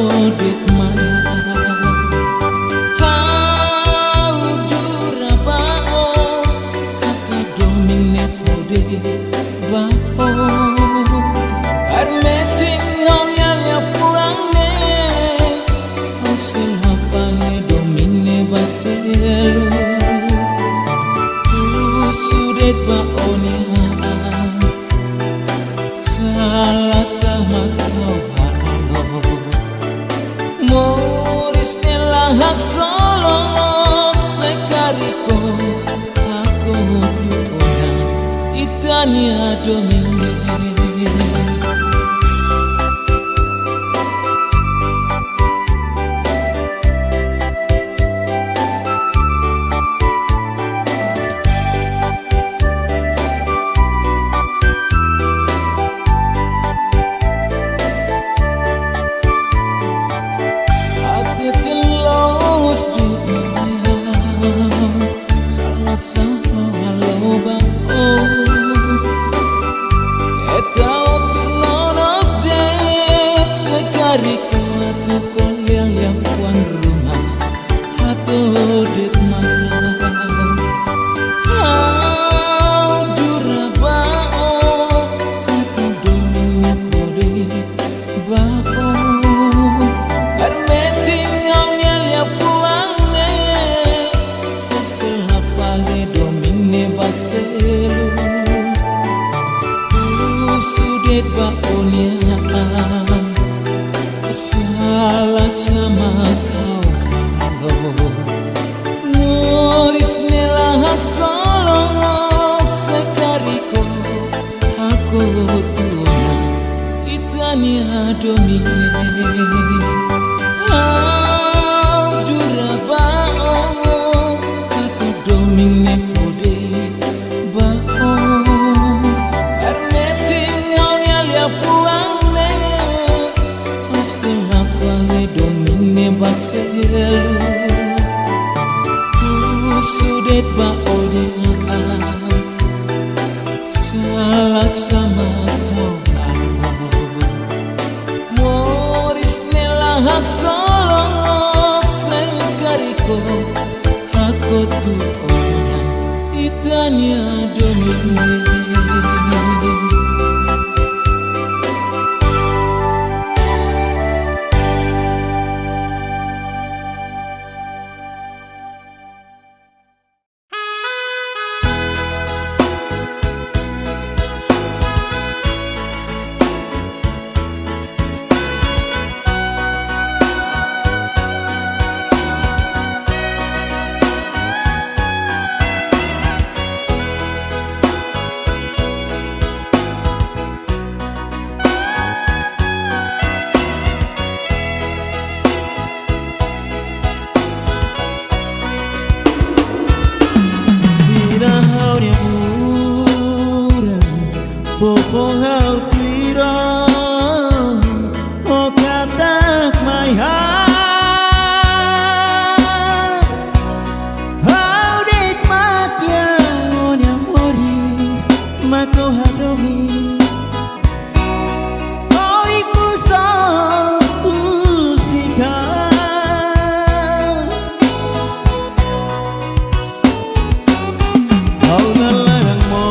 det mana how jura bao kata domine fode bao armeting haunya ya fuangne hasil hapange domine baselu sudet baone salah sama kau halo Moris nelahak solong sekariko aku tuh orang itania domine salah sama kau halo Moris nelahak solong sekariko aku tuh itania domine jura bao kata domine fode bao armeting haunya lia fuangne hasil hapange domine baselu sudet baone salah sama kau Moris nelahak solong sekariko aku tuh orang itania domine Fofong hau tiro o katak my heart how did matya onya Moris mako hadomi oh iku so usika oh nalarang mo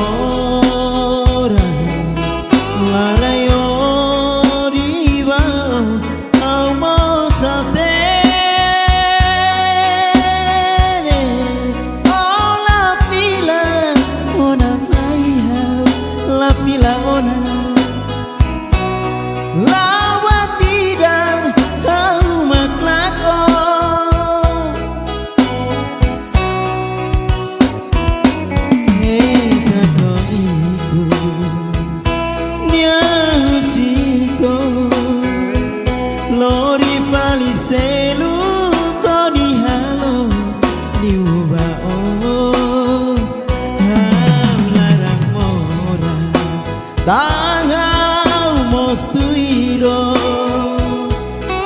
Tangau mostuiro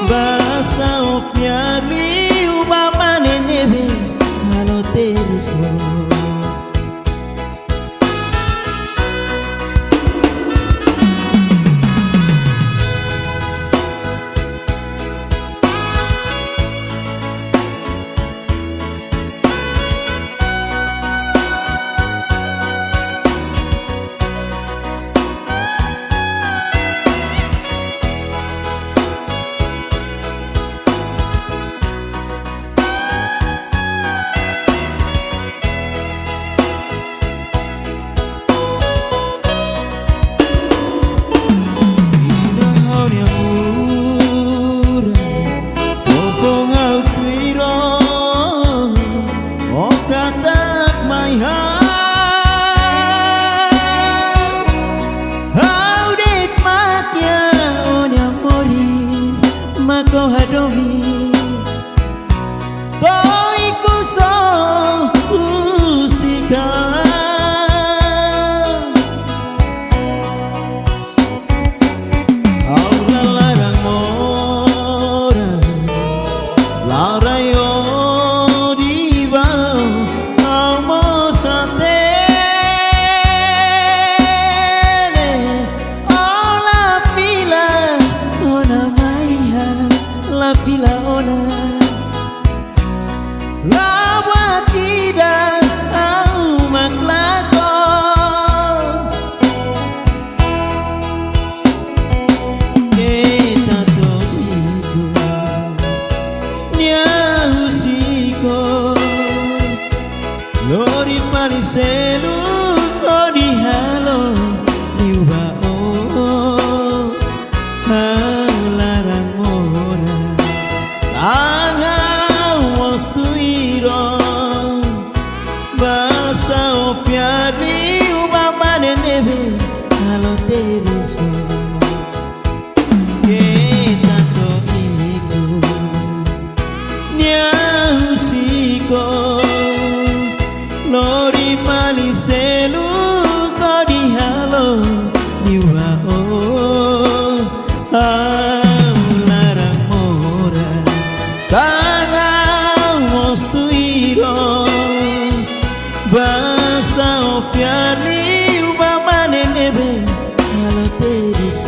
basa ofiarli ubama nenebe halo teruso hadomi toi kuso usika aula larang orang larayo di bawah amo sate fila ona lawa tidak au maklakon kita to iku nya usiko lori pariselu di halo diuba oh halarang ora basa ofiari ubamane nebe kalau terus kita to iku nya usiko lori faliselu kodi halo diwa oh larang ora basa ofiali ubamane nebe kalau terus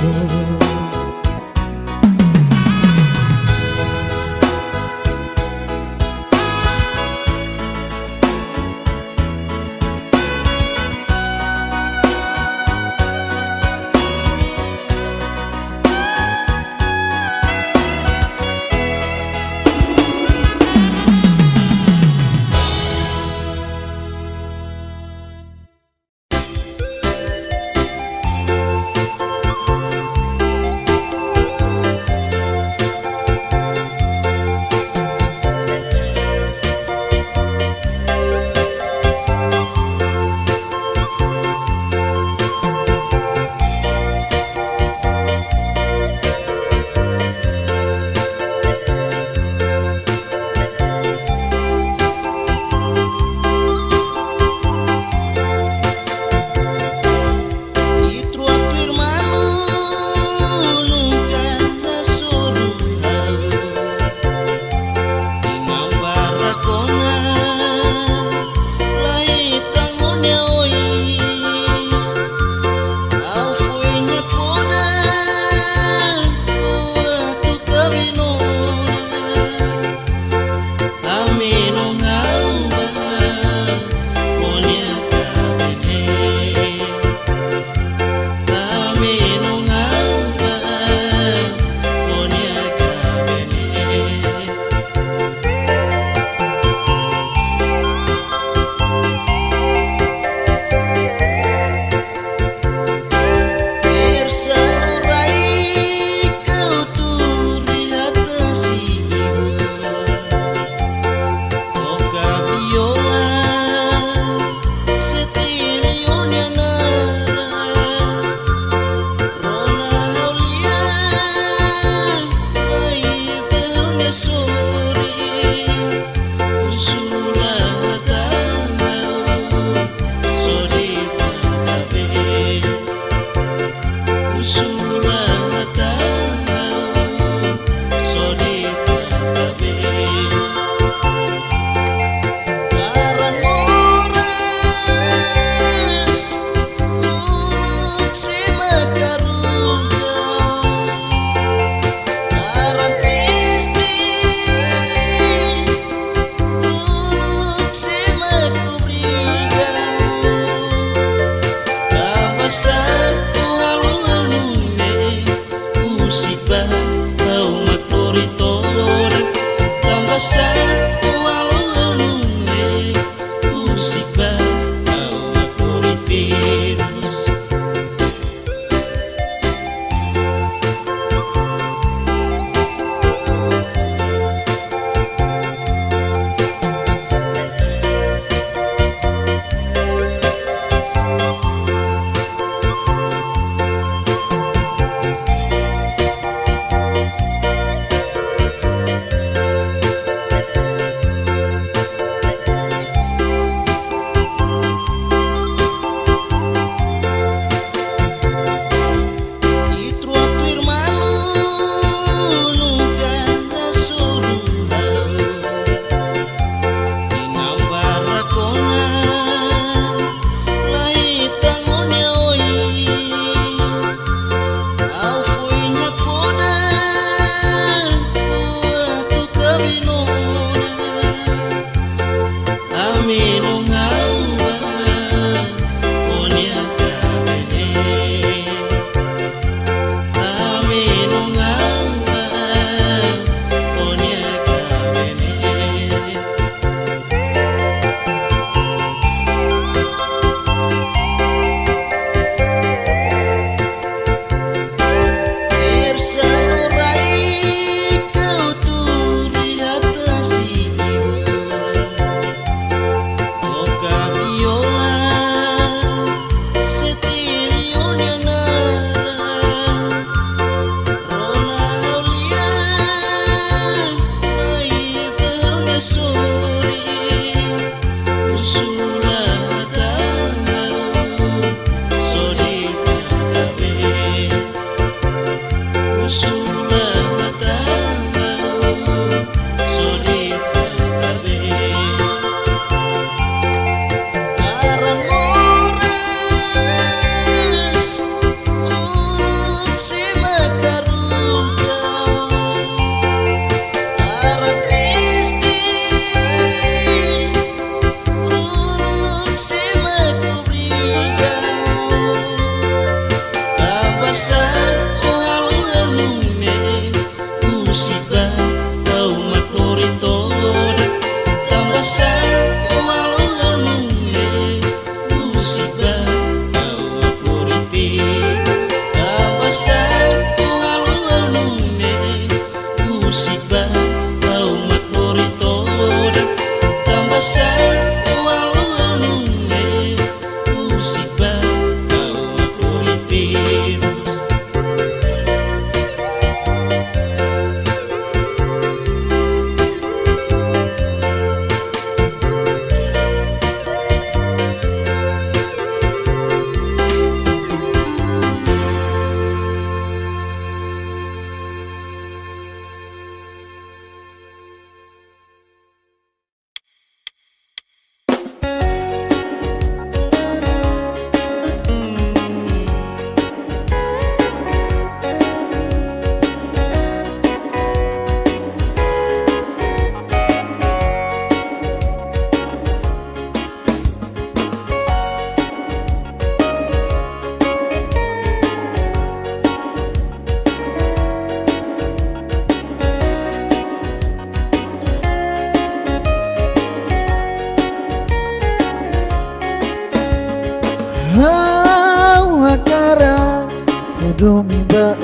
Fodomi bao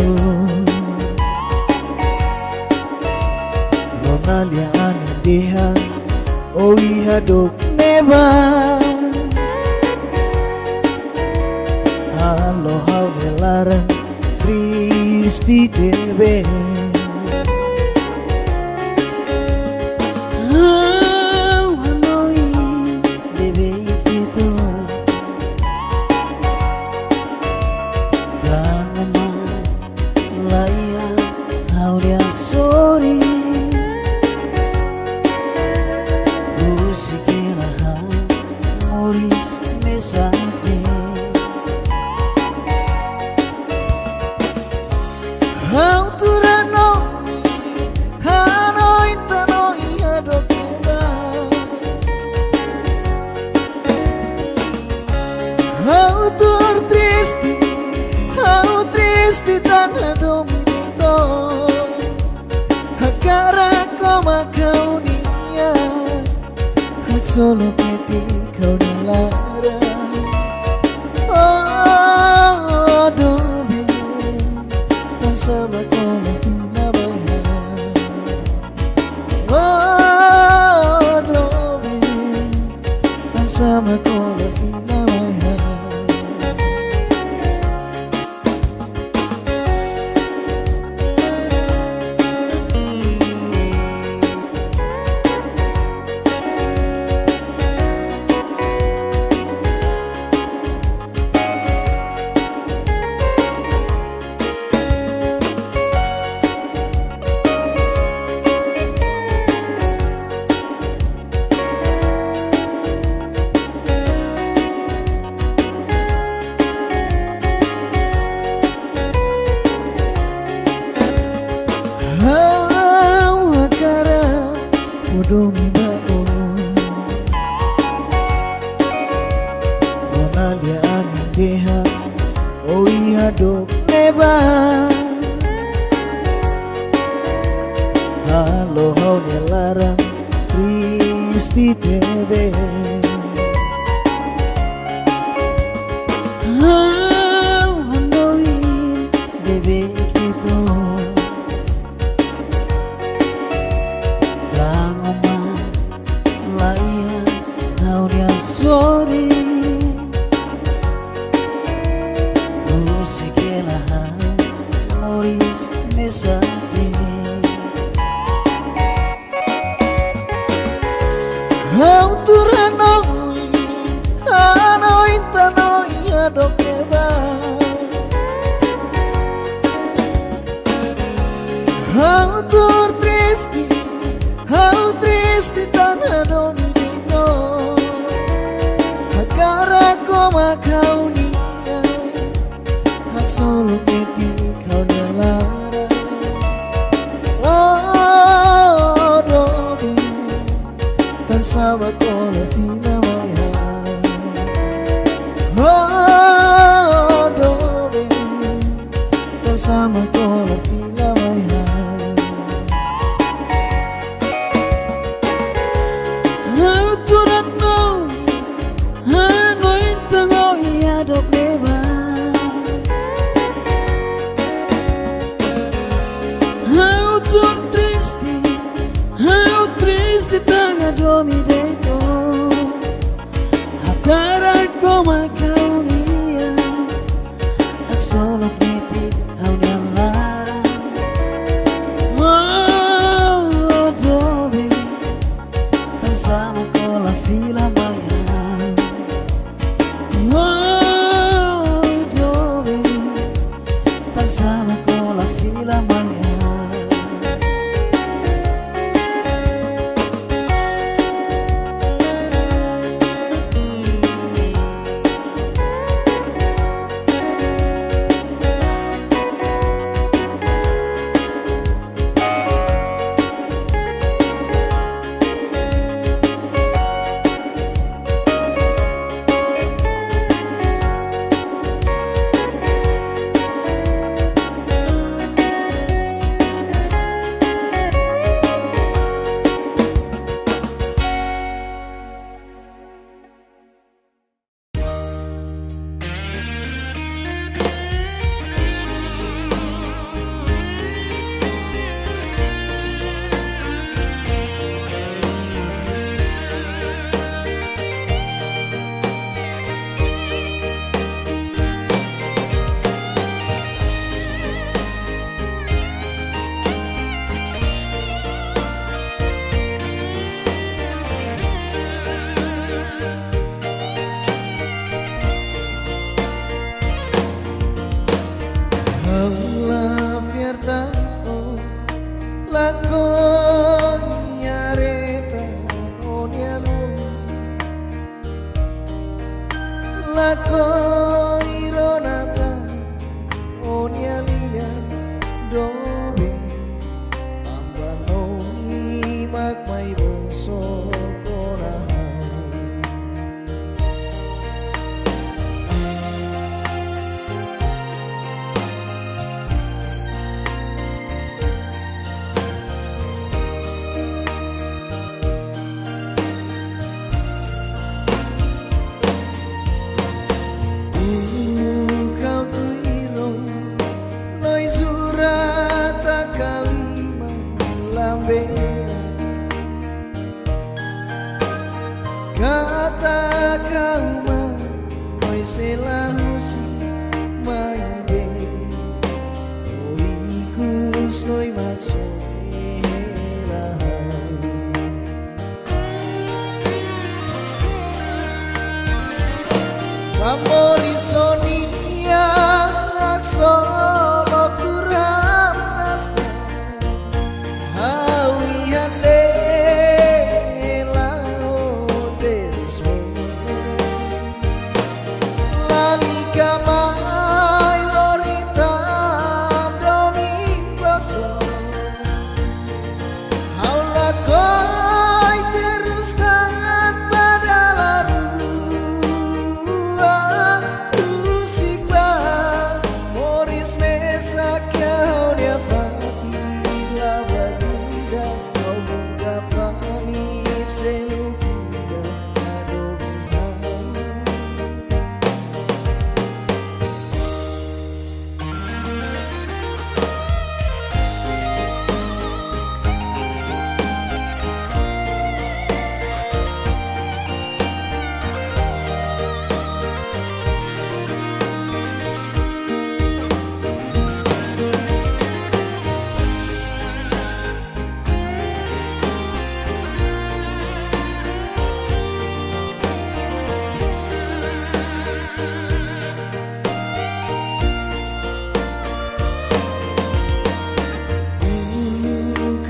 Lonalia ani deha O iha dok neba Halo hau nelaran Tristi tebe How triste tanah dominito Hakara koma kaunia Hak solo peti kau nalara Oh dobi Tan sama kola fina baya Oh dobi Tan sama kola fina baya Fodomi bao Lonalia ani deha O iha dok neba Halo hau nelaran Tristi tebe Hanoi bebe kita Sorry, musiquela Moris mesade. Auturano, ano intano ya dokeba. Autur triste tanah dominito. Hakara koma kaunia Hak solo peti kau nalara Oh dobi Tan sama kola fina maya Oh dobi Tan sama kola fina maya How triste tanah domi deito lambera. Kata kau mai selahusi mai be oikus noi maksoi lahau. Pamori sonia aksolo kuram nasa hawi hande lao terus lalika mai lorita dominggoso haula koi terus tangan pada laru usikba moris mesa kau dia pati labadida kau buka fani senukida adonan.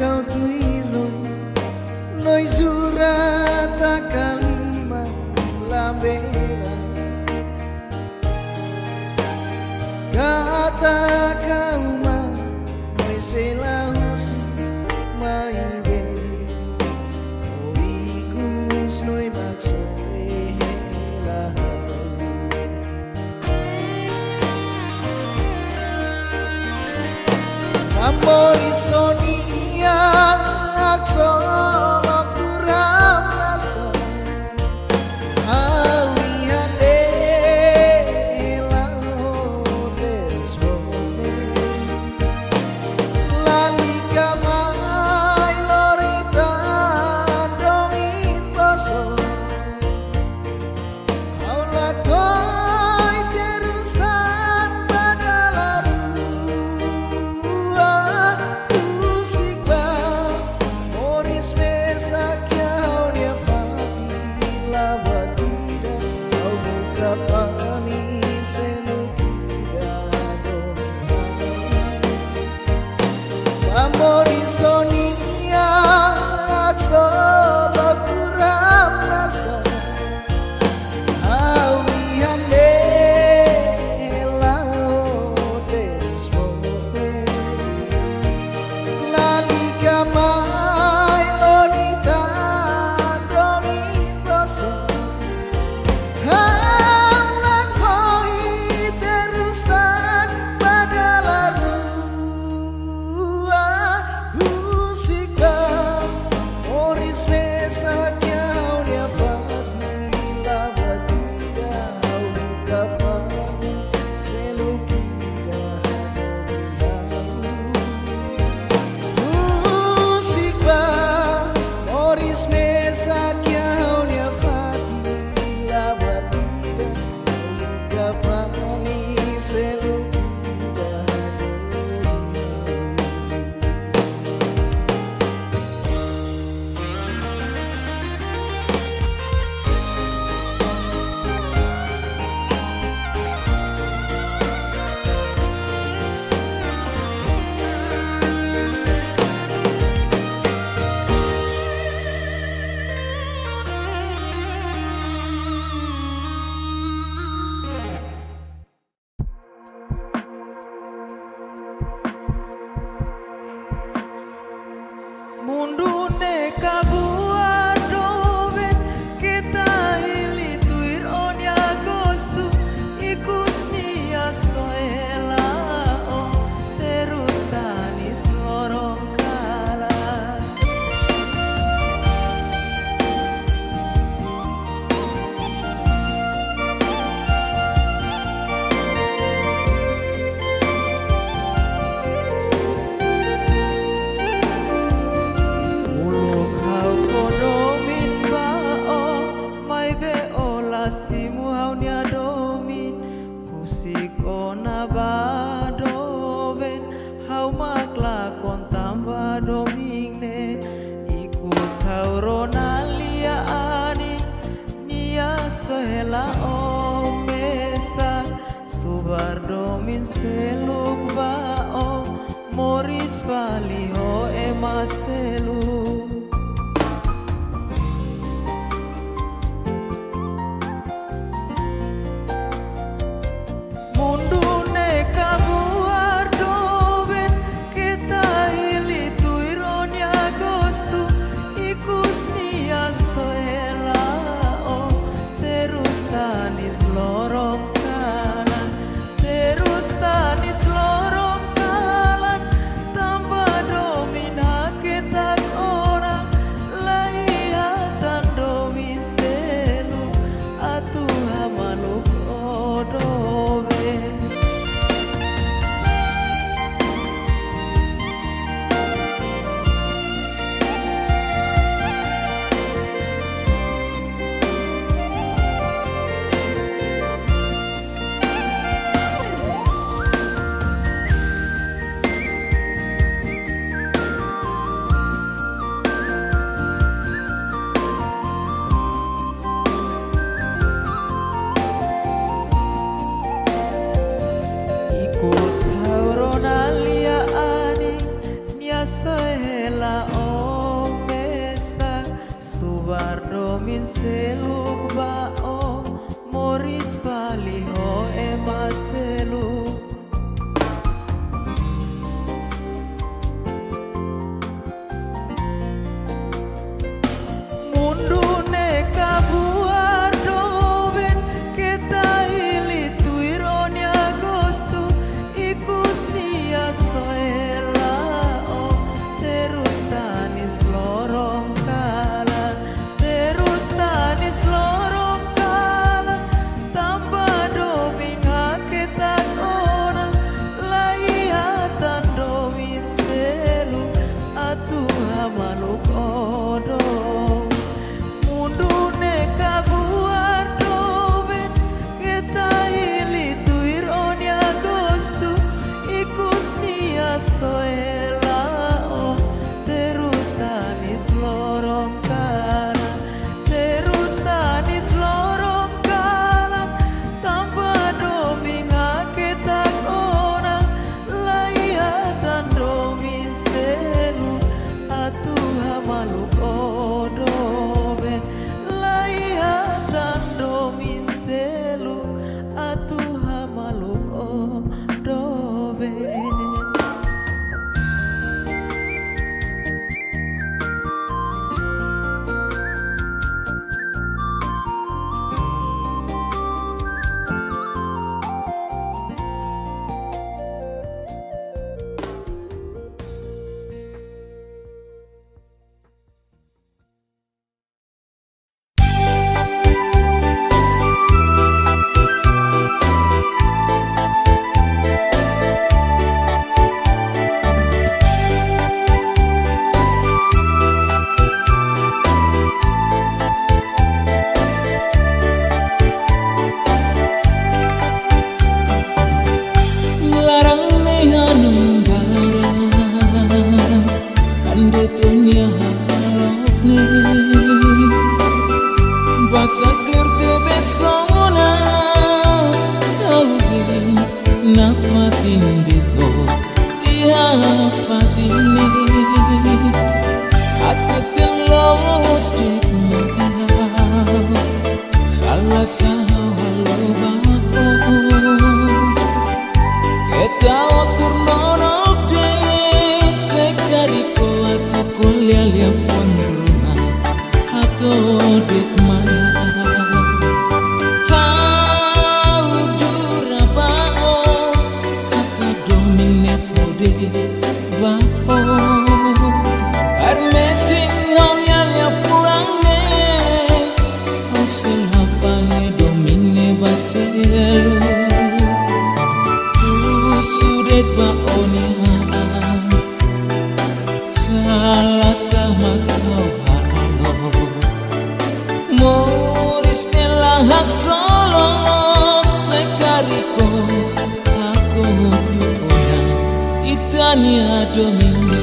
Kau tuiroi noi surata kalima lambera. Kata kau mai selahusi mai be oikus noi maksoi lahau. Amori sonia aksolo kuram nasa hawi hande lao terus bone lalika mai lorita dominggoso haula koi terus tanpa laru usikba moris mesa kau dia pati labadida kau buka fani senukida donan. Amori sonia aksolo kuram nasa hawi hande lao terus bone lalika mai lorita dominggoso haula koi terus tanpa lalu usika moris mesa kau dia pati labadida buka fani selukida donan. Usikba moris mesa kau dia pati labadida buka fani selukida donan. Mundune kabua dobe kita ili tuir onya gostu ikus nia soela o terus tanis lorong kala. domin seluk bao Moris valiho emaselu Mundune kabuar doben kita ili tuironi agosto ikus nia soela o terus tanis lorong kanan terus tanis lorong kanan tambah domina kita orang laihatan domin selu atuh hamaluk odobe Sauronalia ani niasela o mesa subar domin seluk bao Moris valiho emaselu Mundune kabuar doben kita ili tuironi agosto ikus nia soela o terus tanis lorong kanan terus tanis lorong kanan tambah domina kita orang laihatan domin selu atuh hamaluk odong Mundune kabuar doben kita ili tuironi agosto ikus nia soela o terus tanis lorong kanan terus tanis lorong kanan tambah domina kita orang laihatan domin selu atuh hamaluk odoben laihatan domin selu atuh hamaluk odoben Basa clearte besona Augin na fatin dito Iya fatine At los stigma Salah sahawa Kita turno update Sekariko atu kuliah fondrona Ato dit mana Sudet baone salah sama kau halo Moris nelahak solo sekariko aku tuona itania domine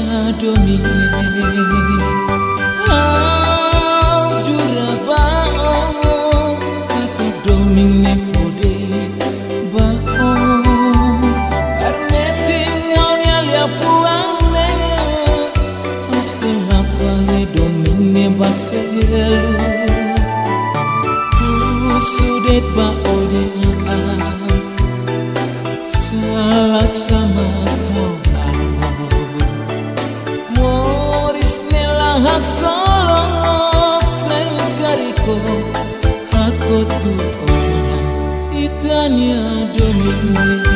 domine jura bao kata domine fodet bao arneting haunya lia fuangne asela fale domine baselu sudet bao de salah sama kau hak solok sekariko aku tuh orang itanya domine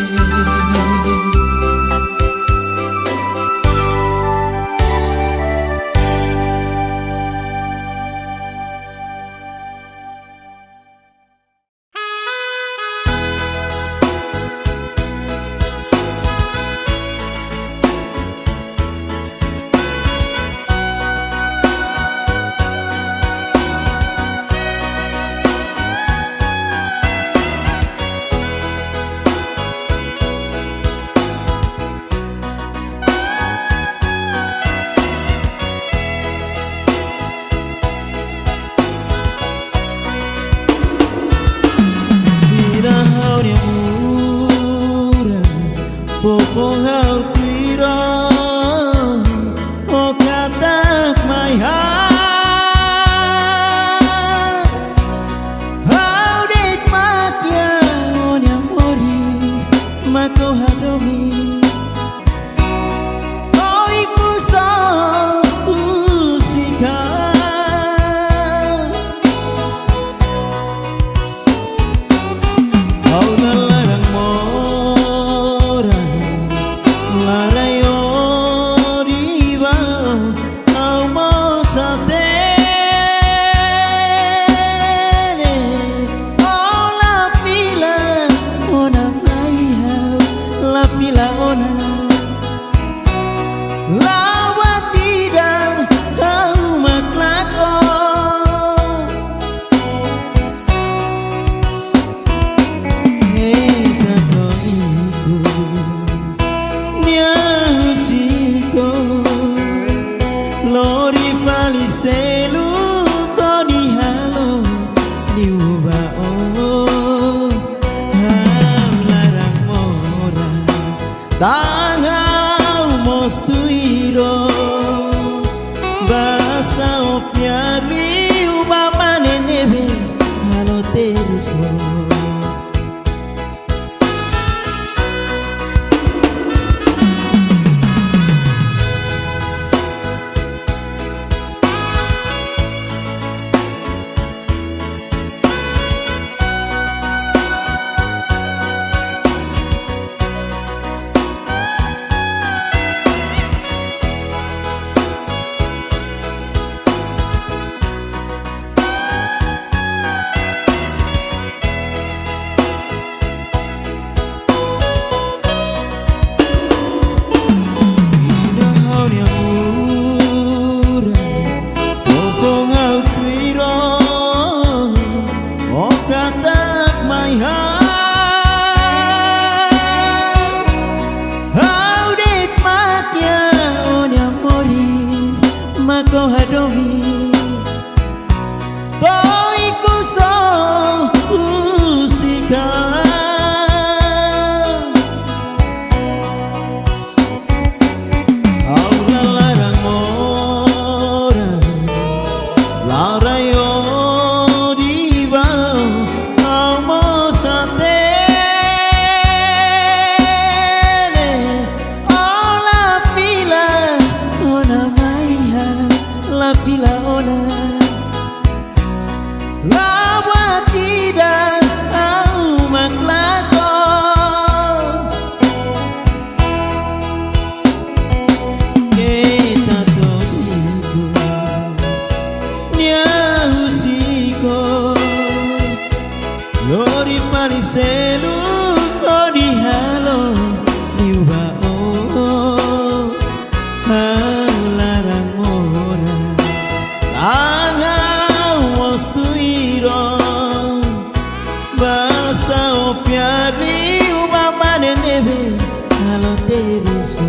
Fofo hau tiro o katak my heart how did makia onya moris mako hadomi o ikuso usika au nalarang mo Tangau mostuiro basa ofiarli ubama nenebe halo teruso mako hadomi toi kuso usika aula larang orang lara yo diva amo sate ola fila ona la fila ona lawa tidak au maklakon kita toiku nia usiko lori fariselu kodi halo liuba Fiarli ubama nenebe halo teruso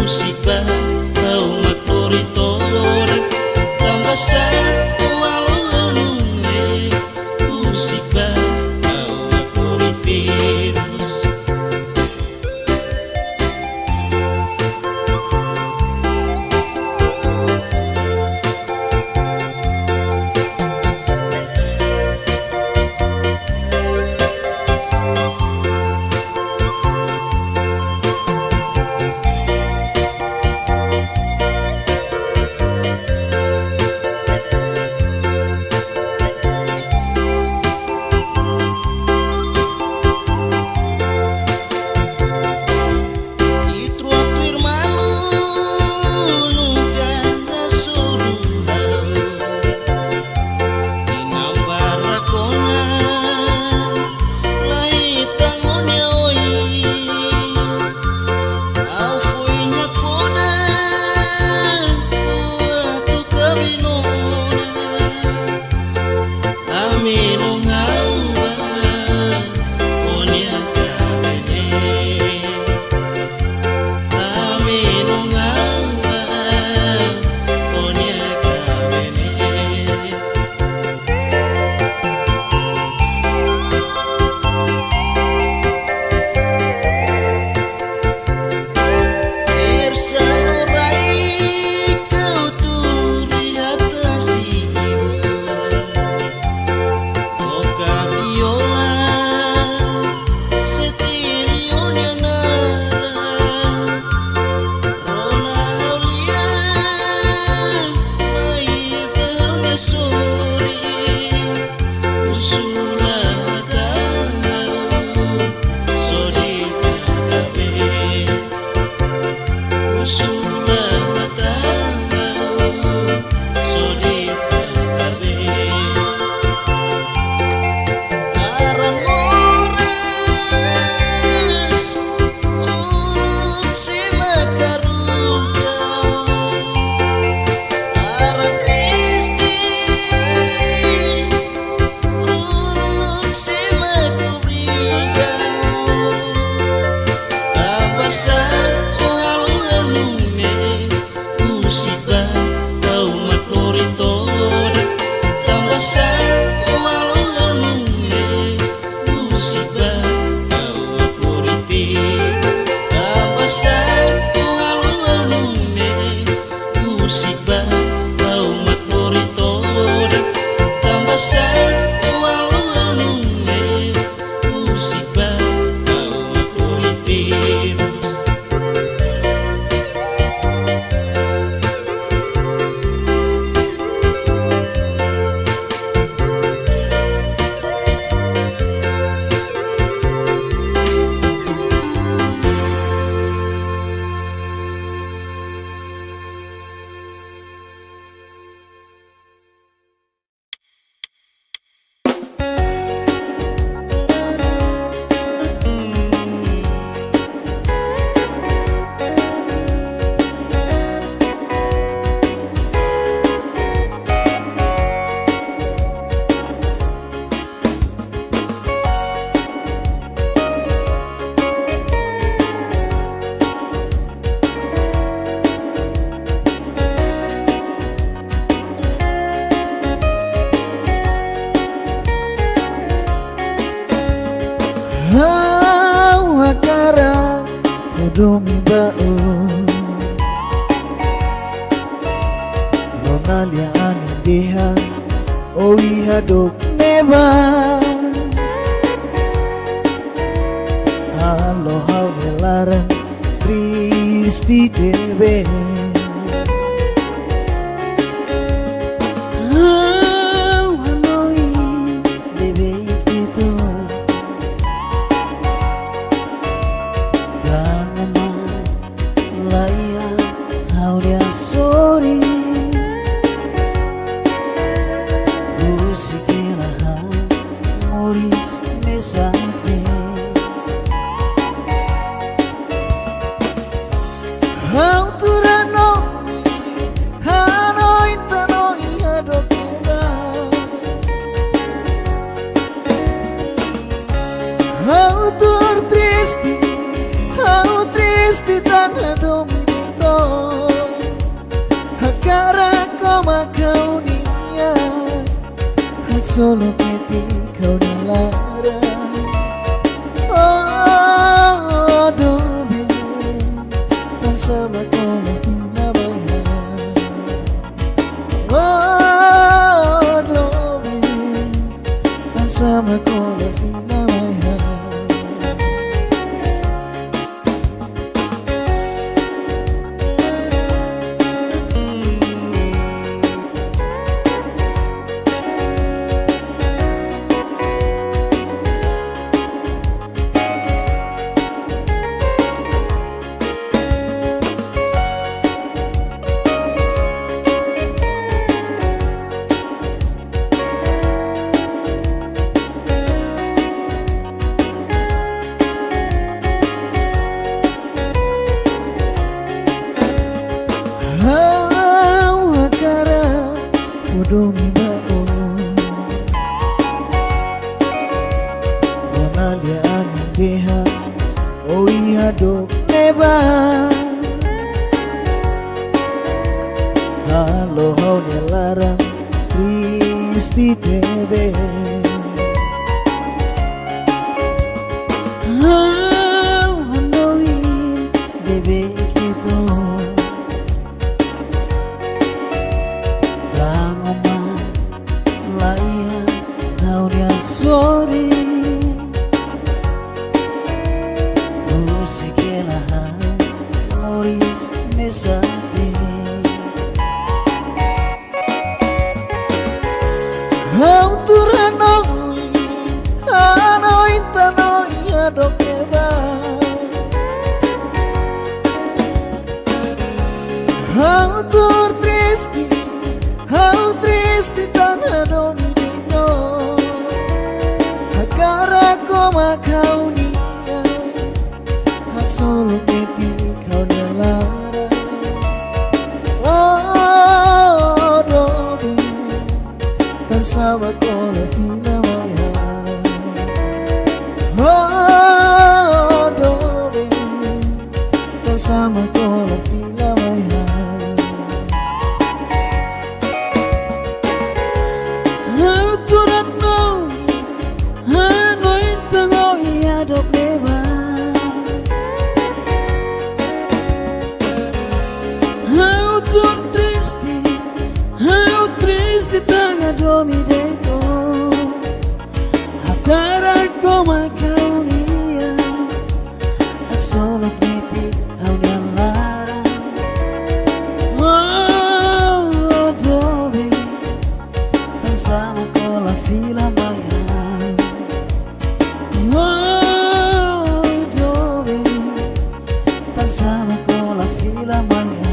musiba tau makoritor tambah satu walunune musiba tau makoritirus. Akara Fudomi bao Lonalia anideha Oi hadok neba Halo hau nelarang Tristi tebe koma kau niya hak solo peti kau nalara oh dobe tan sama kau na fina baya oh dobe tan sama kau na fina baya Domi bao Ronalia anindeha O iha do neba Halo hau nelaran Tristi tebe Hau handoin bebe keto Sorry, musiquela Moris mesade. Auturanoi, anoi tanoi adokeba. Autur triste tan adomidito. Cara koma kau niya hak solo peti kau nalara oh dobe tan sama kau na fina maya oh dobe tan sama kau na fina maya Domi deito Agora como a caunia Hak solo piti au nalara Oh, dobe Tan sama con la fila maya Oh, dobe Tan sama con la fila maya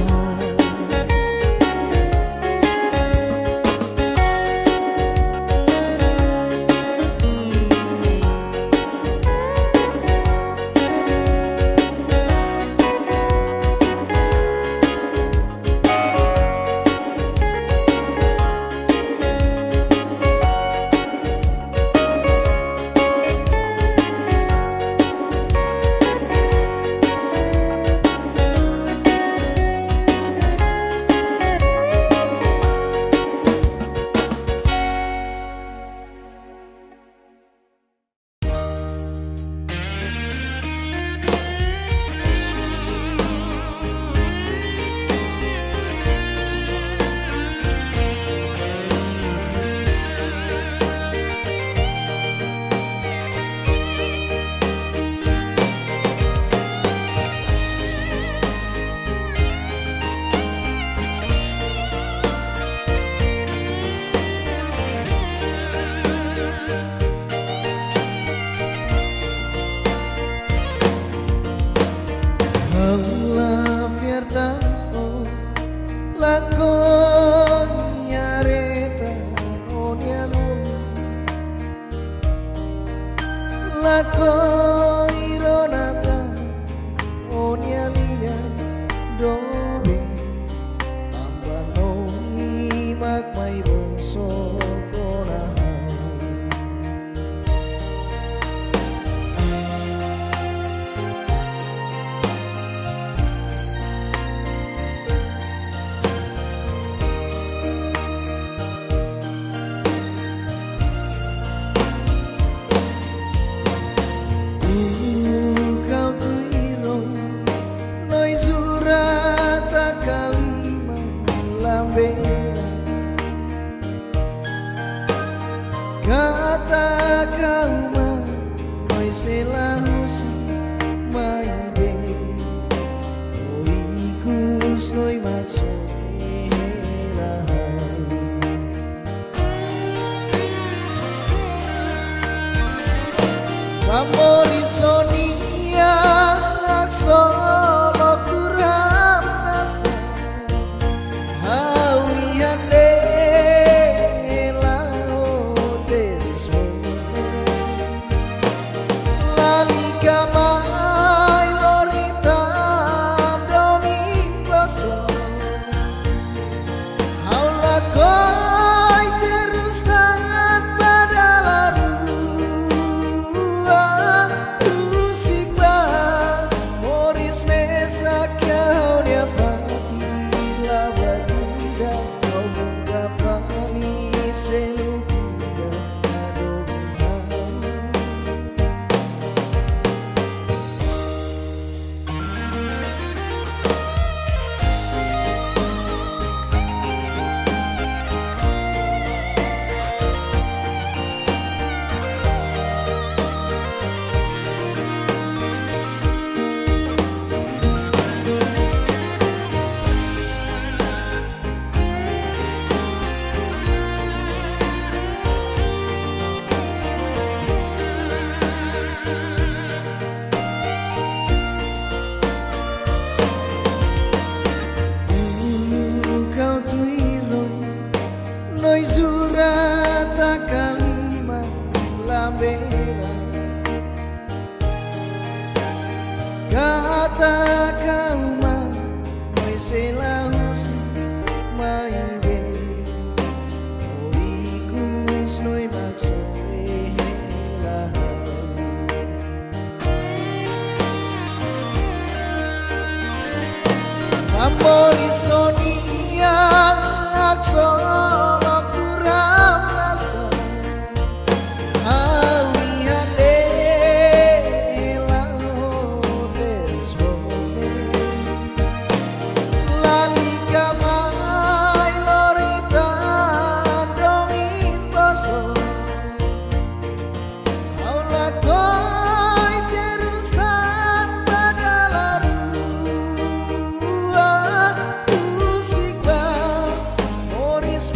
La cognareta non è lui La coironata non è lia Dove Tambah noi magmay bonso konahan noi maksoi lahan Pamori sonia aksolo kuram nasa Hawi hande lao teris Lali kamai lorita domingoso Haula koi terus tangan pada laru Usikba Moris mesa kau dia pati la batida kau buka fani selupida Noi zurata kalima lambera Kata kauma noi selahusi maibe Oikus noi maksoi lahan Amori sonia aksolo kuram nasa Hawi hande lao teris bome Lali kamai lorita domin boso Haula koi terus tanpa laru Usikba Moris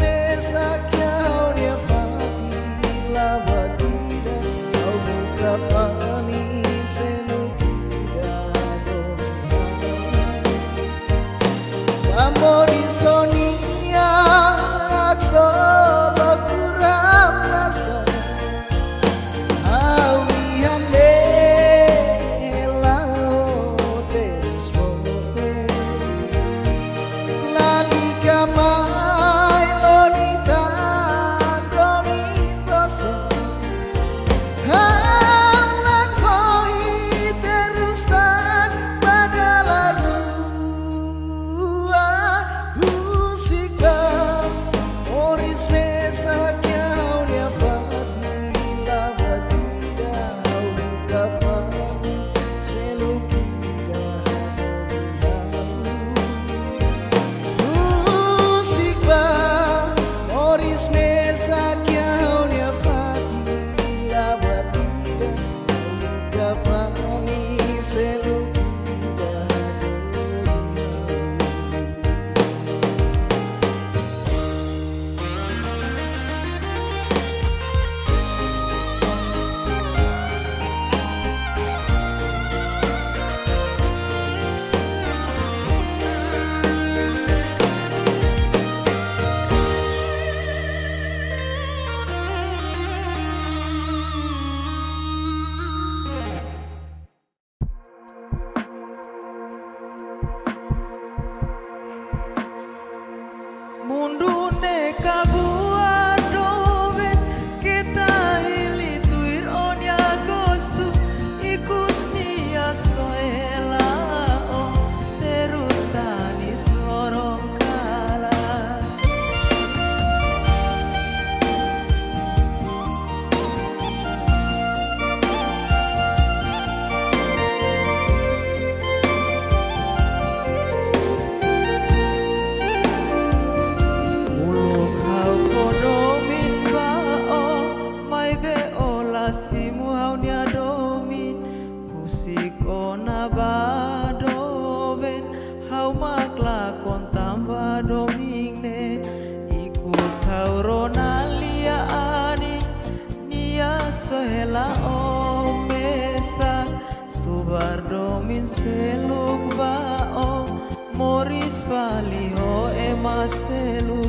Subardomin seluk bao Moris Valiho emaselu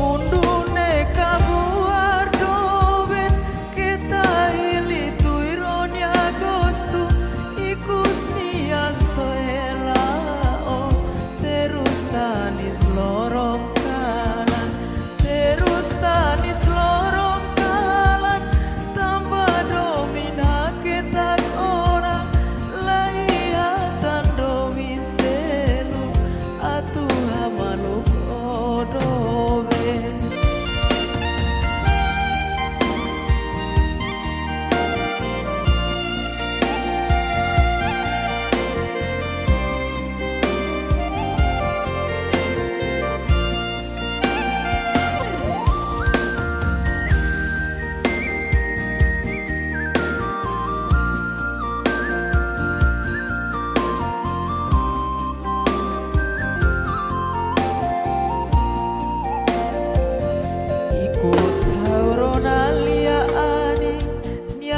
Mundune kabuar doben kita ili tuironi agosto ikus nia soelao terus tanis lorong kanan terus tanis lorong kanan tambah domina kita orang laihatan domin selu atuh hamaluk odobe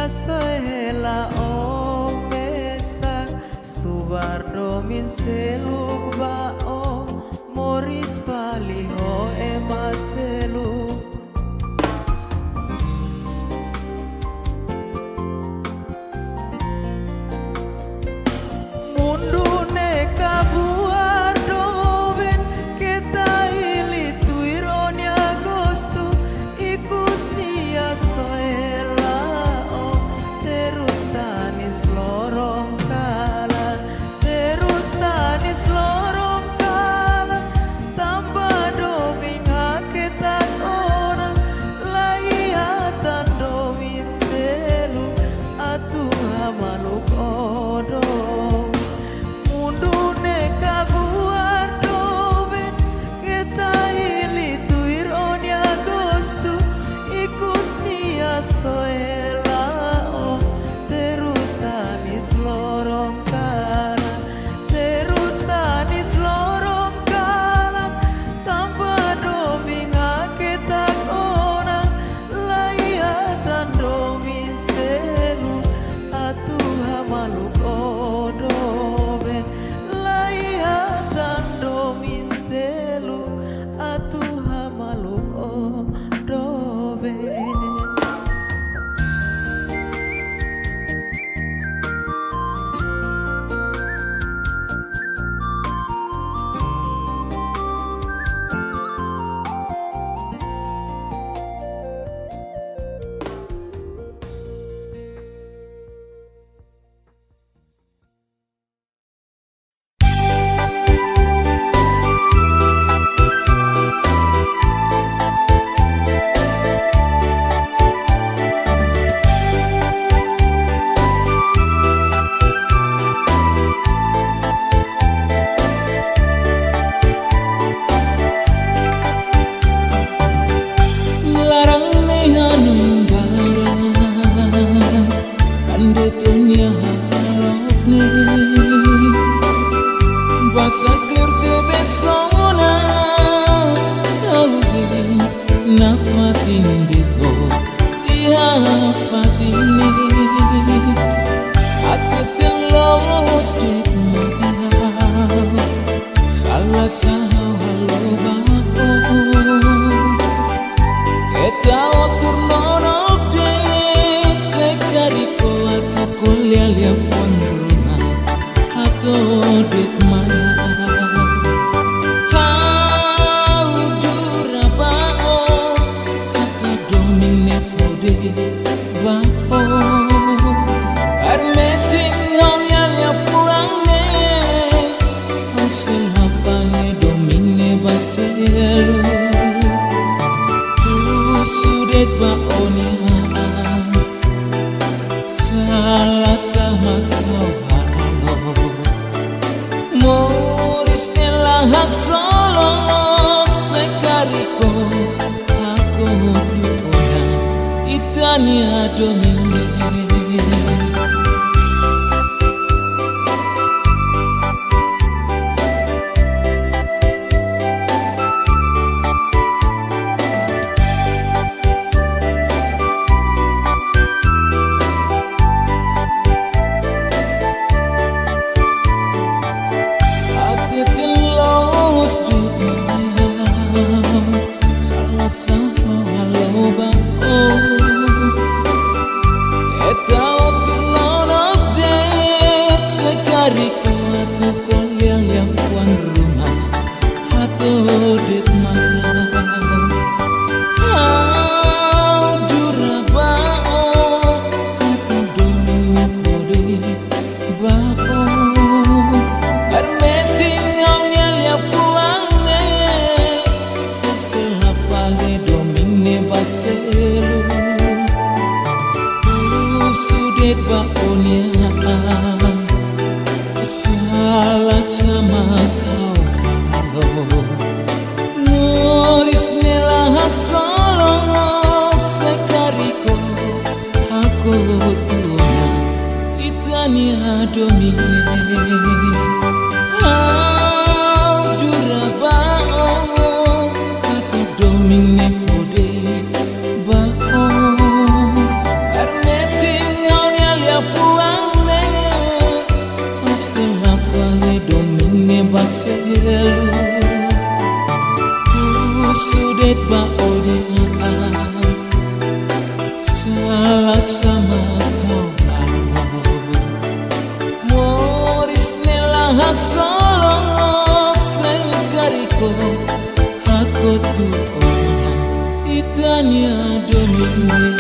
Sohela omesak Subardomin seluk bao Moris Valiho emaselu Mundune kabuar doben kita ili tuironi agosto ikus nia sohela tanis lorong kanan terus tanis lorong kanan tambah domina kita orang laihatan domin selu atuh hamaluk odong mundune kabuar doben kita ili tuironi agosto ikus nia soela tanis lorong kanan terus tanis lorong kanan tambah domina kita orang laihatan domin selu atuh hamaluk odobe laihatan domin selu atuh hamaluk odobe Saklir te besona Augin na fatin dito Iya fatini At los dek mahal Salah sahawa lobao Kita turnon update Sekariko atu kuliah fondrona Ato dek mana Sudet baonia salah sama kau halo Moris elahak solo sekariko aku tuhan itania domine sudet baonya, salah sama kau halo. Moris nelahak solok sekariko aku tuanya itania domine. Jura bao kata domine fode bao arneting aunya lia fuangne asela fale domine baselu sudet baonya salah sama kau lalu. Moris nelahak solok sekariko aku tuh orang itania domine.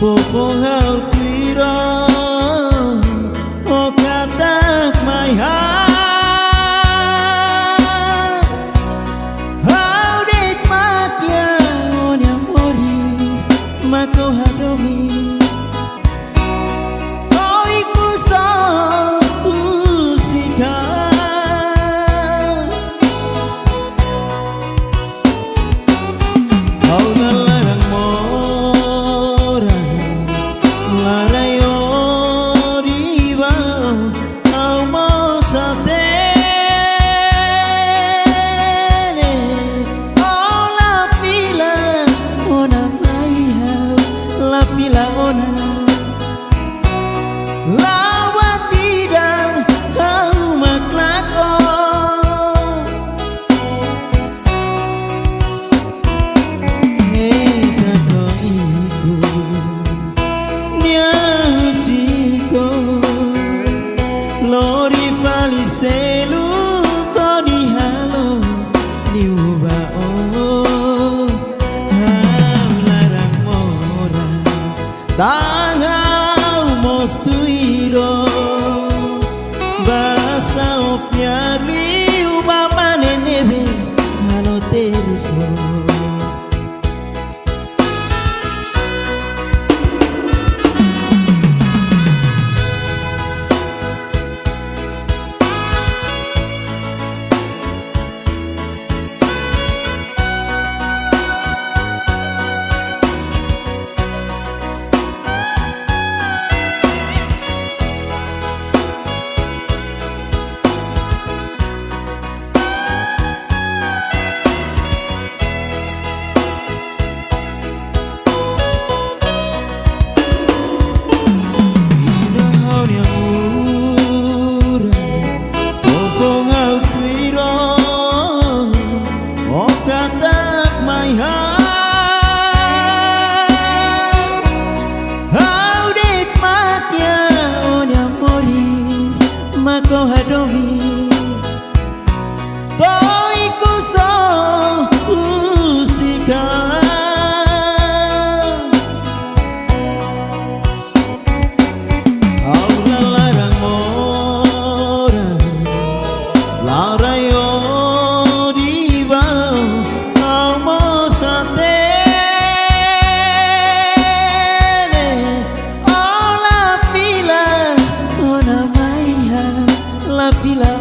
Fofo hau tiro o katak my heart. How did makia onya moris mako hadomi. Oh iku so usika. Oh nalarang mo Tangau mostuiro basa ofiarli ubama nenebe halo teruso. Mako hadomi toi kuso usika. Aula larang moras larayo diva amo satene ola fila ona mai la fila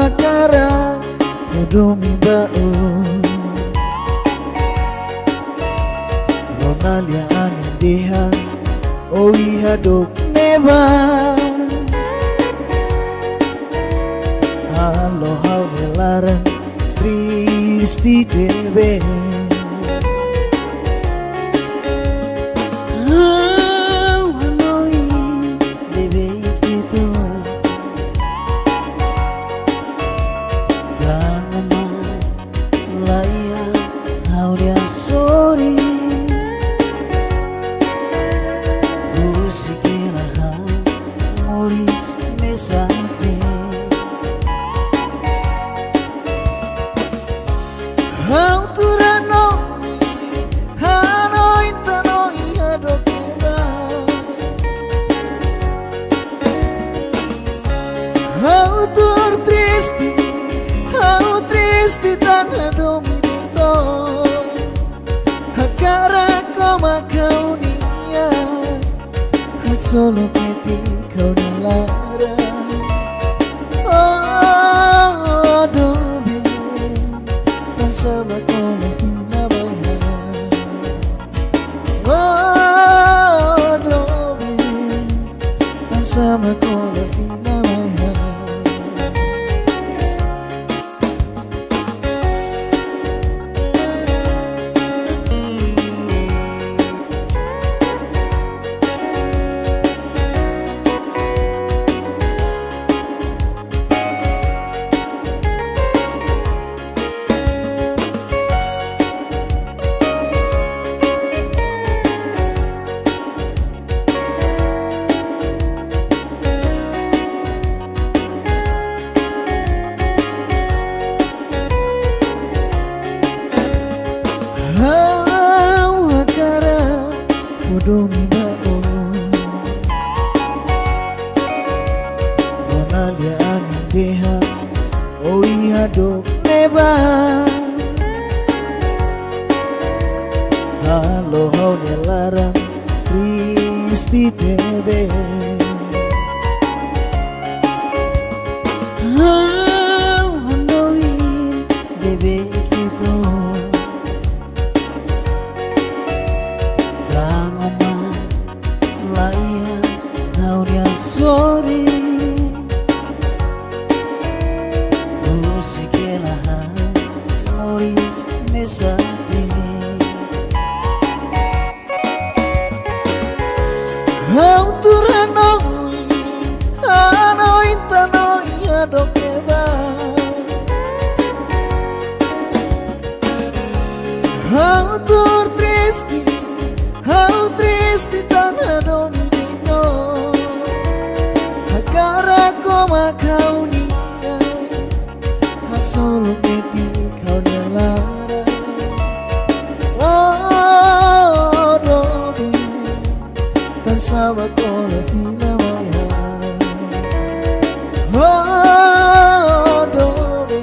Akara Fodomi bao Ronalia anindeha Oi hadok neva Halo hau nelaran Tristi tebe Mama Auturano Hanoi tanoi adokeba Autur tristi tanah dominito Hakara koma kaunia Hak solo peti kau nalara Oh dobe Tan sama kona fina baya Oh dobe Tan sama kona fina baya Domi bao Monalia anindeha Oi hadok neba Halo hau nelaran Tristi tebe Hau handoin bebe kita Sorry, musiquela Moris mesade. Auturano, hanoi tanoi adokeba. Autur tristi tanah dominito. Hakara koma kaunia Hak solo peti kau nalara Oh dobe Tan sama kola fina maya Oh dobe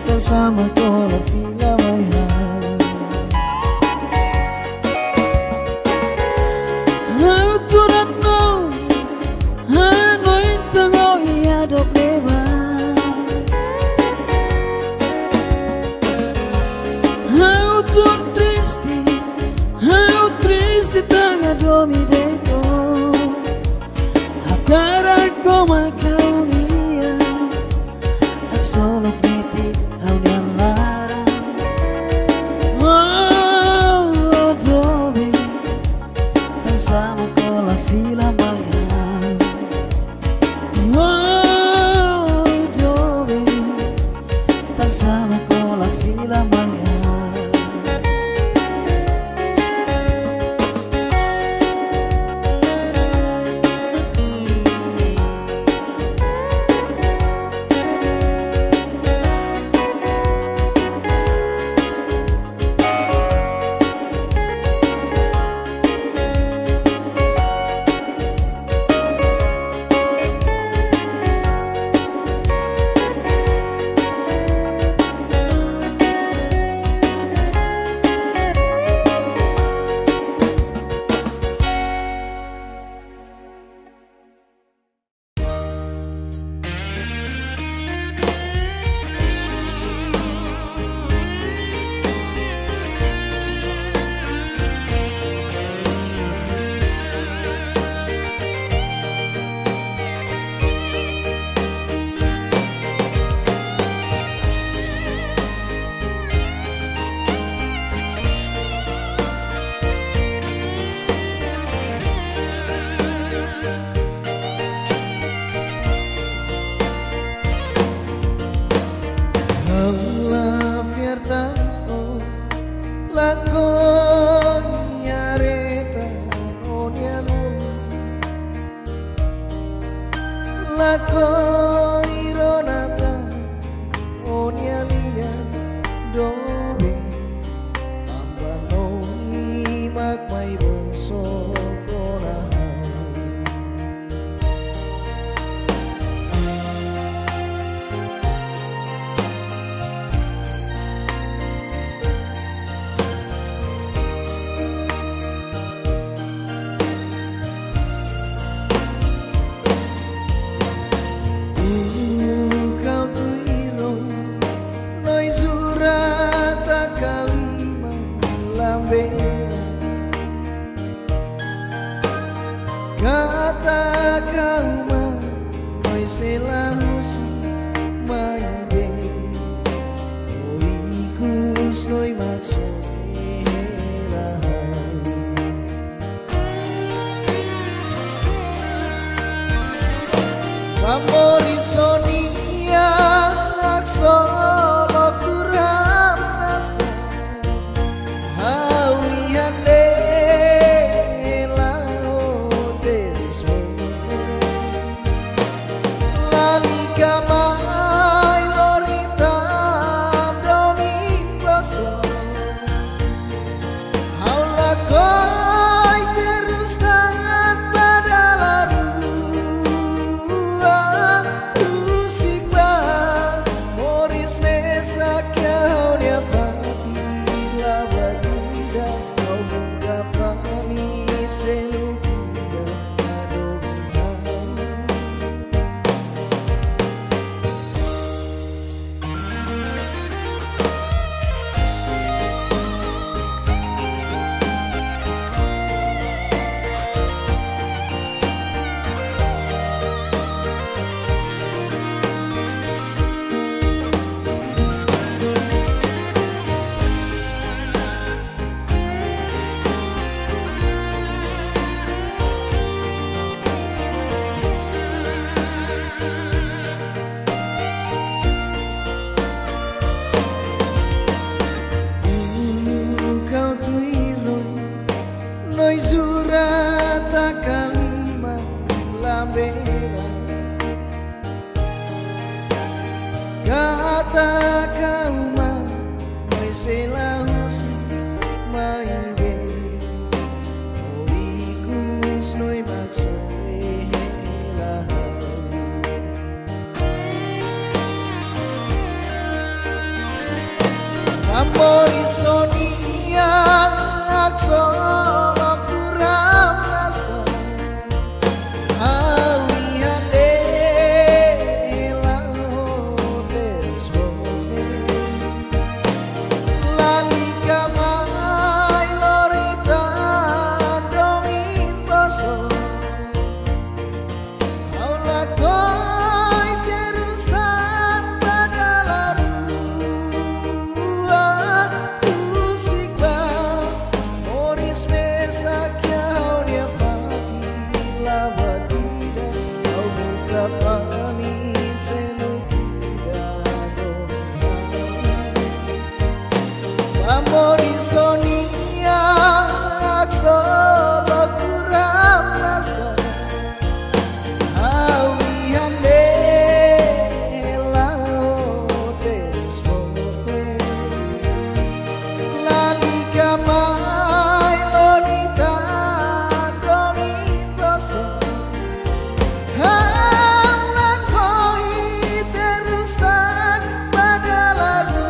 Tan sama kola fina maya Domi dentro Hakara koma kaunia Hak solo peti hau nalara Oh dobe Tan sama kola fila maya Oh dobe Tan sama kola fila maya La coironata onia lia do selahus maide oikus noi matsela pamori sonia aksolo kuram nasa hawi hande Zurata kalima lambera kata kauma meselahusi maide oikus noi maksoela amori sonia aksolo kuram nasa hawi hande lao terus bone lali kamai lorita domin boso aula koi terus tanpa dalaru usikba moris mesakya dia pati la batida kau buka fani senukida amori sonia aksolo kuram nasa hawi hande lao terus bone lali kamai lonita domin boso halang koi terus tanpa dalaru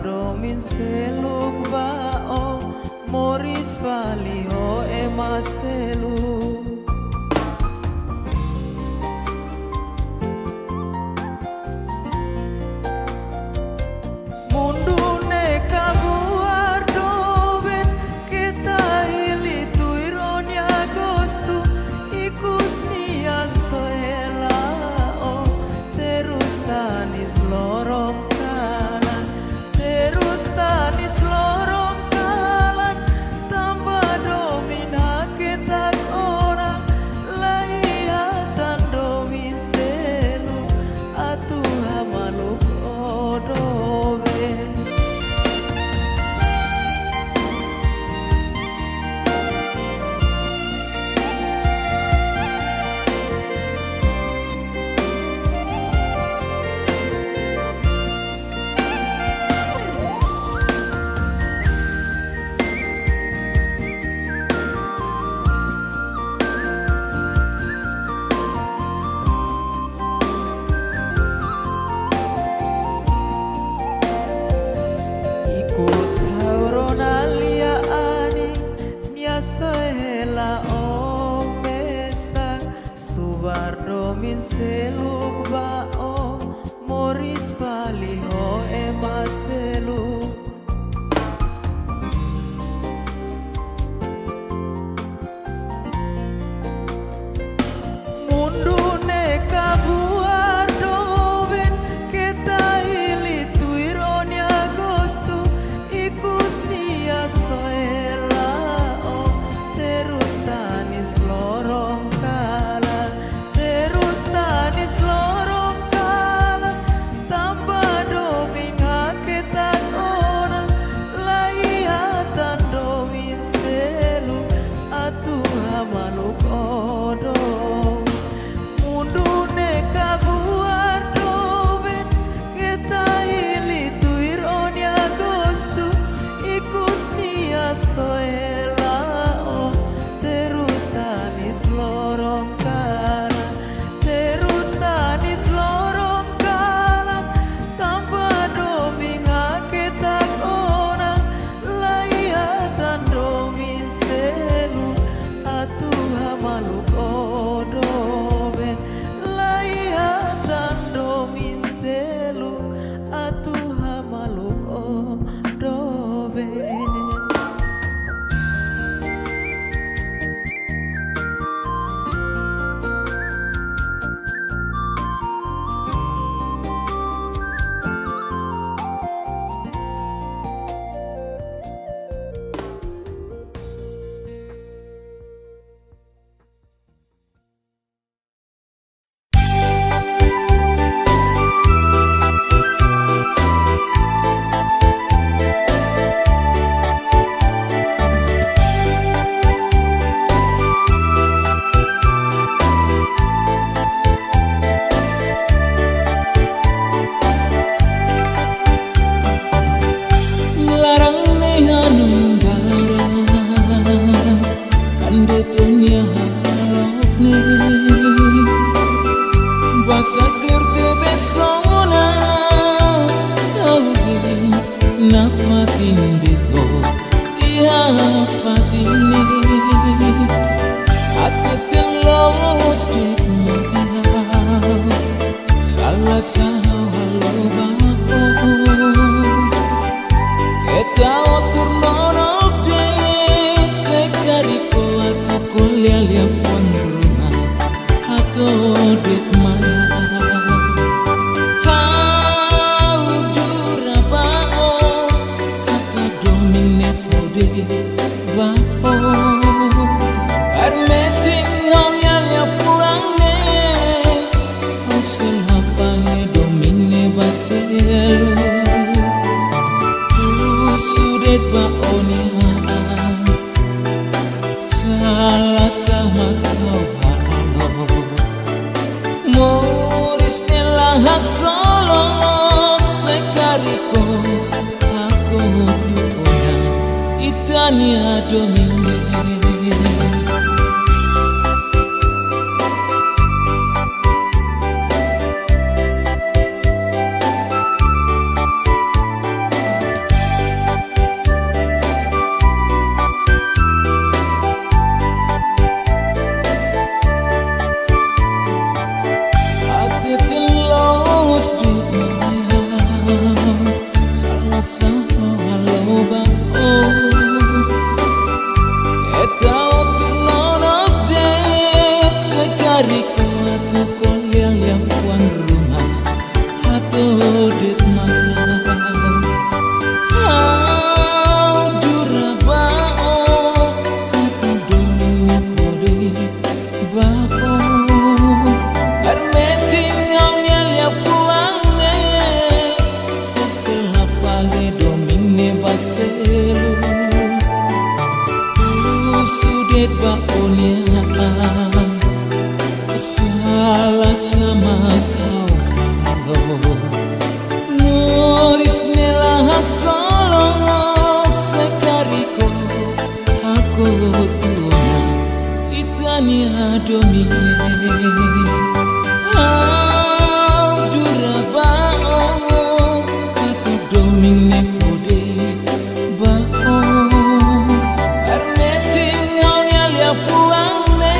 domin seluk bao Moris valio emaselu Mundune kabuar doben kita ili tu ironia agosto ikus nia soelao terus tanis lorong kanan terus tanis lorong kanan tambah domina kita orang laihatan domin selu atu hamaluk odobe Sauronalia ani miasoela omesa subar domin seluk bao Moris valio emaselu Mundune kabuar doben kita ili tu ironia agosto ikus nia soelao terus tanis lorong kanan terus tanis lorong kanan tambah domina kita orang laihatan domin selu atu hamaluk odong Mundune kabuar doben kita ili tu ironia agosto ikus nia soelao terus tanis lorong kanan terus tanis lorong kanan tanpa domina kita orang laihatan domin selu atu hamaluk odobe laihatan domin selu atu hamaluk odobe Larang nehanung barang ande tunya halokne basa clear te besona awin na fatin beto ya fatine atete lost salah sahalo Etao turnono update sekariko atu kulialia fondruna ato det mana How jura bao kata domine fode bao Armeting haunya fuangne Hausel hafange domine baselu Sudet baonia salah sama kau halo Moris elahak solok sekariko aku tuona itania domine sudet baonya, salah sama kau halo. Nuris nelahak solok sekariko aku tuona itania domine. Jura bao kata domine fode bao arneting aunya lia fuangne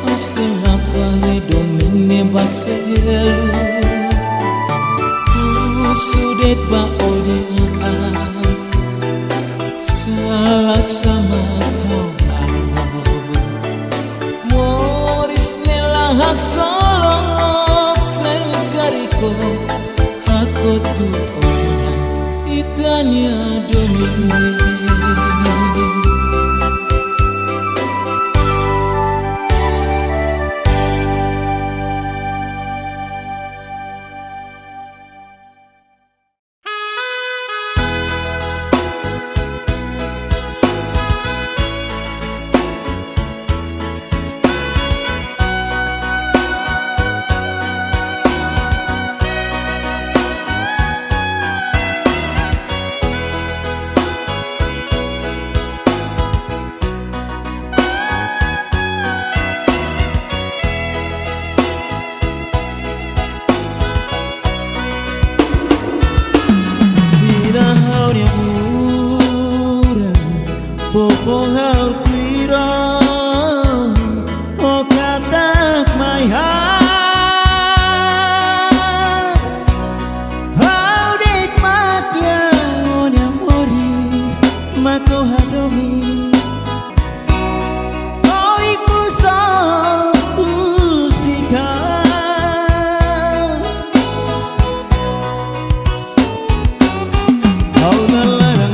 hasela fale domine baselu sudet baonya salah sama kau halo. Moris nelahak solok sekariko aku tuh orang itania domine. Fofong hau tiro o katak my heart. How dek mak yang onya moris mako hadomi. Oh iku so usika. Kau melarang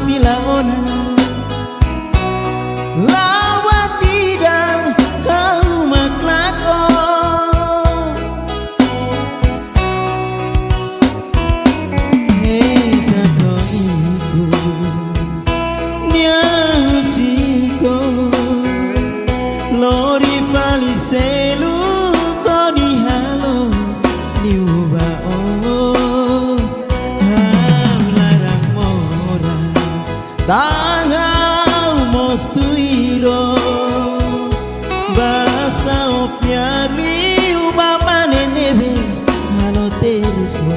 fila ona lawat tidak kau maklako kita to ikus nyasiko lori fali selu kodi halo niuba Tangau mostuiro basa ofiarli ubama nenebe halo teruso.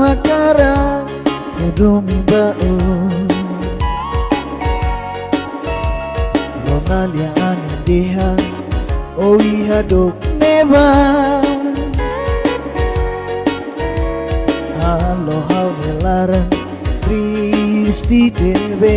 Akara Fodomi bao Ronalia anindeha Oi hadok neva Halo hau nelaran Tristi tebe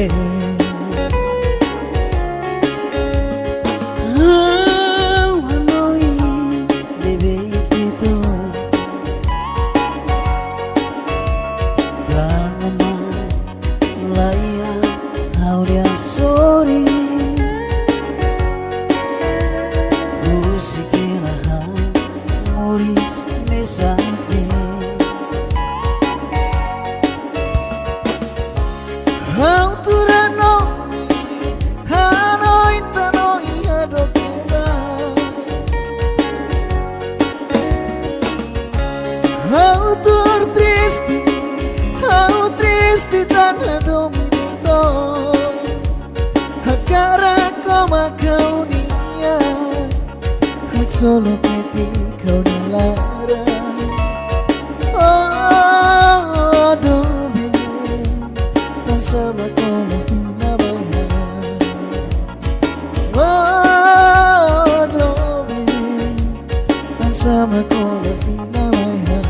How to run tristi tanah dominito Hakara koma kaunia Hak solo peti kau nalara Oh dobe Tan sama kono fina baya Oh dobe Tan sama kono fina baya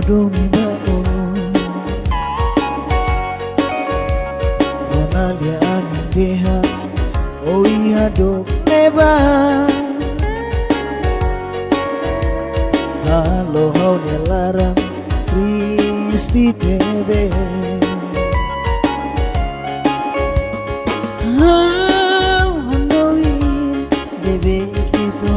Domi bao Monalia aning deha O iha dok neba Halo hau nelaran Tristi tebe Hau handoin bebe kito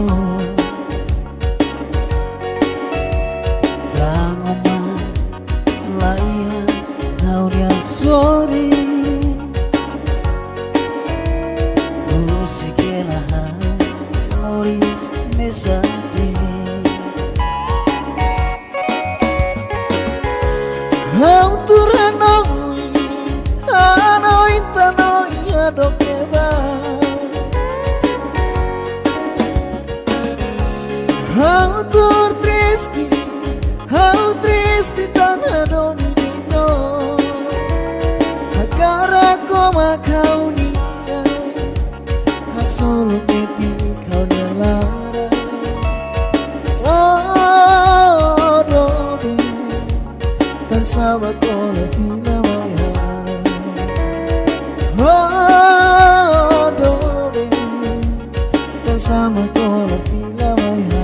Sorry, musiquela Moris mesade. Auturanoi, anoi tanoi adokeba. Autur tristi tanah dominito. Hakara koma kaunia Hak solo peti kau nalara Oh dobe Tan sama kono fina maya Oh dobe Tan sama kono fina maya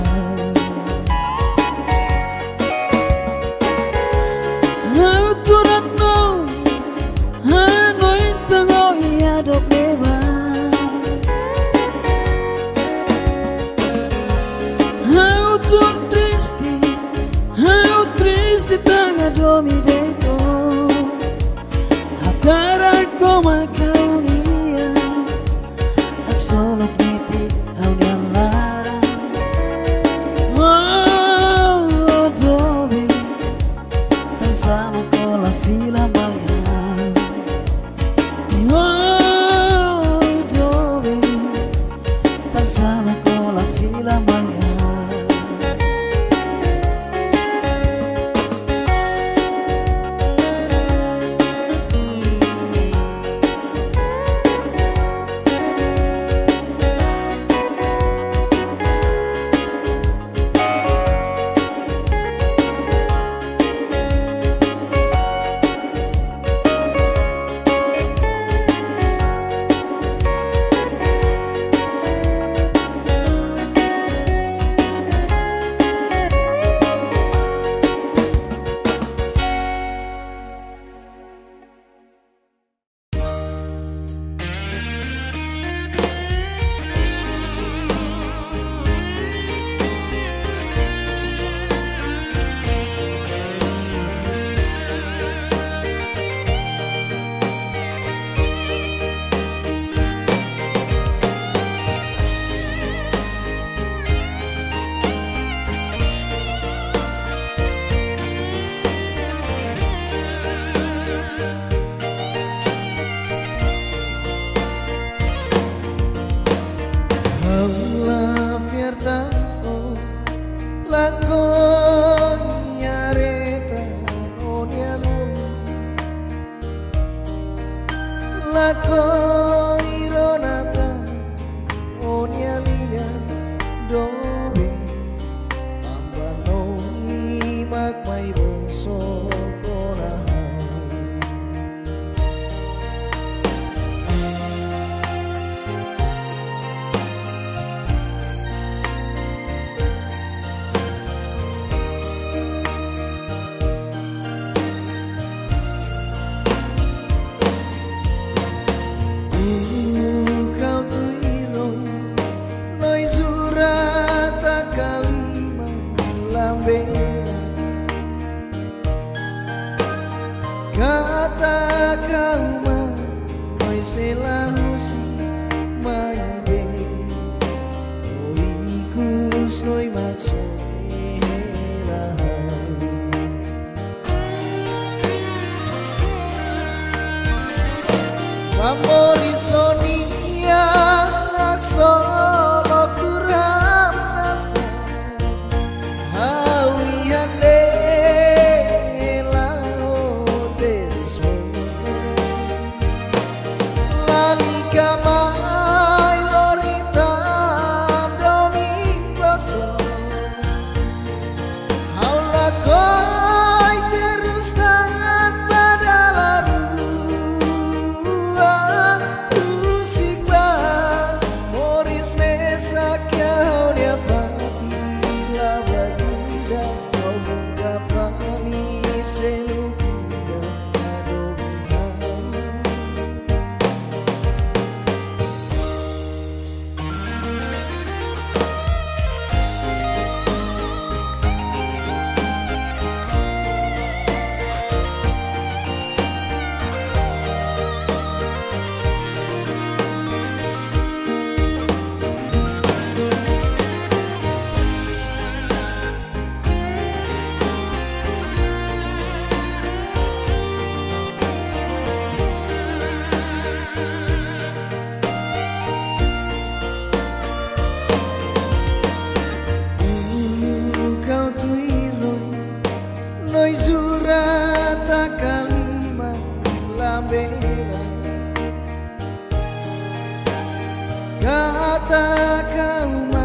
Mata kauma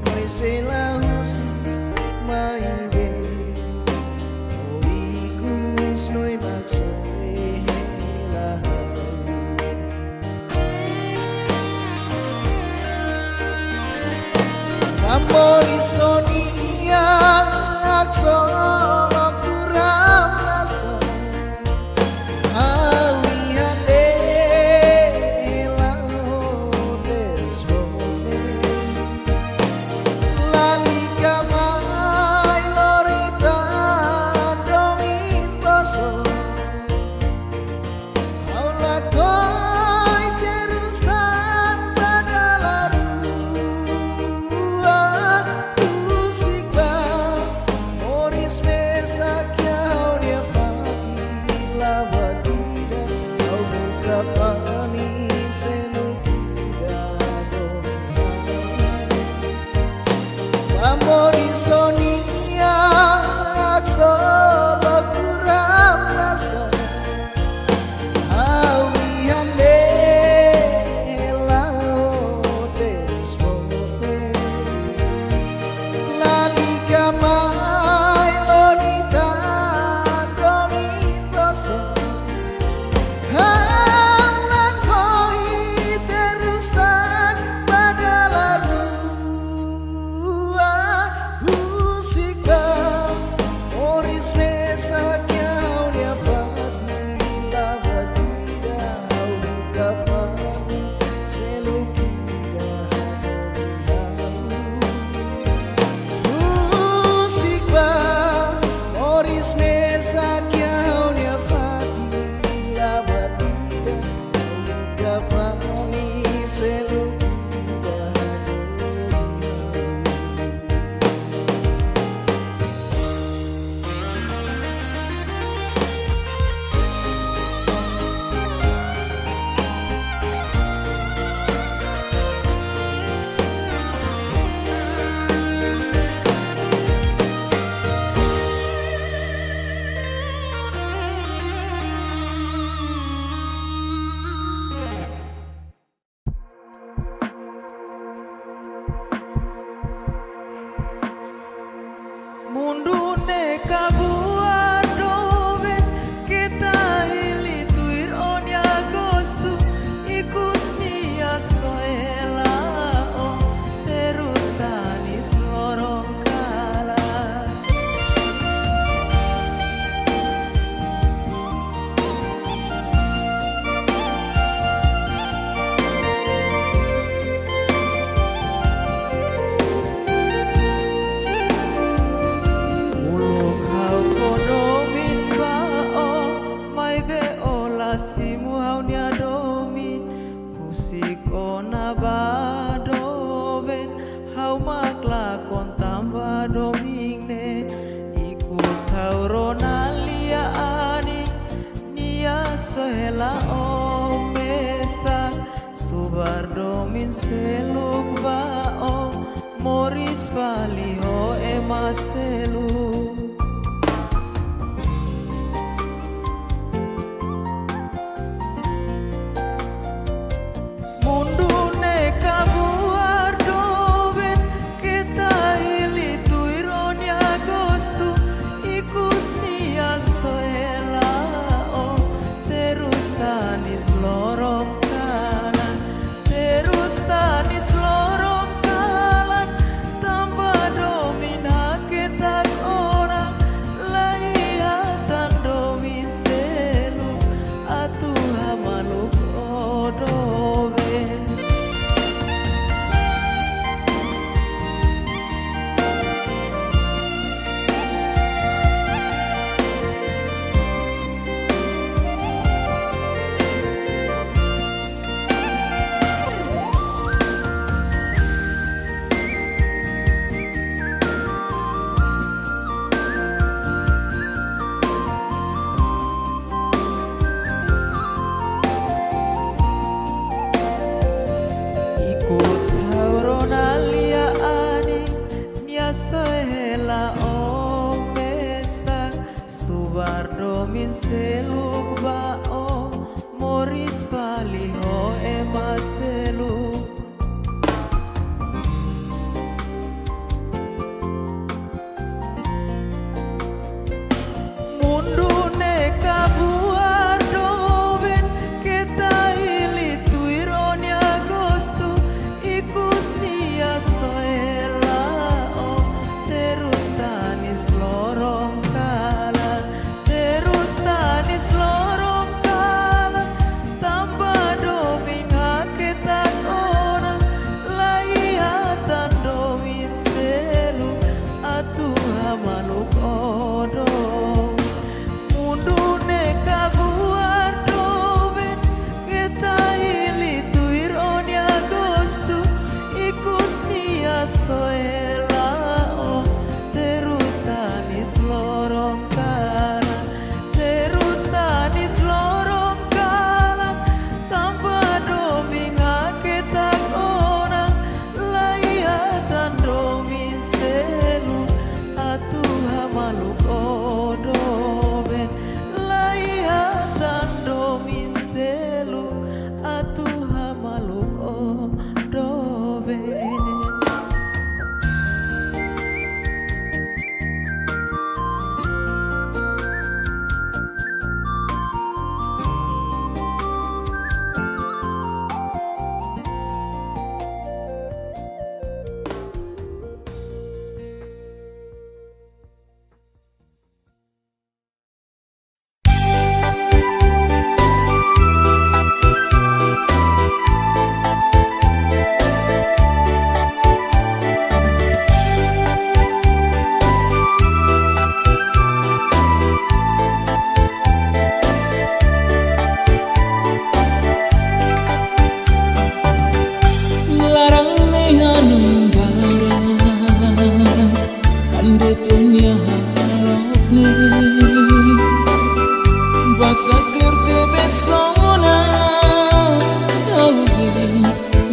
Meresela husi maibe Oikus noi maksoe lahau Amori sonia aksolo kuram nasa Awi hande lao tersbone Lali kamai lorita domin boso Aula koi terustan badalaru Amori sonia aksolo kuram nasa Awi hande lao terus bote Lali kamai lonita domin boso Halakoi terus tan badalaru Mundune kabua doven kita ili tuir oni agosto ikus nia soela o terus tanis lorong kala simu haunia domin musik ona badoven hau makla kon tambah domingne ikus haurona lia ani nia sohela o mesa subar domin seluk bao moris vali ho emaselu Domin seluk bao moris baliho emaselu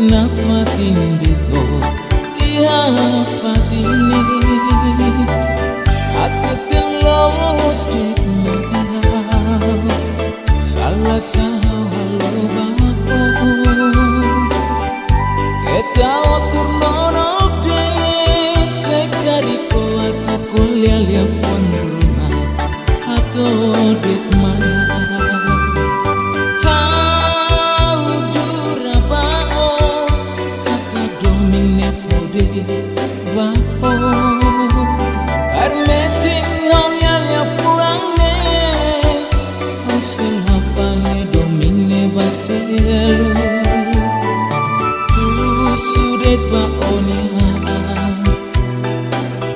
na fatin dito iya fatini atetin los dik mahal salah salah bako kita otur nono dek sekariko atu kuliah lihat rumah atau dek mana sudet baonia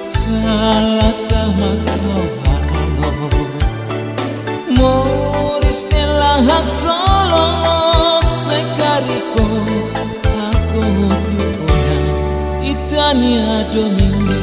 salah sama kau halo moris nelahak solok sekariko aku tuona itania domine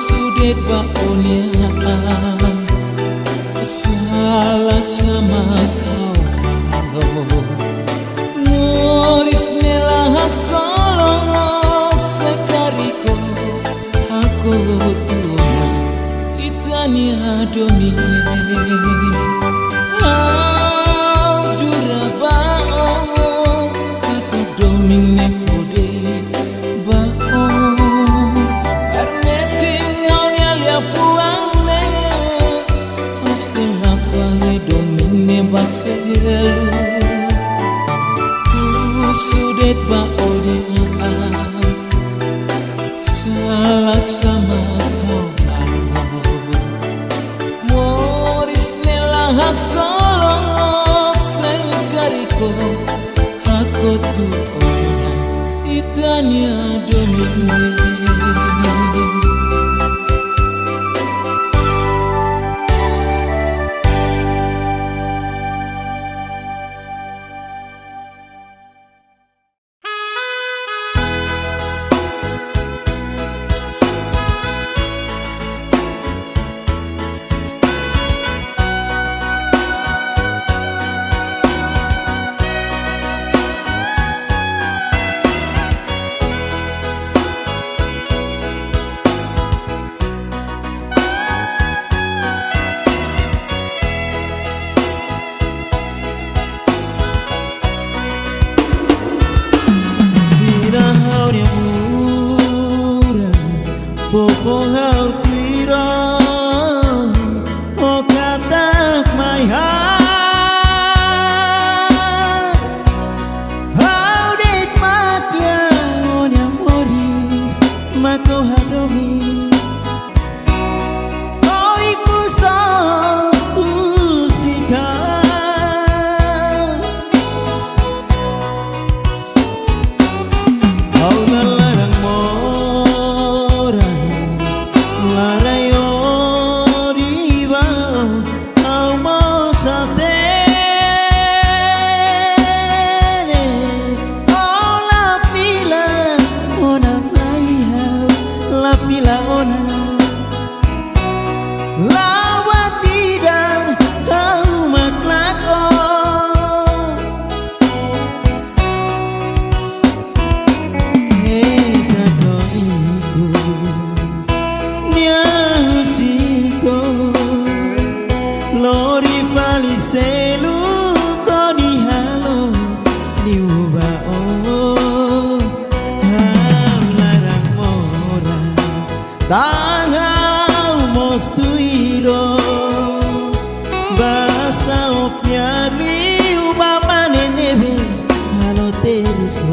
sudet baonia salah sama kau halo moris nelahak solok sekariko aku tuona itania domine jurabao kata domine fodet bao baselu sudet baonia salah sama kau halo moris nelahak solok sekariko aku tuona itania domine Fofong hau tirong o katak my heart how did makya onya moris mako hadomi oh iku so usika oh nalarang mo Larayo Tangau mostuiro Basa ofiarli Ubama nenebe Halo teruso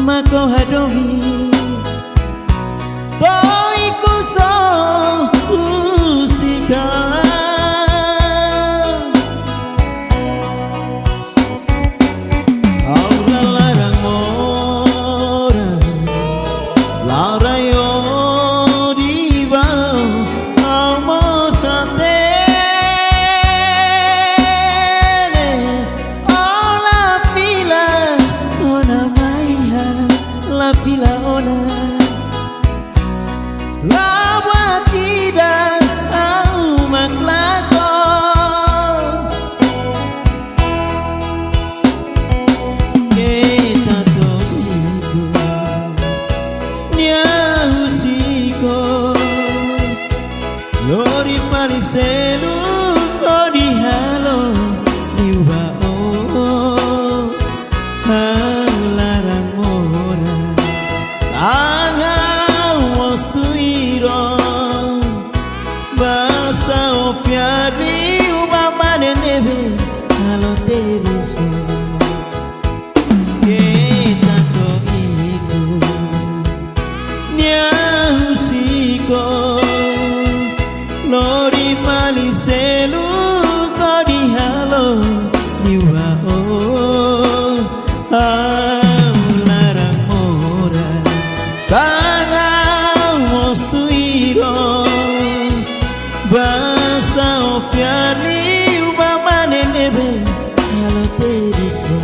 Mako hadomi Toi kuso usika Aula larang moras Laura yo diva Amo satene Oh la fila Una la fila ona la batida au maklakon kita toigo nya usiko lori pariselu kodi halo diwa oh halarang mora Tangau mostuiro Basa ofiarli Ubama nenebe Halo teruso Kita toiku Nya usiko Lori faliselu Kodi halo Diwa oh Larang mora Tangau mostuiro Basa ofiarli Ubama nenebe Halo teruso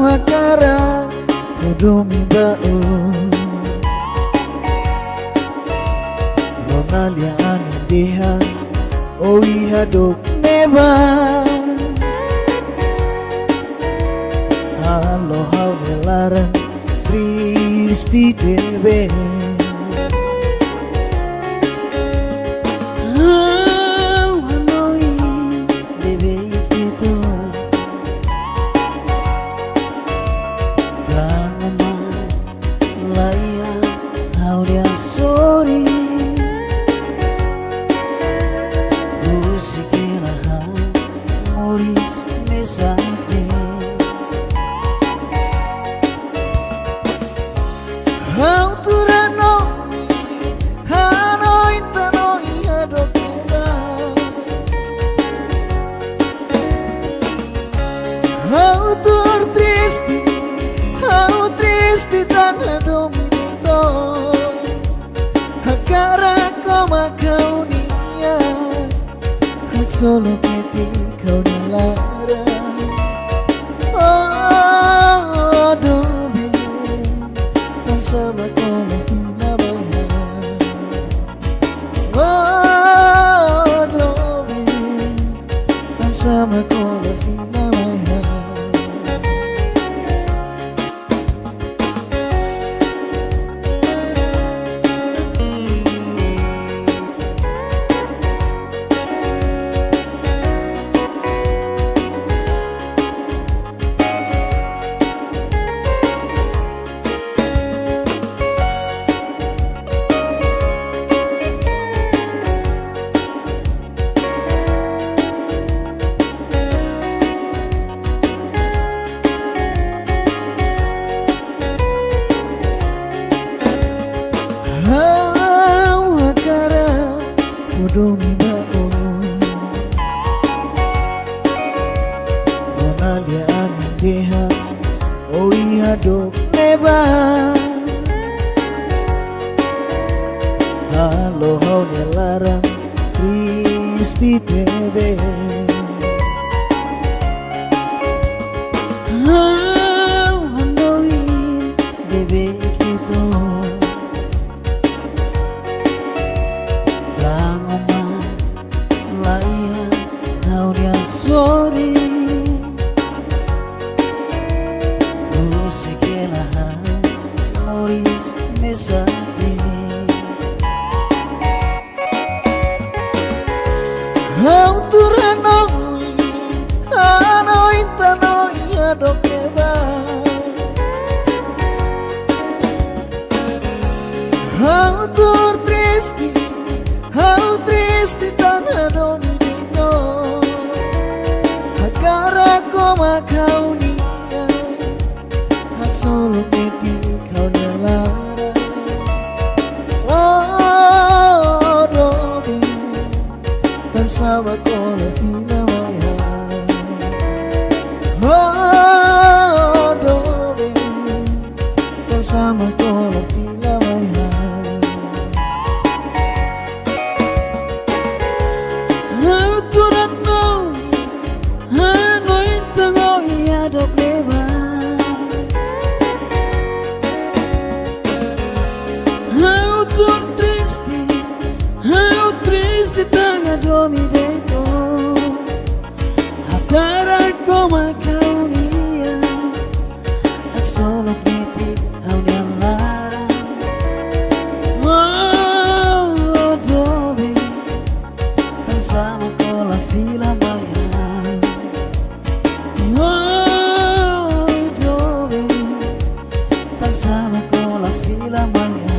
Hakara Fodomi bao Lonalia anindehan Oi hadok neba Halo hau nelaran Tristi tebe Hanoi Bebe ikito Drama Laya Hau dia sorry Musikila Moris mesake Hau turano Hanoi tanoi adokeba Hau tur tristi tanah dominito Hakara koma kau nia Hak solo peti kau nalara Oh dobe Tan sama kono fina baya Oh dobe Tan sama kono fina baya Hakara Fodomi bao Lonalia anindehan Oi hadok neba Halo hau nelaran Tristi tebe Hanoi Bebe ikito Drama Laya Hau dia sorry Musikila Moris mesake Hau turanoi Hanoi tanoi adokeba Hau tur tristi tanah dominito Hakara koma kau nia Hak solo peti kau nalara Oh dobe Tan sama kono fina maya Oh dobe Tan sama kono fina maya Mi dedo Hakara koma kau nia Hak solo peti hau nalara Oh dobe Tan sama kola fila maya Oh dobe Tan sama kola fila maya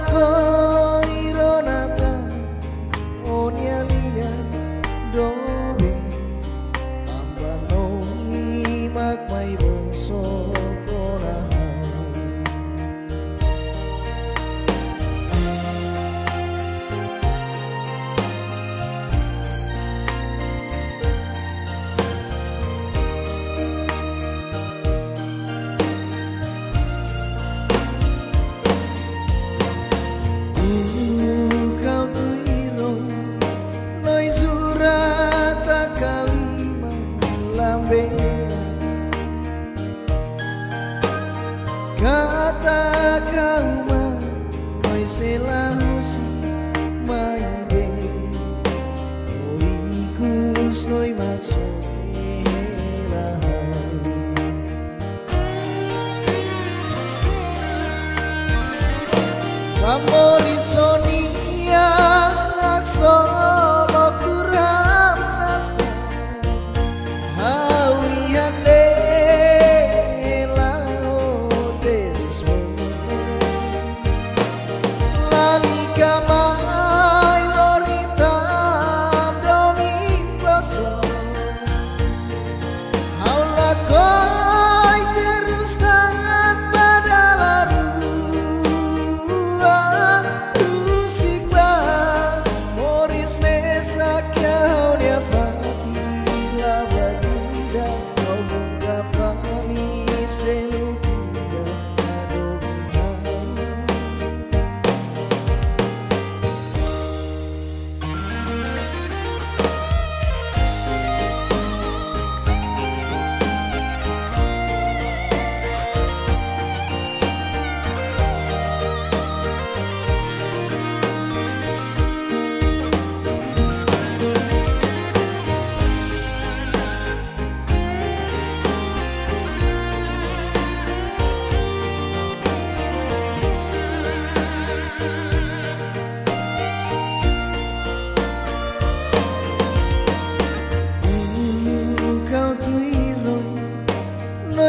ko ironata onialia dobe ambano imak mai boso korahan kata kauma noi selahusi mai be oikus noi maksudnya Pamori sonia aksolo kuram nasa hawi hande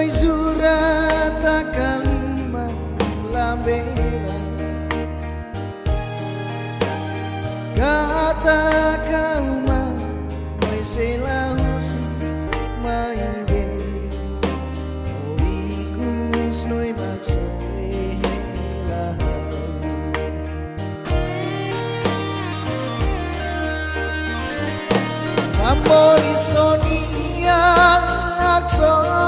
Zurata kalimat lamberan kata kauma mai selahusi mai be oikus noi maksudnya Pamori sonia aksolo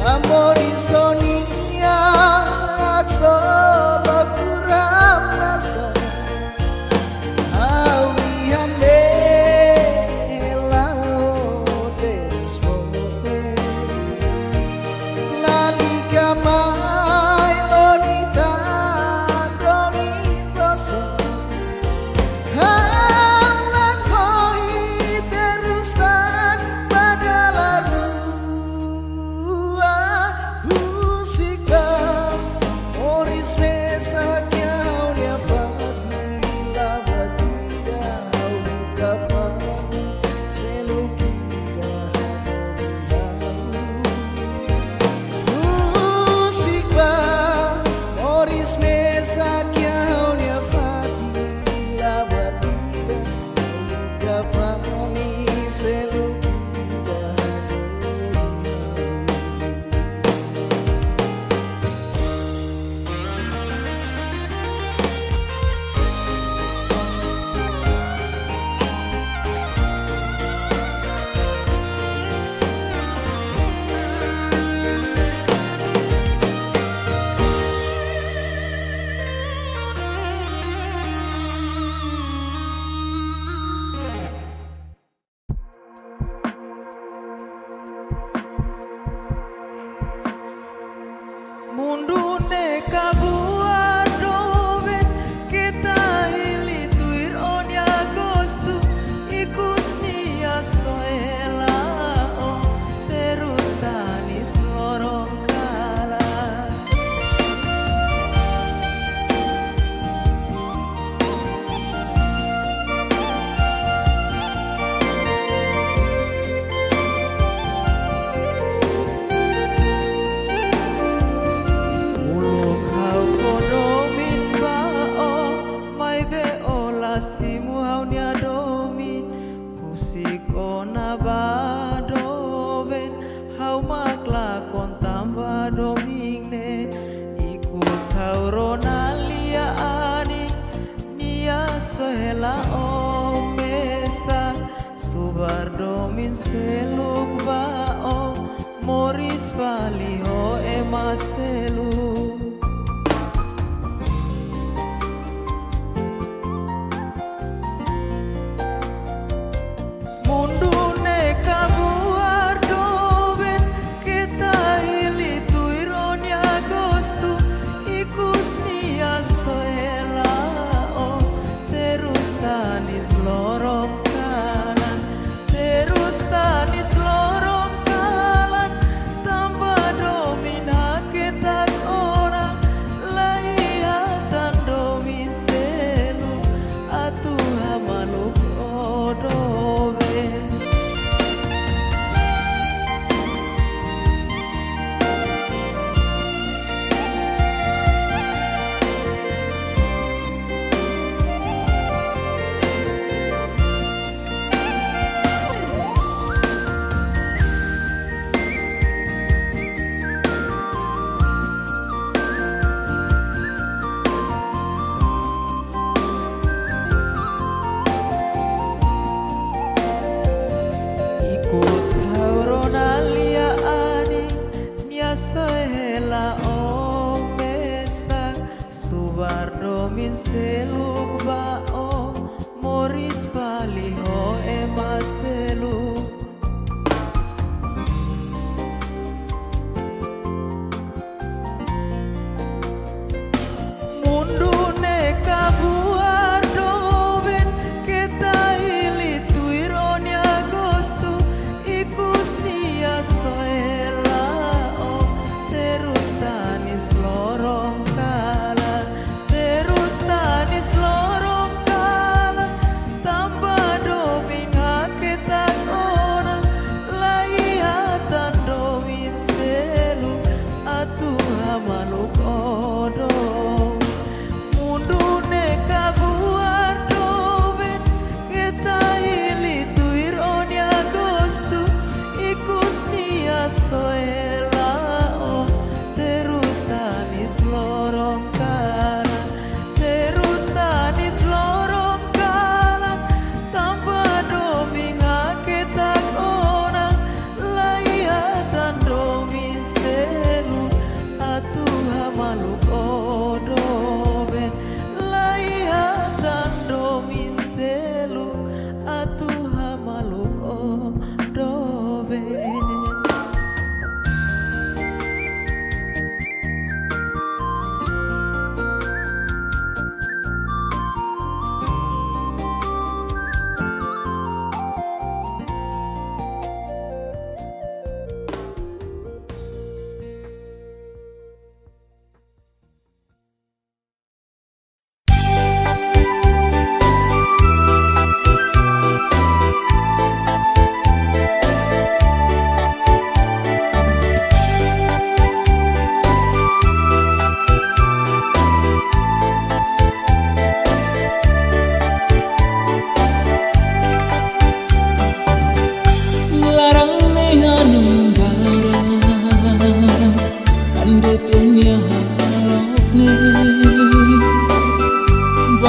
Amori sonia aksolo kuram nasa hawi hande lao terus bote lali kamai lorita domi boso hala seluk bao Moris Valio emaselu mundune kabuar doben kita ili tuironi agosto ikus nia soelao terus tanis lorong kanan terus tanis lorong kanan tambah domina kita orang laihatan domin selu atuha maluk odobe Sauronalia ani miasoela o mesak subardo min seluk bao Moris Valio emaselu mundune kabuar doben kita ili tuironi agosto ikus nia soelao terus tanis lorong kanan terus tanis lorong kanan tambah domina kita orang laihatan domin selu atuha maluk odong mundune kabuar doben kita ili tuironi agosto ikus nia soelao terus tanis lorong kanan terus tanis lorong kanan tambah domina kita orang laihatan domin selu atuha maluk odoben laihatan domin selu atuha maluk odoben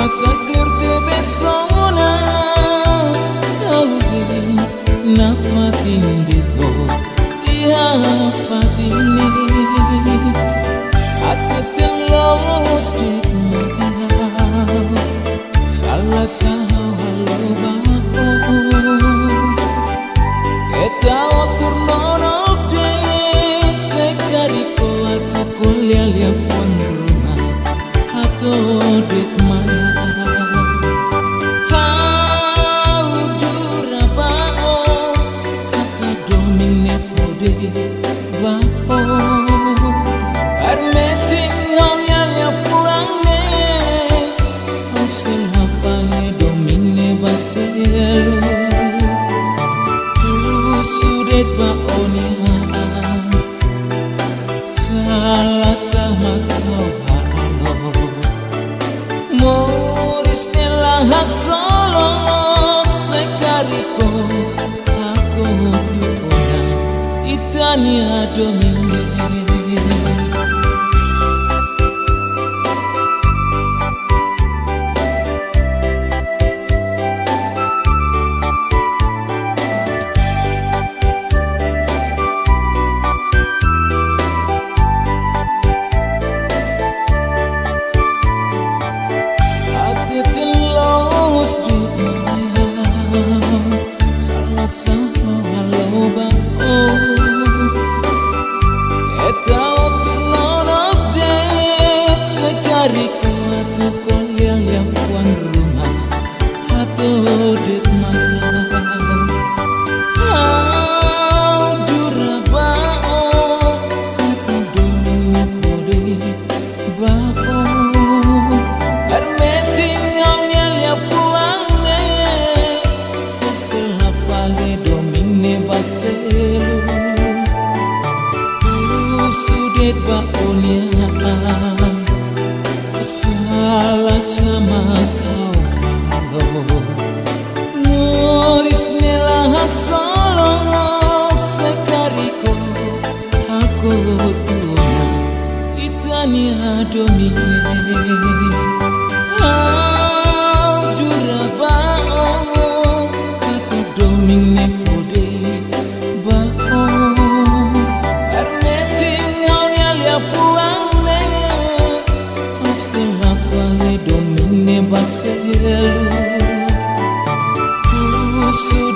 Saklir te besona Augin na fatin dito Iya fatini Atetin los dito Salah sahau halo bako Kita turno nokdet Sekariko atu kuliah lia fondruna Ato det mana Sudet baonia salah sama kau halo Moris elahak solok sekariko aku tuona itania domine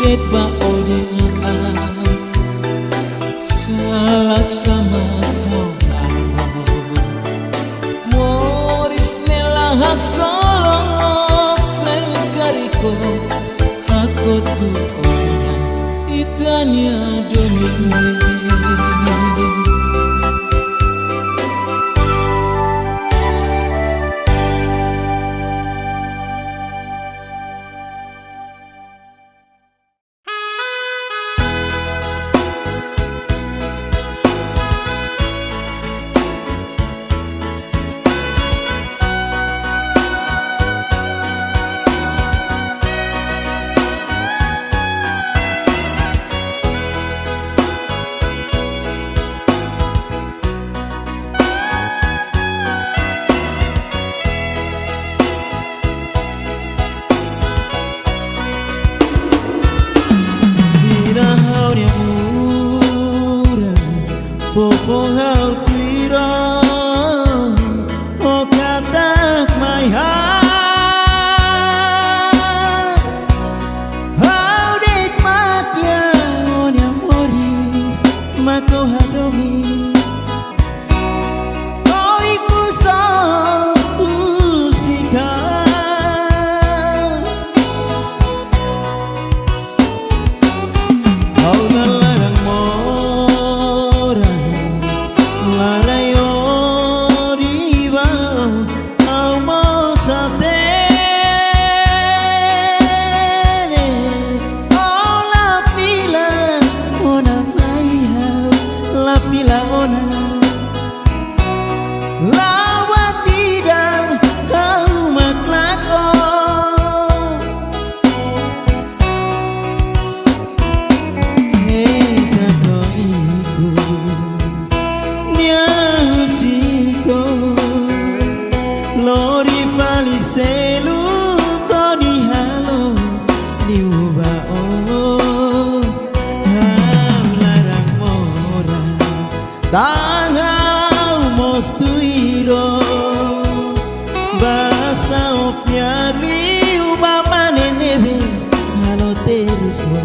sudet ba odiaan salah sama Moris nelahak solok sekariko aku tu orang itanya domine. Fofo hau tiro o katak my heart how dek matya onya moris mako hadomi oi kuso usika au nalarang Tangau mostuiro basa ofiarli ubama nenebe halo terusmo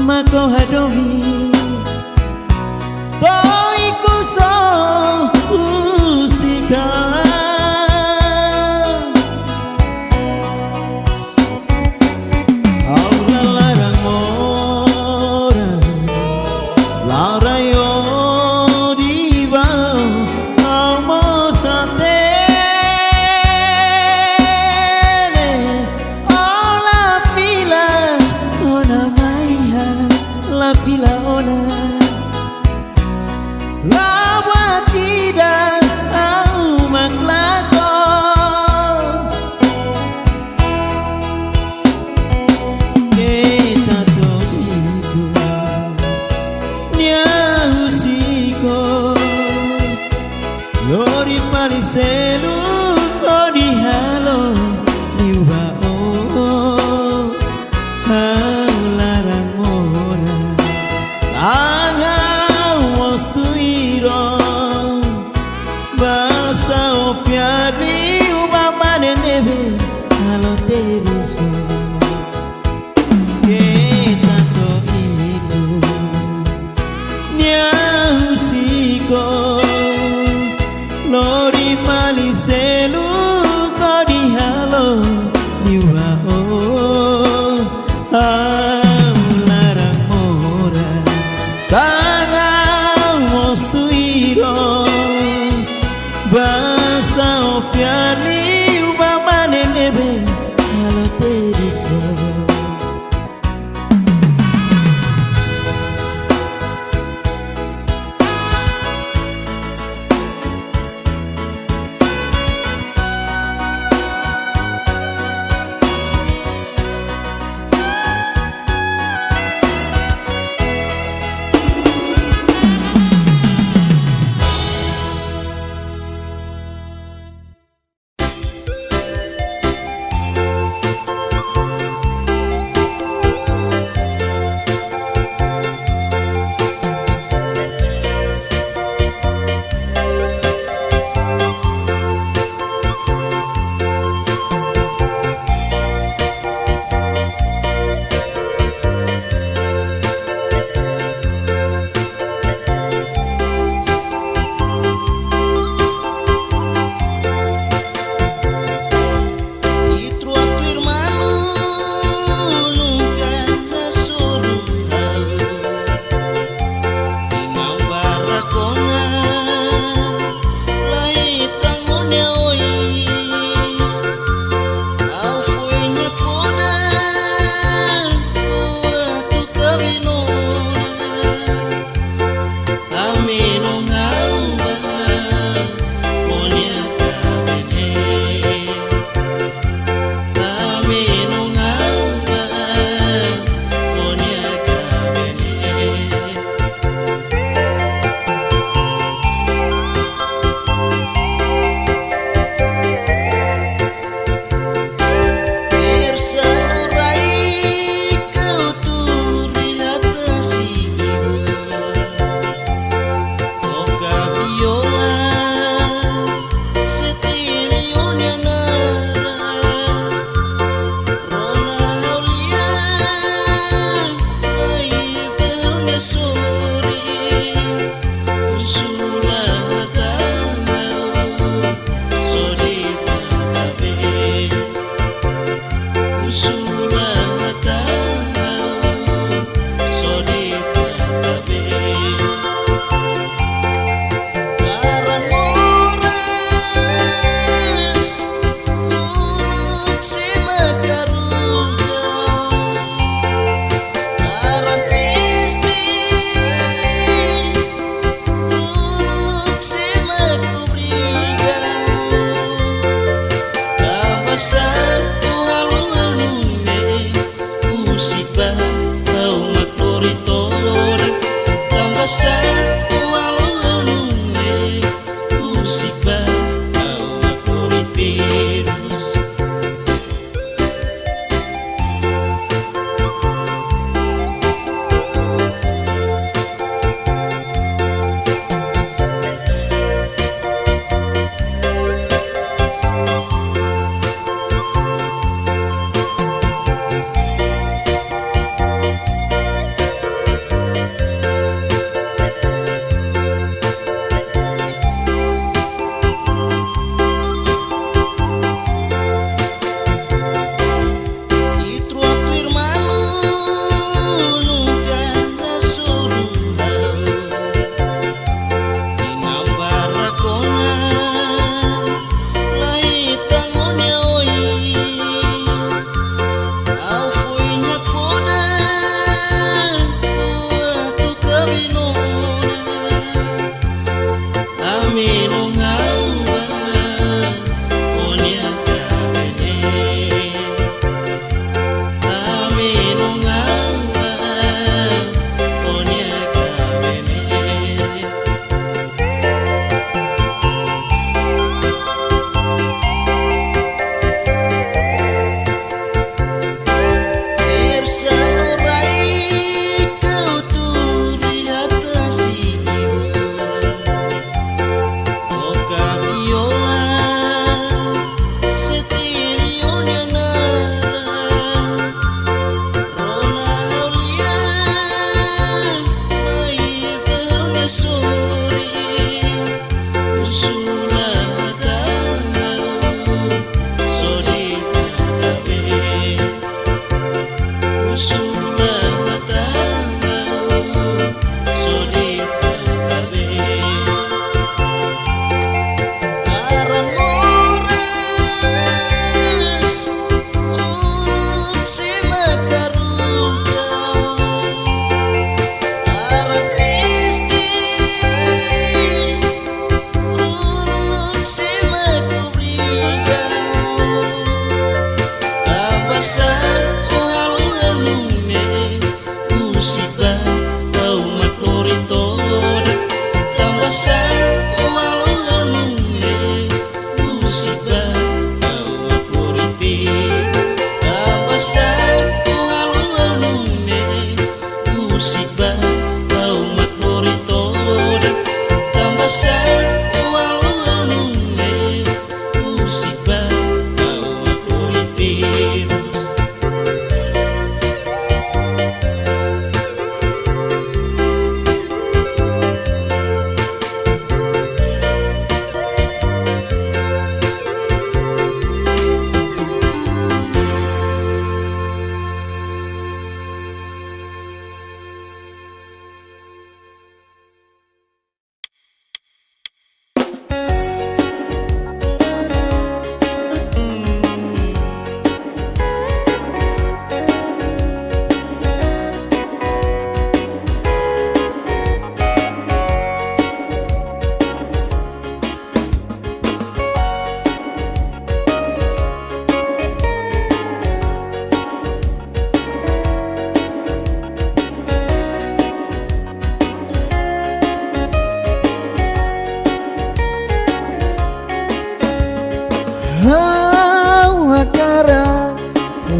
mako hadomi toi kuso usika au larang moras larayo diva au mosate la fila ona lawa tidak au maklako kita toiku nya usiko lori pariselu kodi halo liwa oh larang mora Tangau mostuiro basa ofiarli ubama nenebe halo teruso kita toiku nya usiko lori falise Basa ofiani ubamane nebe halo teriso.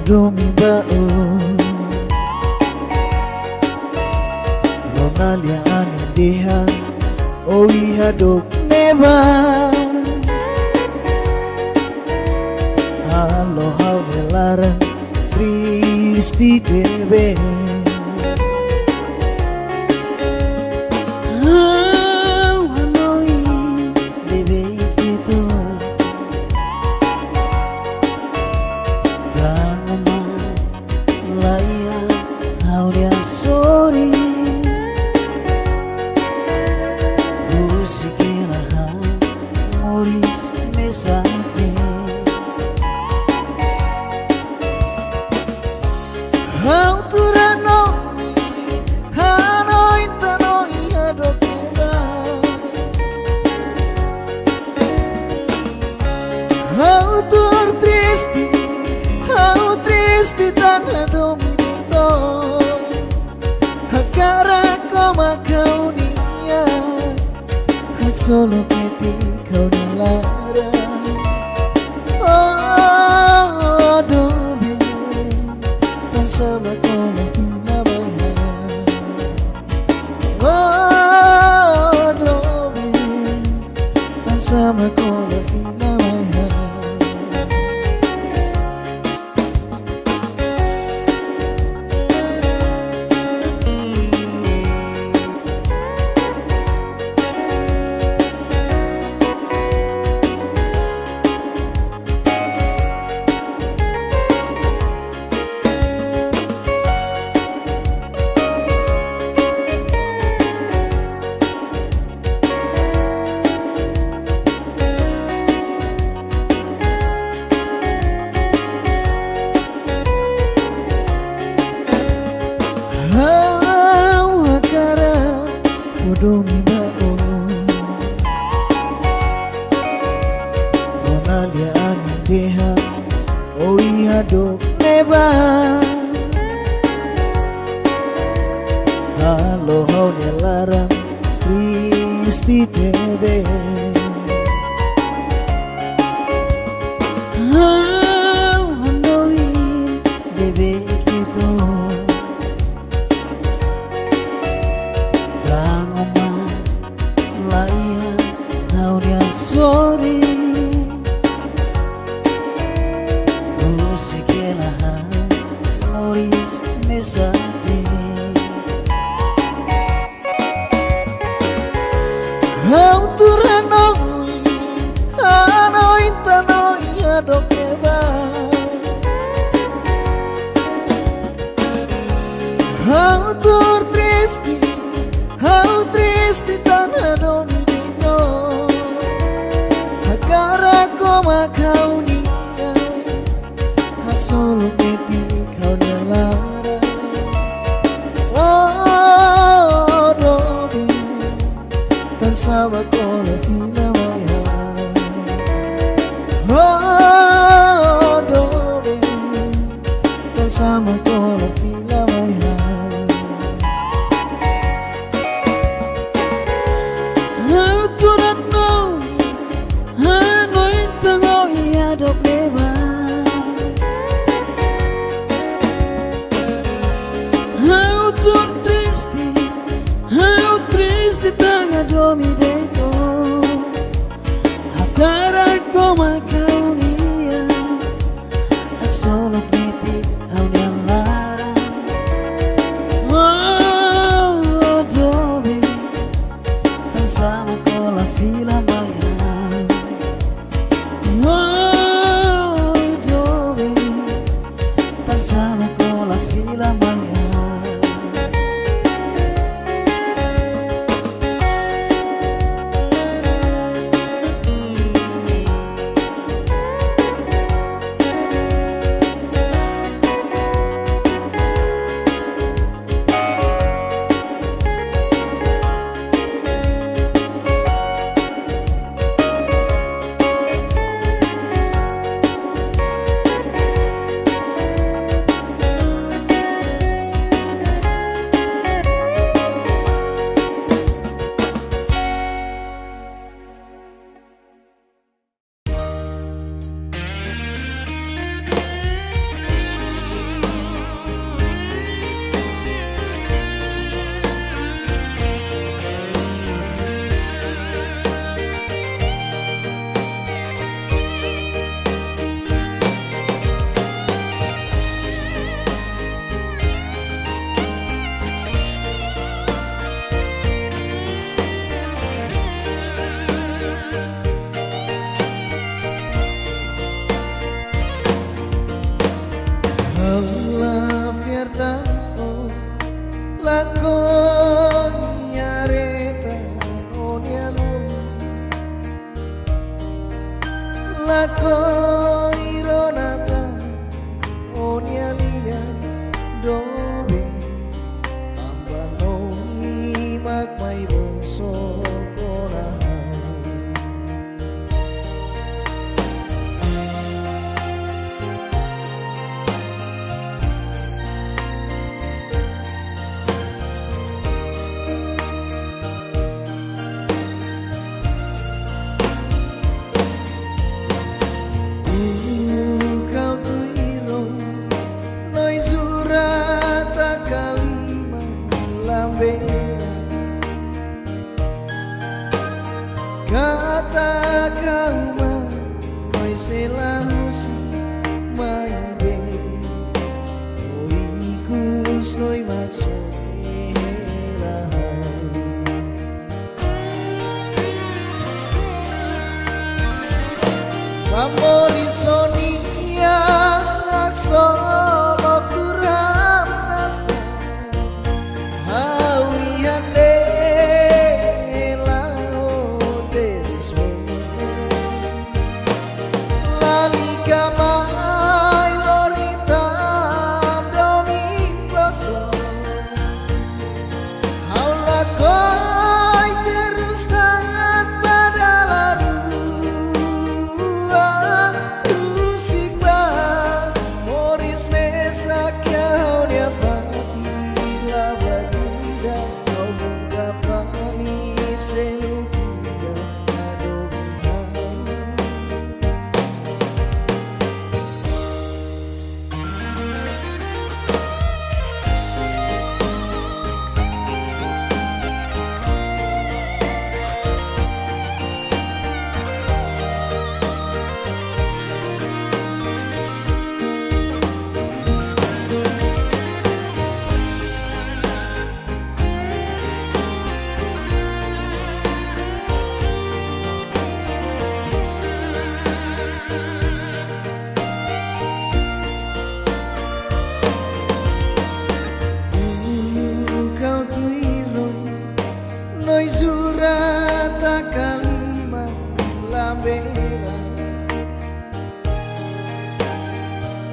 fodomi bao Lonalia anindeha oiha dok neba Halo hau nelarang tristi tebe How triste tanah dominito Hakara koma kau nia Hak solo peti kau nalara Oh dobe Tan sama kona fina bahan Oh dobe Tan sama kona fina bahan Fodomi bao Lonalia anindeha oiha dok neba Halo hau nelarang tristi tebe Hanoi bebe kita Sorry, musiquela Moris me sabe. Auturanoi, anoi tanoi adokeba. Autur triste tanah dominito. Hakara koma kau nia Hak solo peti kau nelara Oh dobe Tan sama kola fina maya Oh dobe Tan sama kola fina maya How triste tanga domi deito Hakara koma kau nia Hak solo peti hau nelara Oh dobe Tan sama kola fila maya Oh dobe Tan sama kola fila maya lako ironata onialia dobe ambano imak mai boso konahan kata kauma oi selahusi mai be oi kus noi maksud Amori sonia solo kuram nasa hawi hande Zurata kalima lambera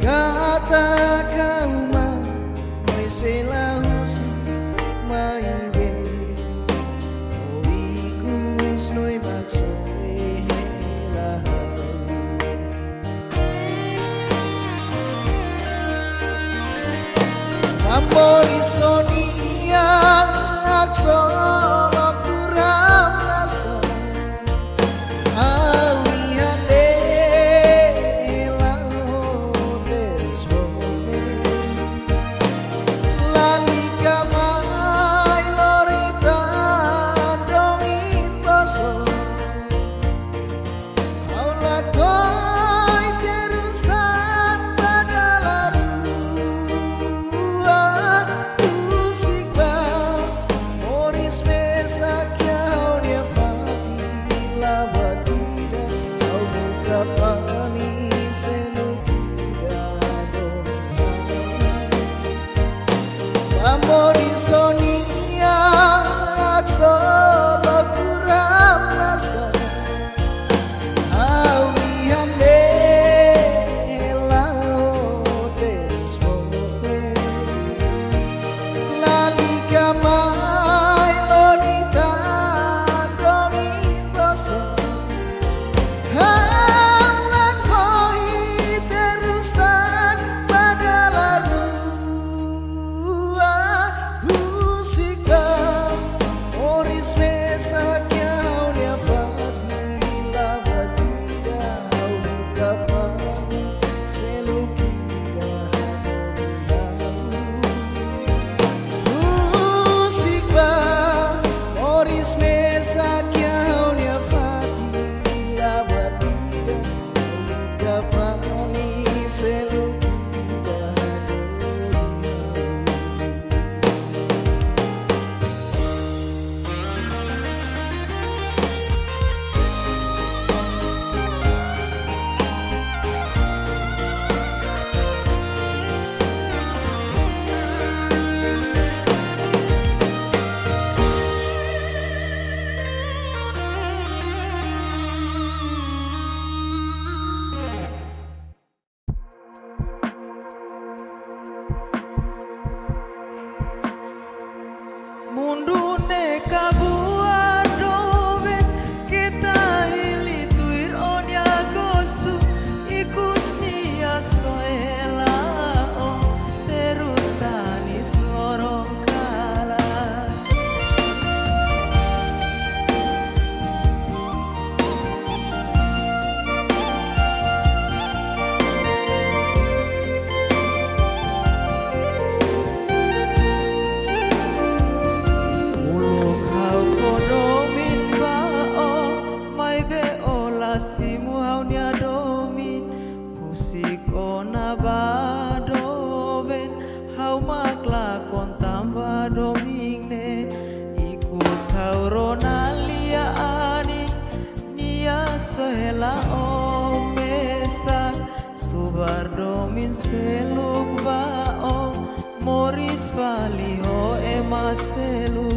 kata kauma mai selahusi mai be oikus noi maksud Amori sonia solo kuram nasa hawi hande lao tersbone lali kamai lorita domin boso aula koi terus tanpa dalaru usik Moris me basimu haunia domin pusikona badoven hau maklakon tambah domingne iku saurona lia ani nia sohela omesa subar domin seluk bao moris valiho emaselu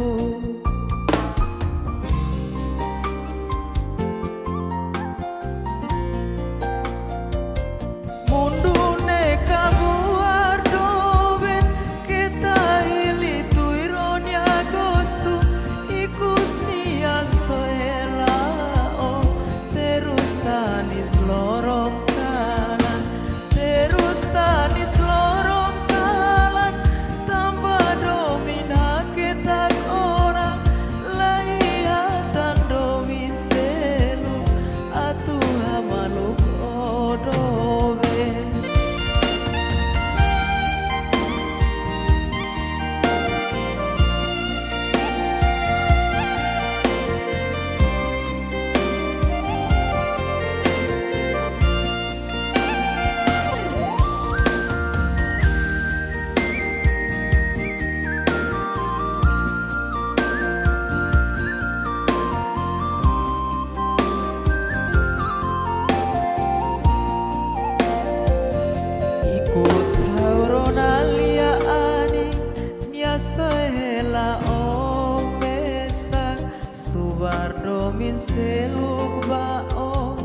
sohela omesa subar domin seluk bao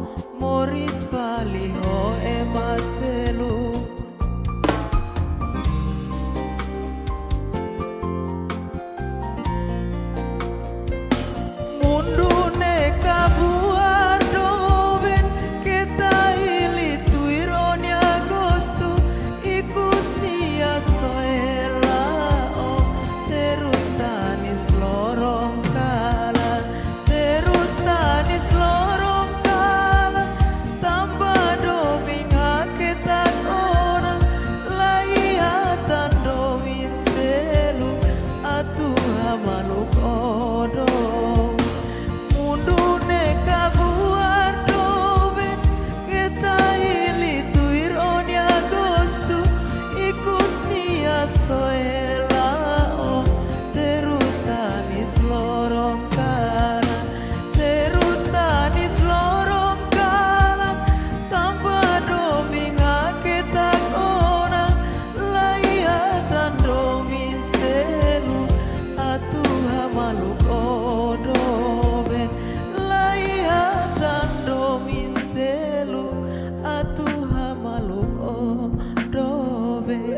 moris valiho emaselu mundune kabuar doven kita ili tuironi agosto ikus nia sohela tanis lorong kalan terus tanis lorong kalan tambah domin hakitat orang laihatan domin selu atuh hamaluk odong mundune kabuar doben kita ili tuironi agosto ikus nia sohela lorong kanan terus tanis lorong kanan tambah domin hakitat orang laihatan domin selu atuh hamaluk odoben laihatan domin selu atuh hamaluk odoben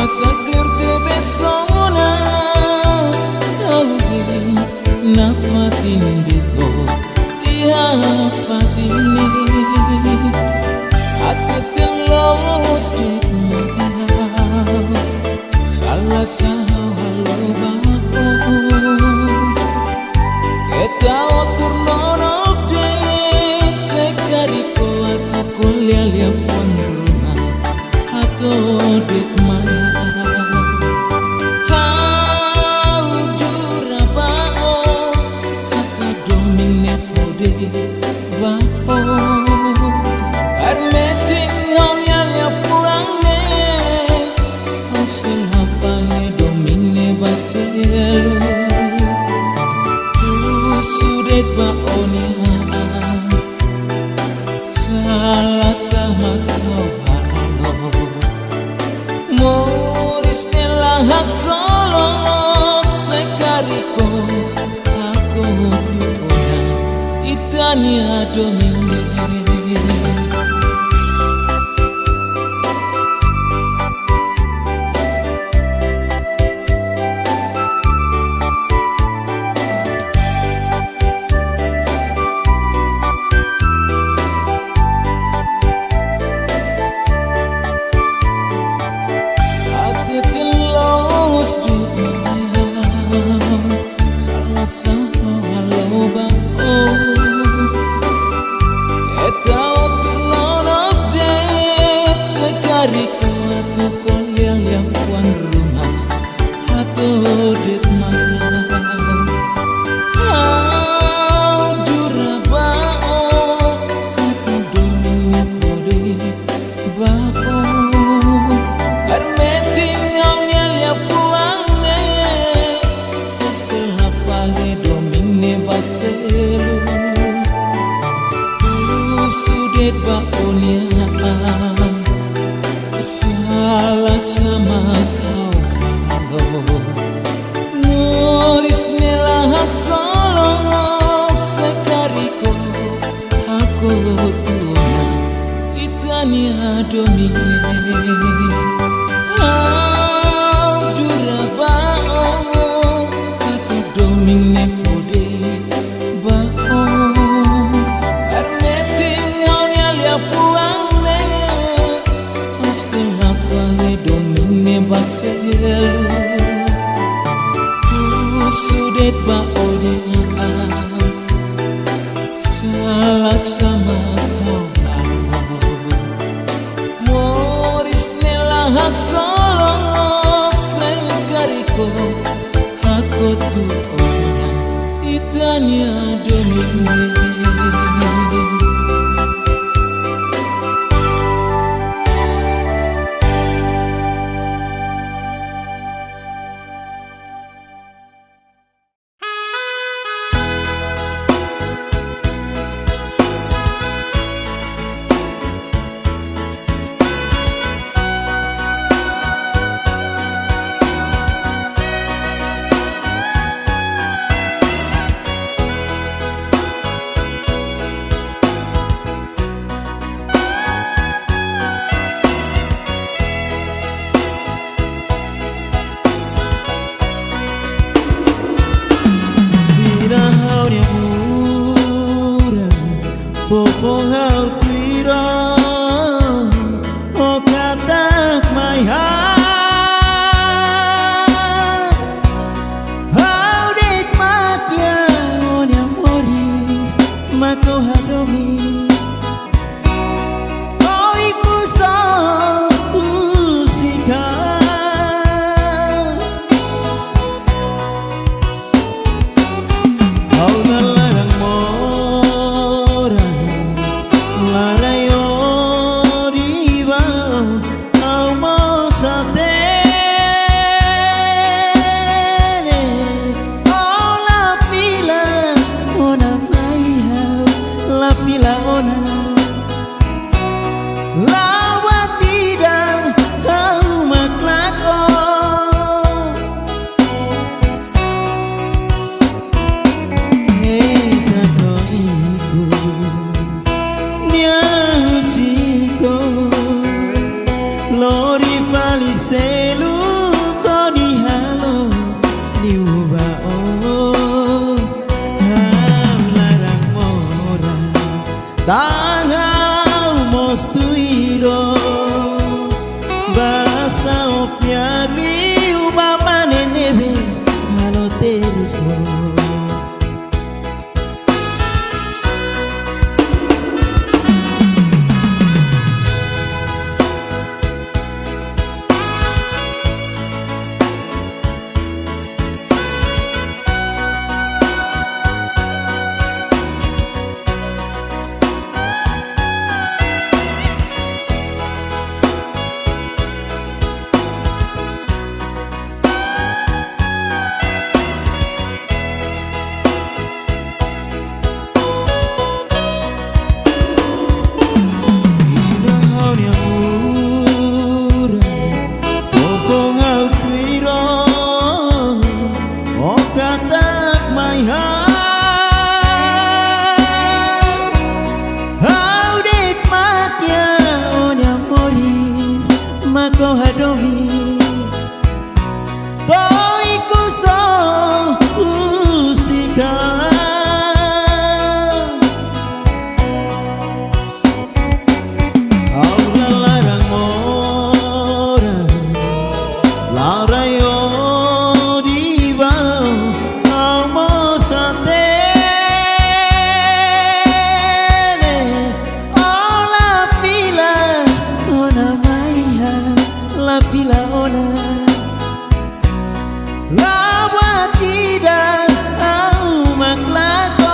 Saklir te besona Tauhin na fatin dito Iha fatini Atetin los jitma Salah sahau halo bako Kita otur nonok det Sekariko atu kuliah fondrona Ato det mana sudet baonihan salah sama kau halo moris elah hak solok sekariko aku tuona itania domine. Salah sama kau kalau Nuris nelahak solok sekariko aku tuana itania domine. Jurabao kata domine fode bao armeting haunya lia fuangne Sengapale domine baselu sudet ba odia salah sama kau Moris nelahak solok segariko aku tuona itania domine. Arayo di bawah amo satene. Oh la fila ona maiha, la fila ona la batida au maklakon.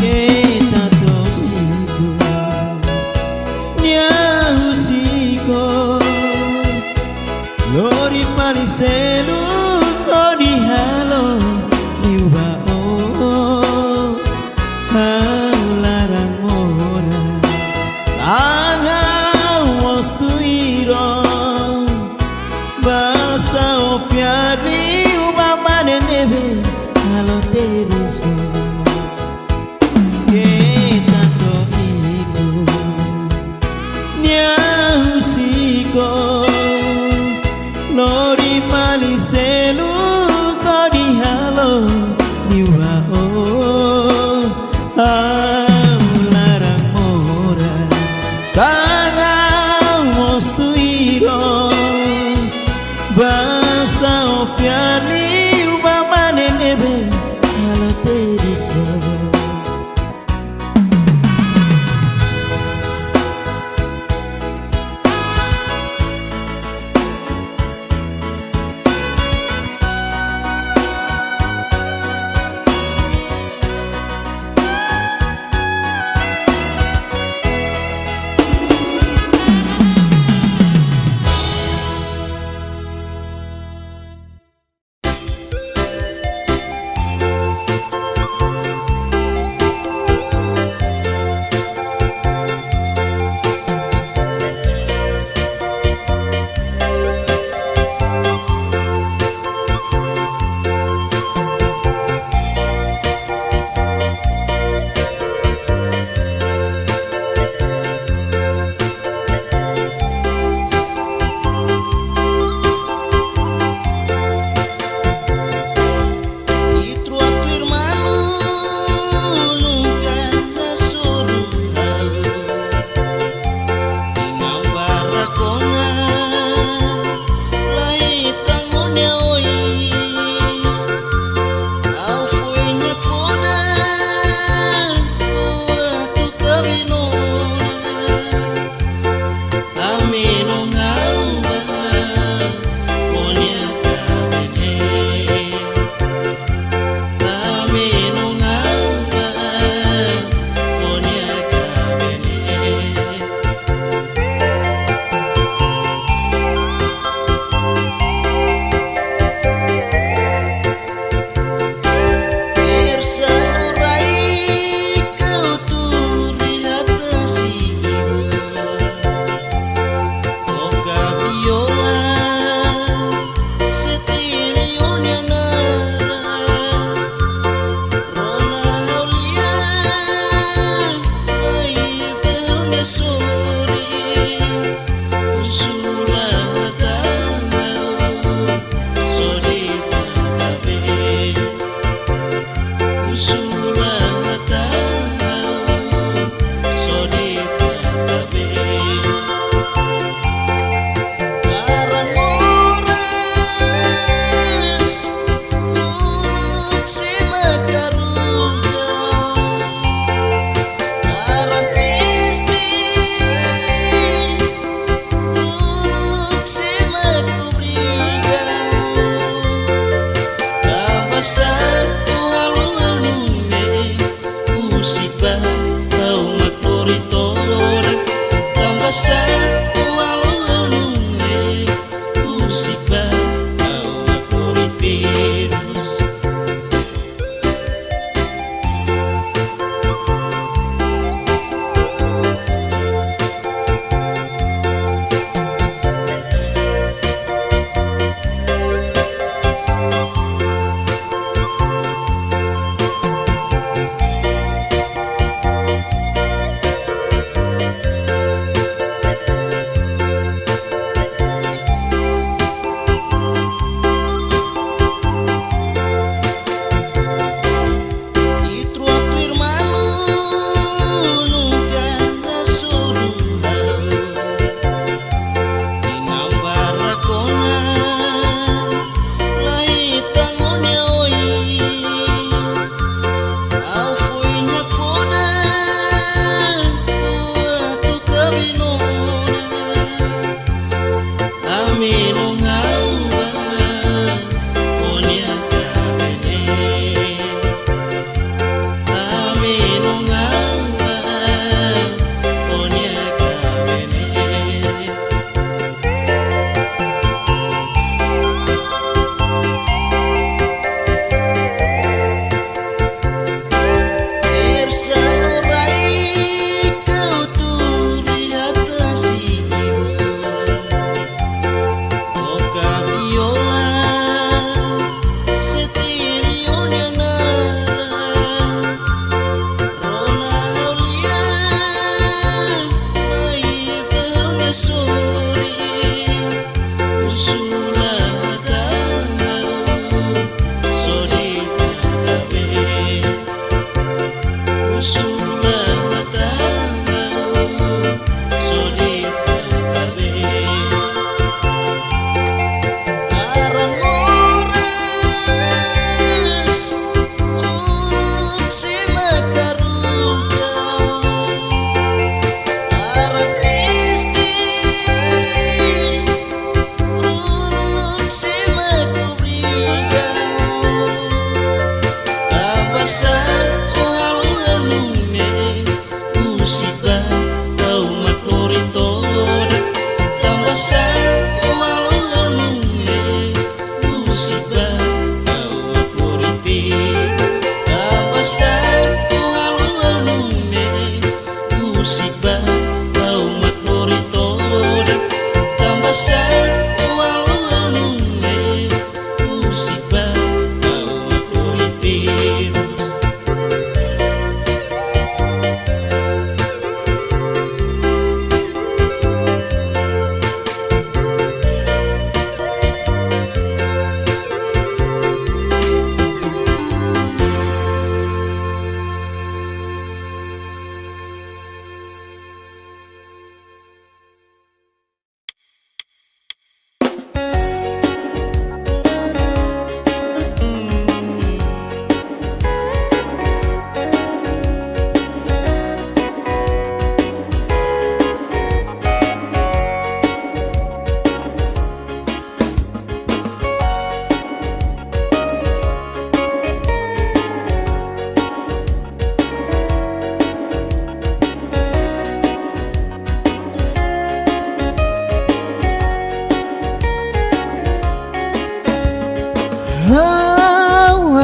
Kita toigo nia usiko lori faliselu kodi halo iwa o halarang ora tanga mostuiro basa ofiari ubamane nebe halo teruso. Kita toigo nia usiko lori faliselu kodi halo iwa o halarang ora tanga mostuiro basa ofiani ubamane nebe halo teruso.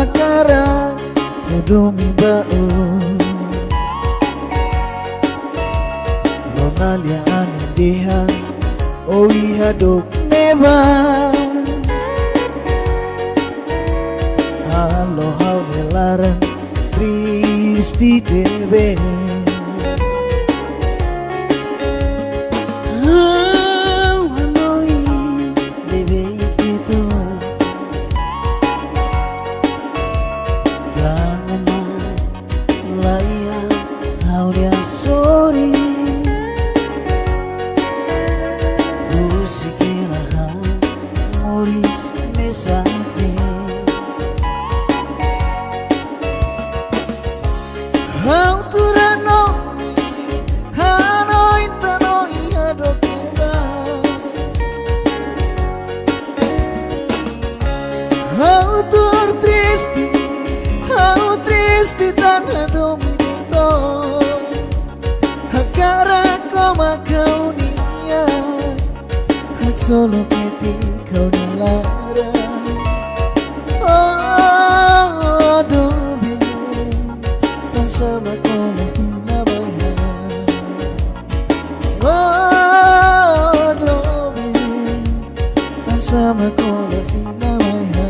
Akara Fodomi bao Lonalia anindeha Owi hadok neba Halo hau nelaran Kristi tebe How triste tanah dominito Hakara koma kau nia Hak solo peti kau nalara Oh dobe Tan sama kola fina baya Oh dobe Tan sama kola fina baya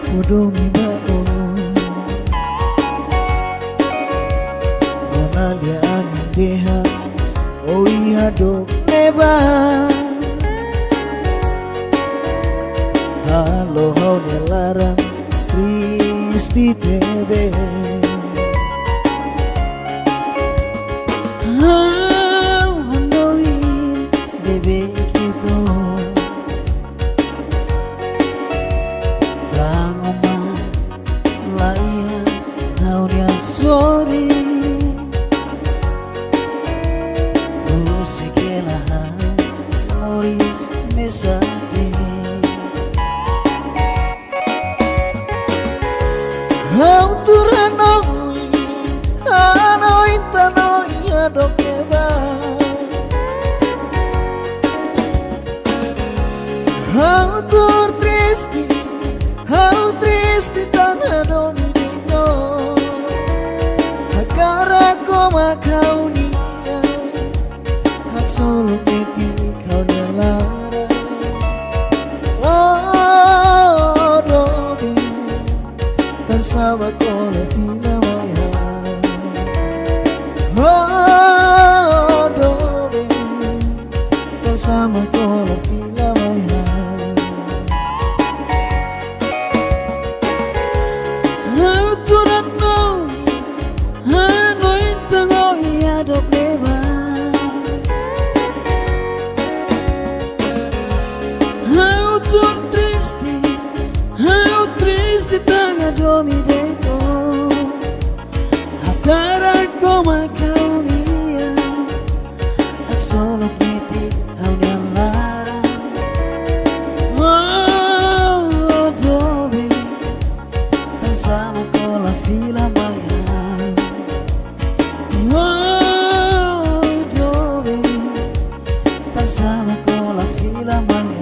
Fodomi bao Lonalia anindeha Owi hadok neba Halo hau nelaran Kristi tebe Handoi bebe kita Sorry, musiquela Moris mesade. Auturanoi, anoi tanoi adokeba. Autur triste tanah dominito. Hakara koma kau nia Hak solo peti kau nalara Oh dobe Tan sama kola fina maya Oh dobe Tan sama kola fina maya mi deito Agora como a caunia Solo piti a una lara Oh, dove Danzamo con la fila maiana Oh, dove Danzamo con la fila maiana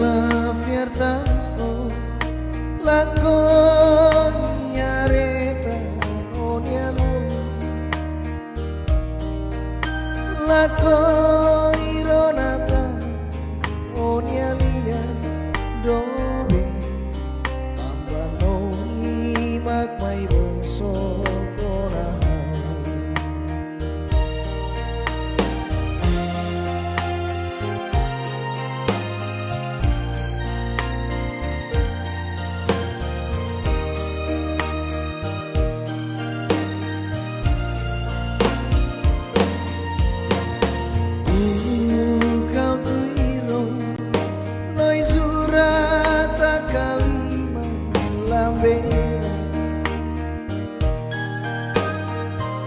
La fiertanto la cognareta onialo la coironata onialia dove tambano imak mai boso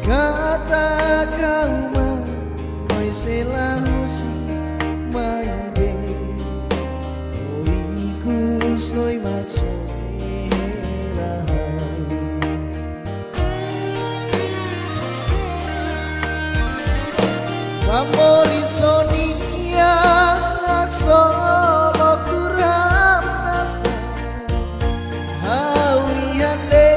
kata kauma noi selahusi mai be oikus noi maksudnya Amori sonia solo kuram nasa hawiande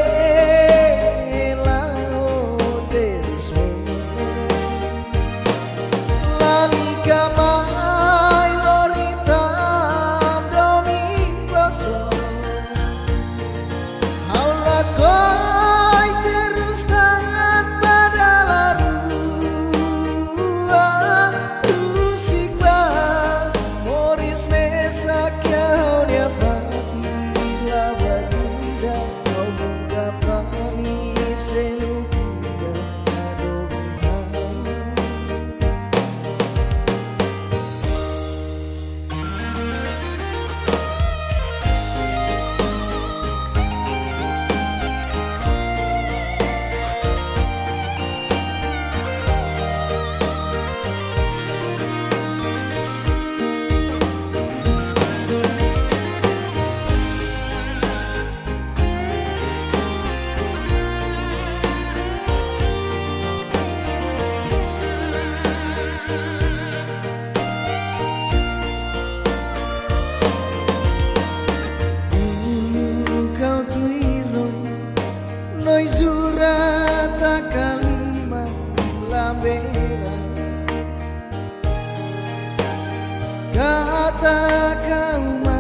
kata kauma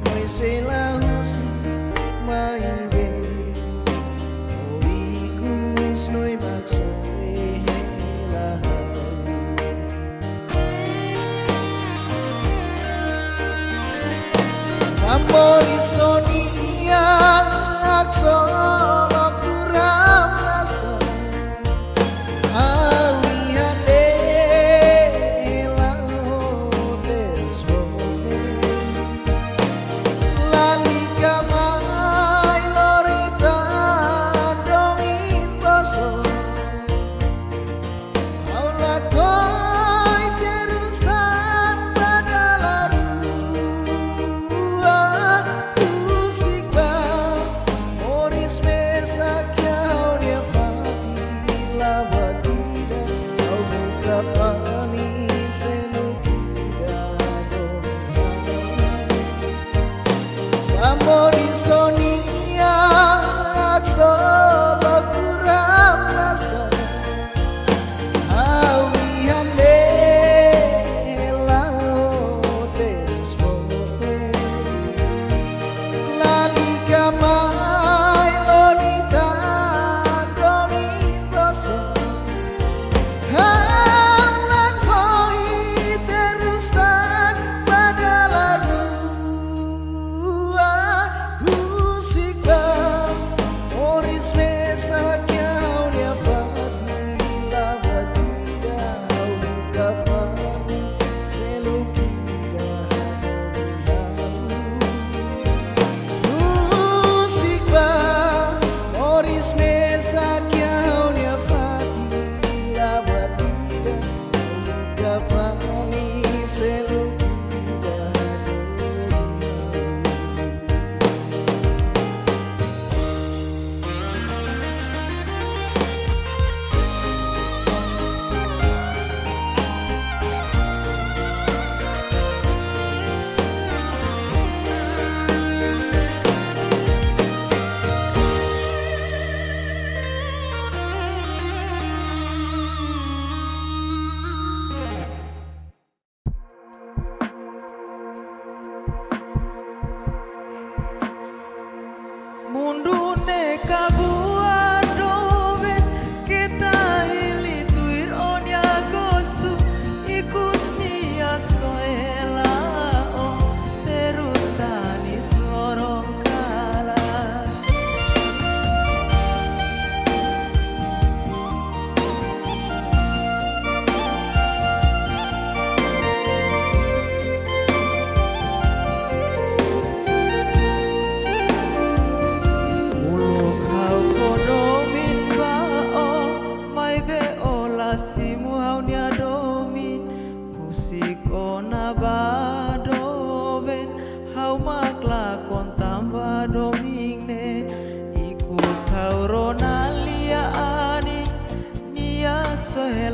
mai selahusi mai be oikus noi maksudnya Amori sonia solo kuram nasa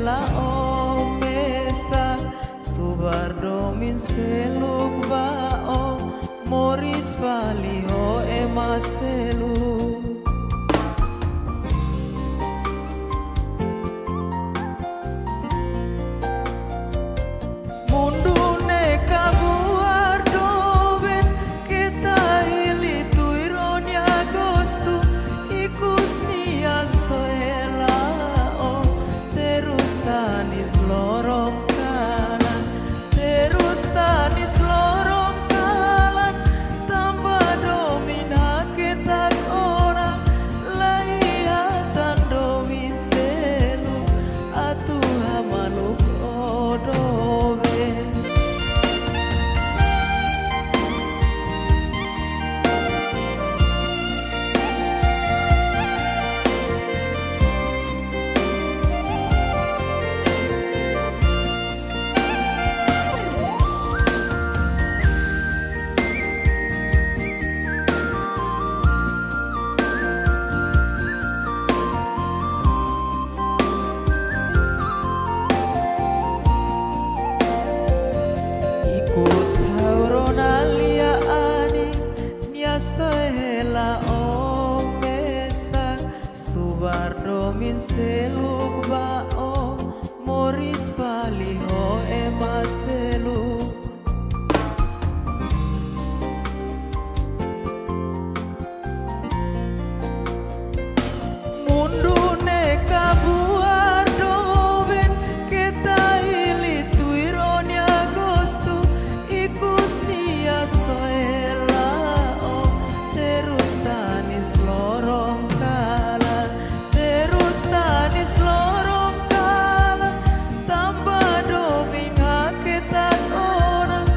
la o mesa Subardo min seluk bao Moris vali ho emaselu Mundune kabuar doben kita ili tuironi agosto ikus nia soela o terus tanis lorong kanan terus tanis lorong kanan tambah domina kita orang laihatan domin selu atuha maluk odobe Sohela o mesa Subardo min seluk bao Moris vali ho emaselu Mundune kabuar doben kita ili tuironi agosto ikus nia sohela terus tanis lorong kanan terus tanis lorong kanan tambah domina kita orang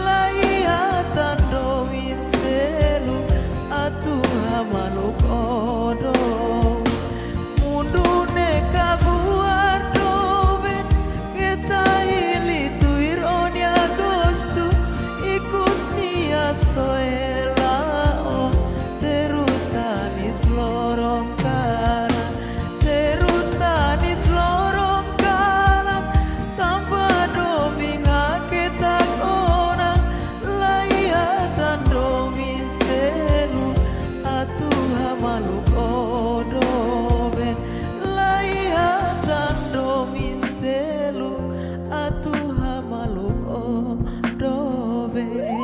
laihatan domin selu atuha maluk odong mundune kabuar doben kita ili tuironi agosto ikus nia soela tanis lorong kanan terus tanis lorong kanan tanpa domina kita orang laihatan domin selu atuha maluk odoben laihatan domin selu atuha maluk odoben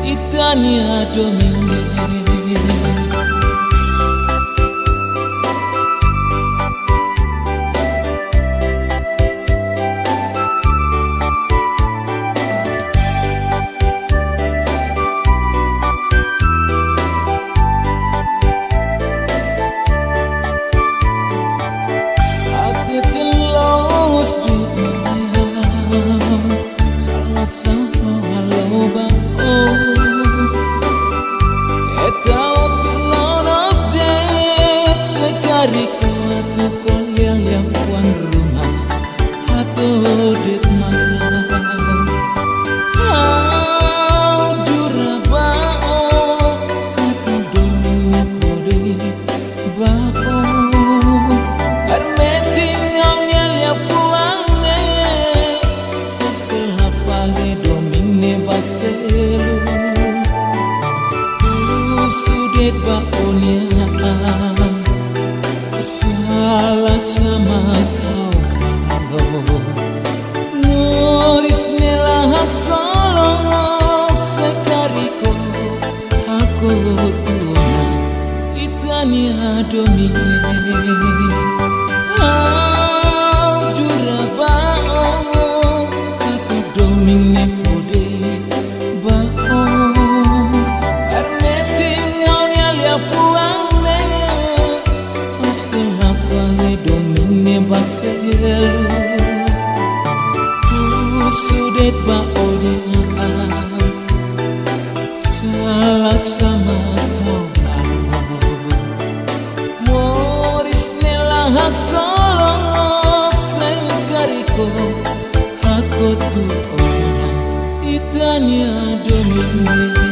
Itania Domine. kau halo Moris melahak solok sekariko aku tuana itania domine au jurabao kata domine fode bao armeting aunya lia fuane osela fale domine baselu sudet ba odia salah sama kau Moris melahak solok sekariko aku tu orang itania domine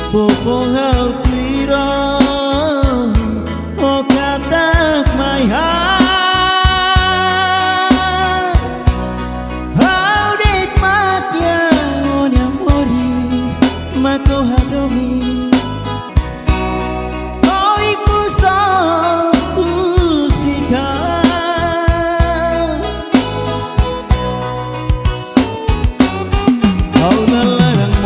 Fofong hau tiro o katak my heart how dek matya onya moris mako hadomi o iku so usika au lalarang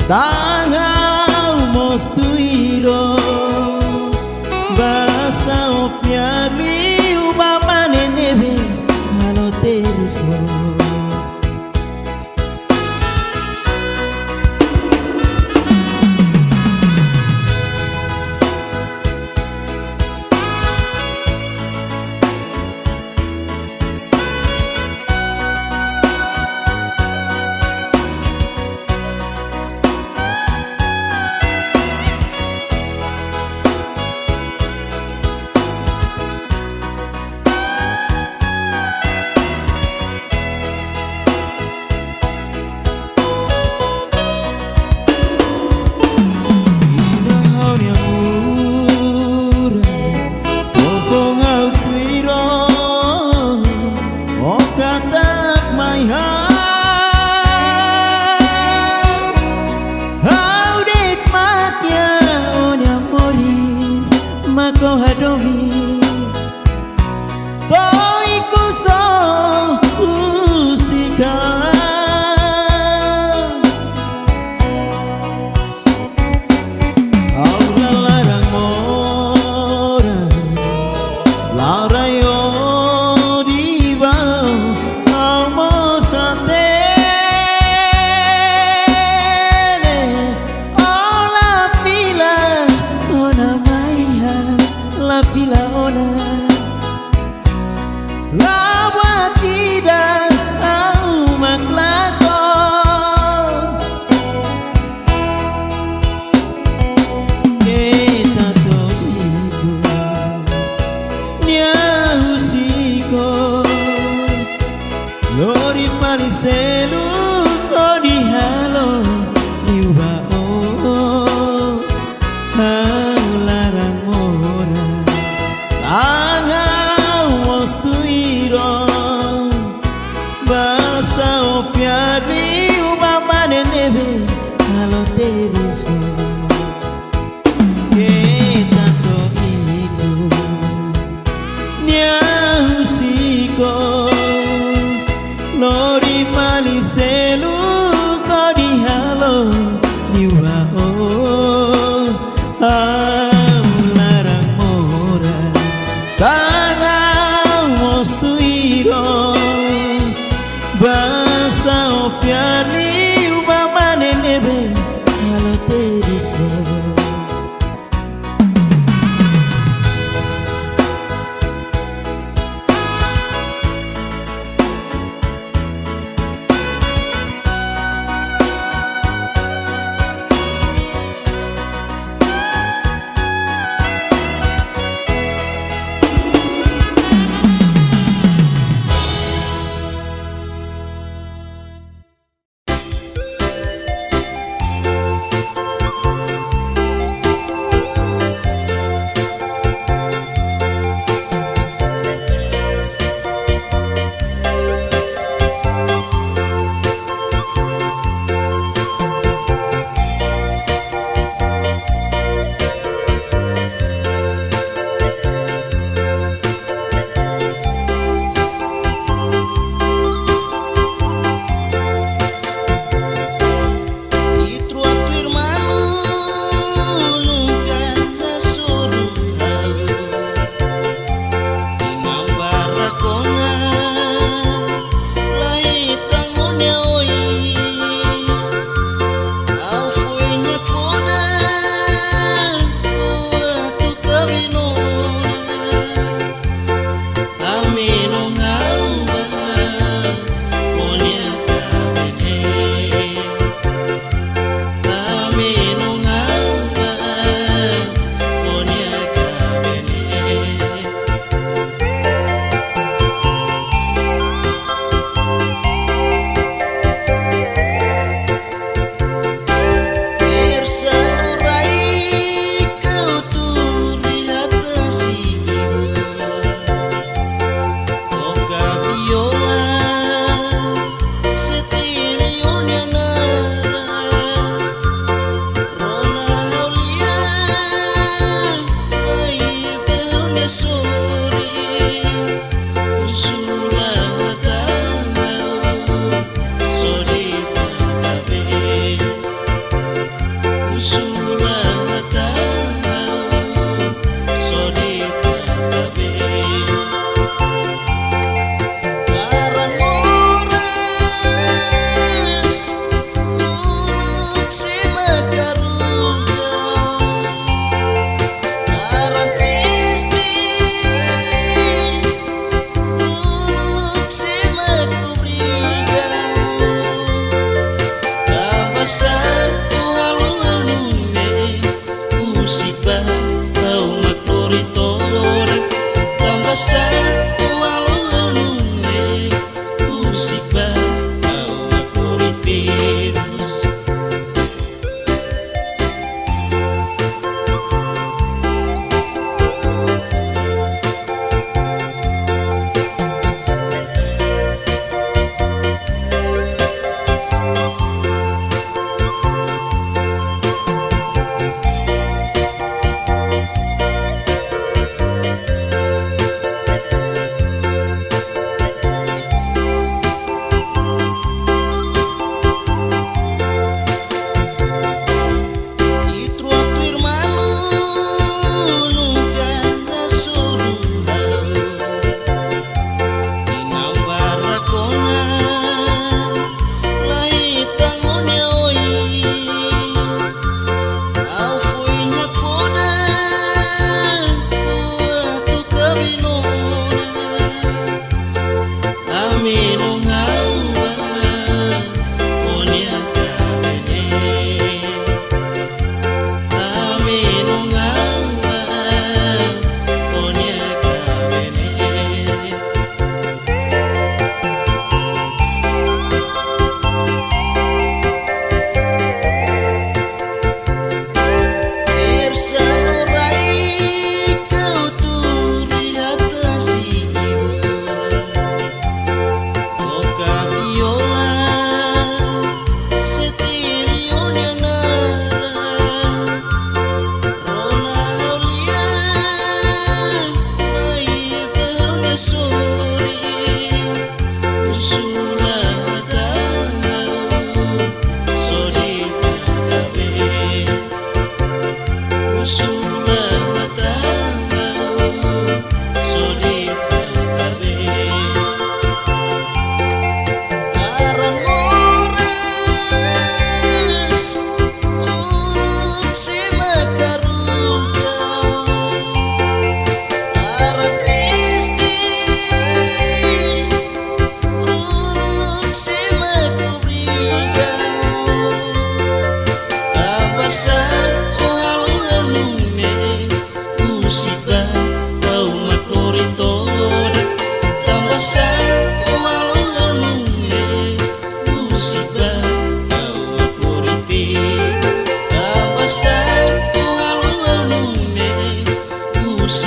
Tangau mostuiro basa ofiarli ubama nenebe halo teruso mako hadomi to iku so usika au lalarang moras laurayo di bau au mosate la fila ona lawa tidak au maklako kita to iku nya usiko lori pariselu kodi halo iwa oh larang ora Tangan wastuiro Basa ofiari Ubamane nebe Kalau teruso Kita to iku Nyahusiko Nori fali selu Kodi halo Niwa oh Larang mora Tangang mostuiro Basa ofiani Ubamane nebe Halo teriswa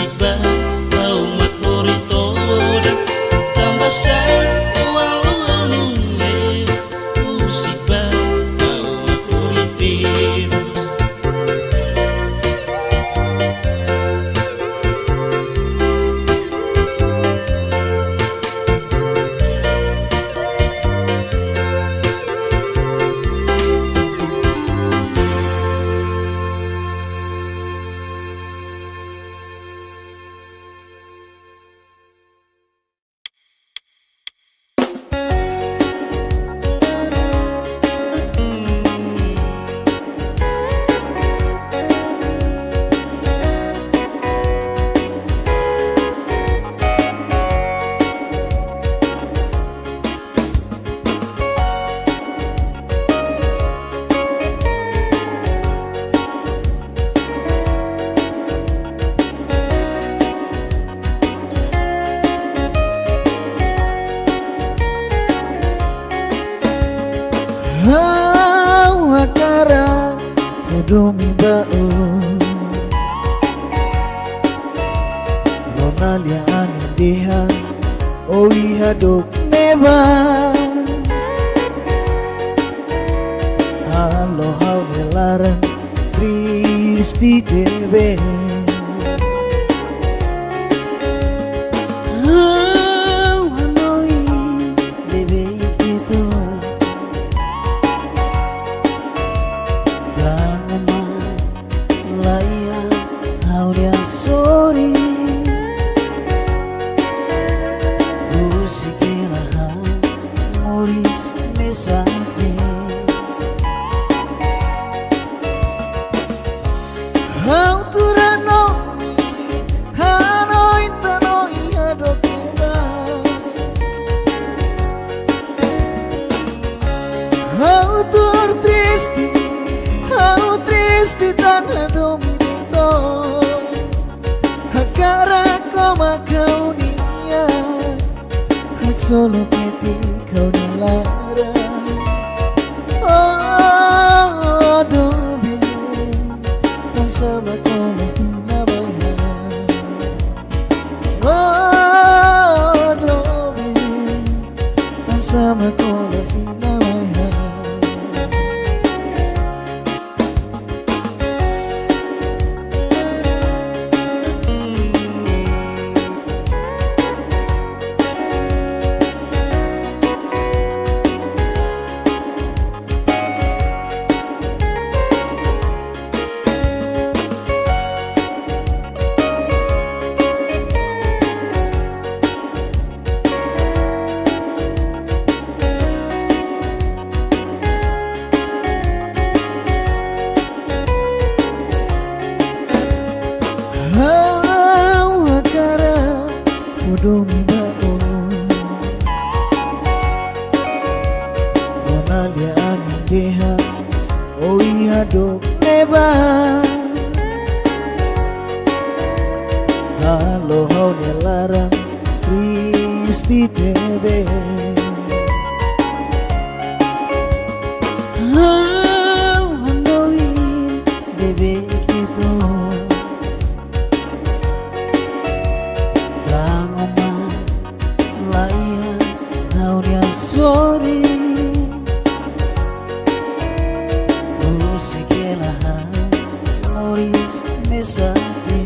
musik ba tau mat moritoda tambah sa walau musik ba tau mat moritoda. Akara fodomi bao Nonalia anindeha Oi hadok neba Halo hau nelarang Kristi tebe How triste tan dominito Hakara koma kau niya Hak solo peti kau nalara Oh dobe Tan sama koma fina bayan Oh dobe Tan sama koma fina bayan Fodomi bao Nonalia anindeha Oi hadok neba Halo hau nelarang Kristi tebe Handoi bebe kita Sorry, musiquela Moris me sabe.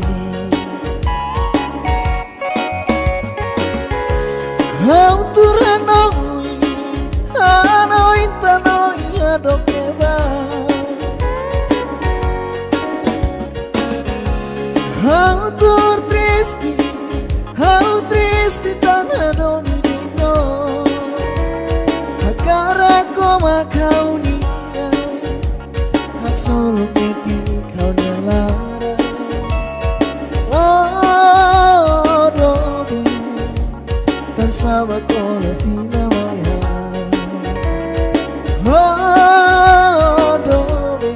Auturanoi, anoi tanoi adokeba. Autur triste tan dominito. Akara koma kau niya Hak solo peti kau nalara Oh dobe Tan sama kola fina maya Oh dobe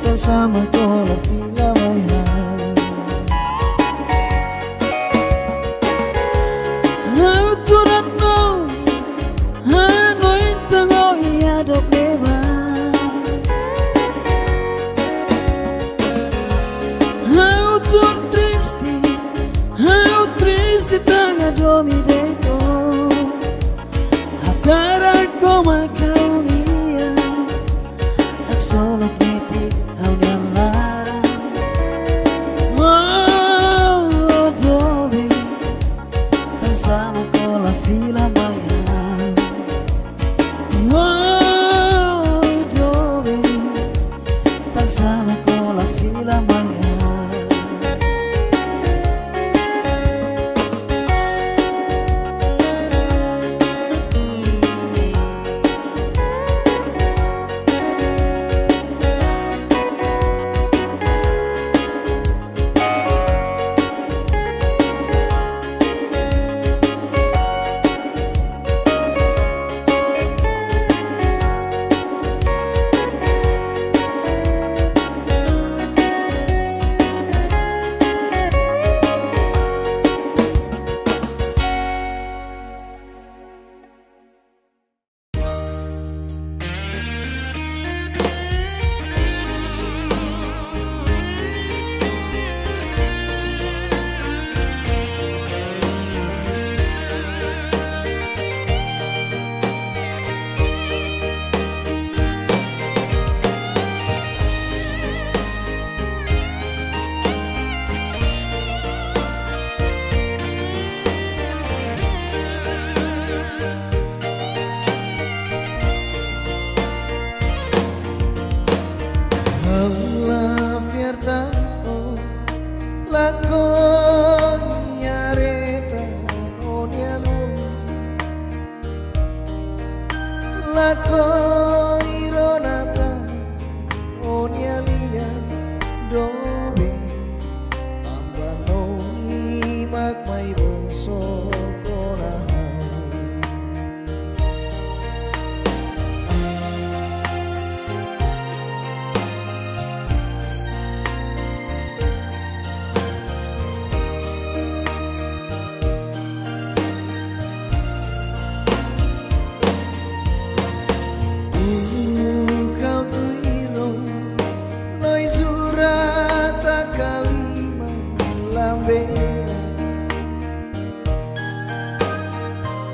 Tan sama kola fina maya Autur triste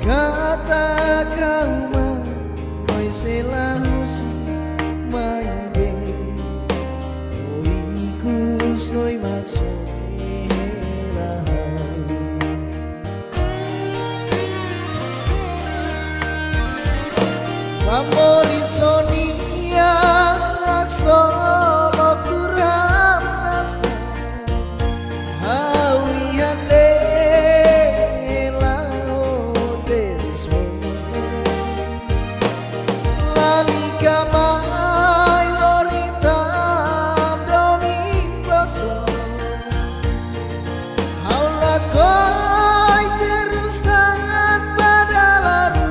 kata kau mai selahusi mai be oikus noi maksud Amori sonia solo kuram nasa hawi hande lao teris lali kamai lorita domingoso haula koi terus tangan pada laru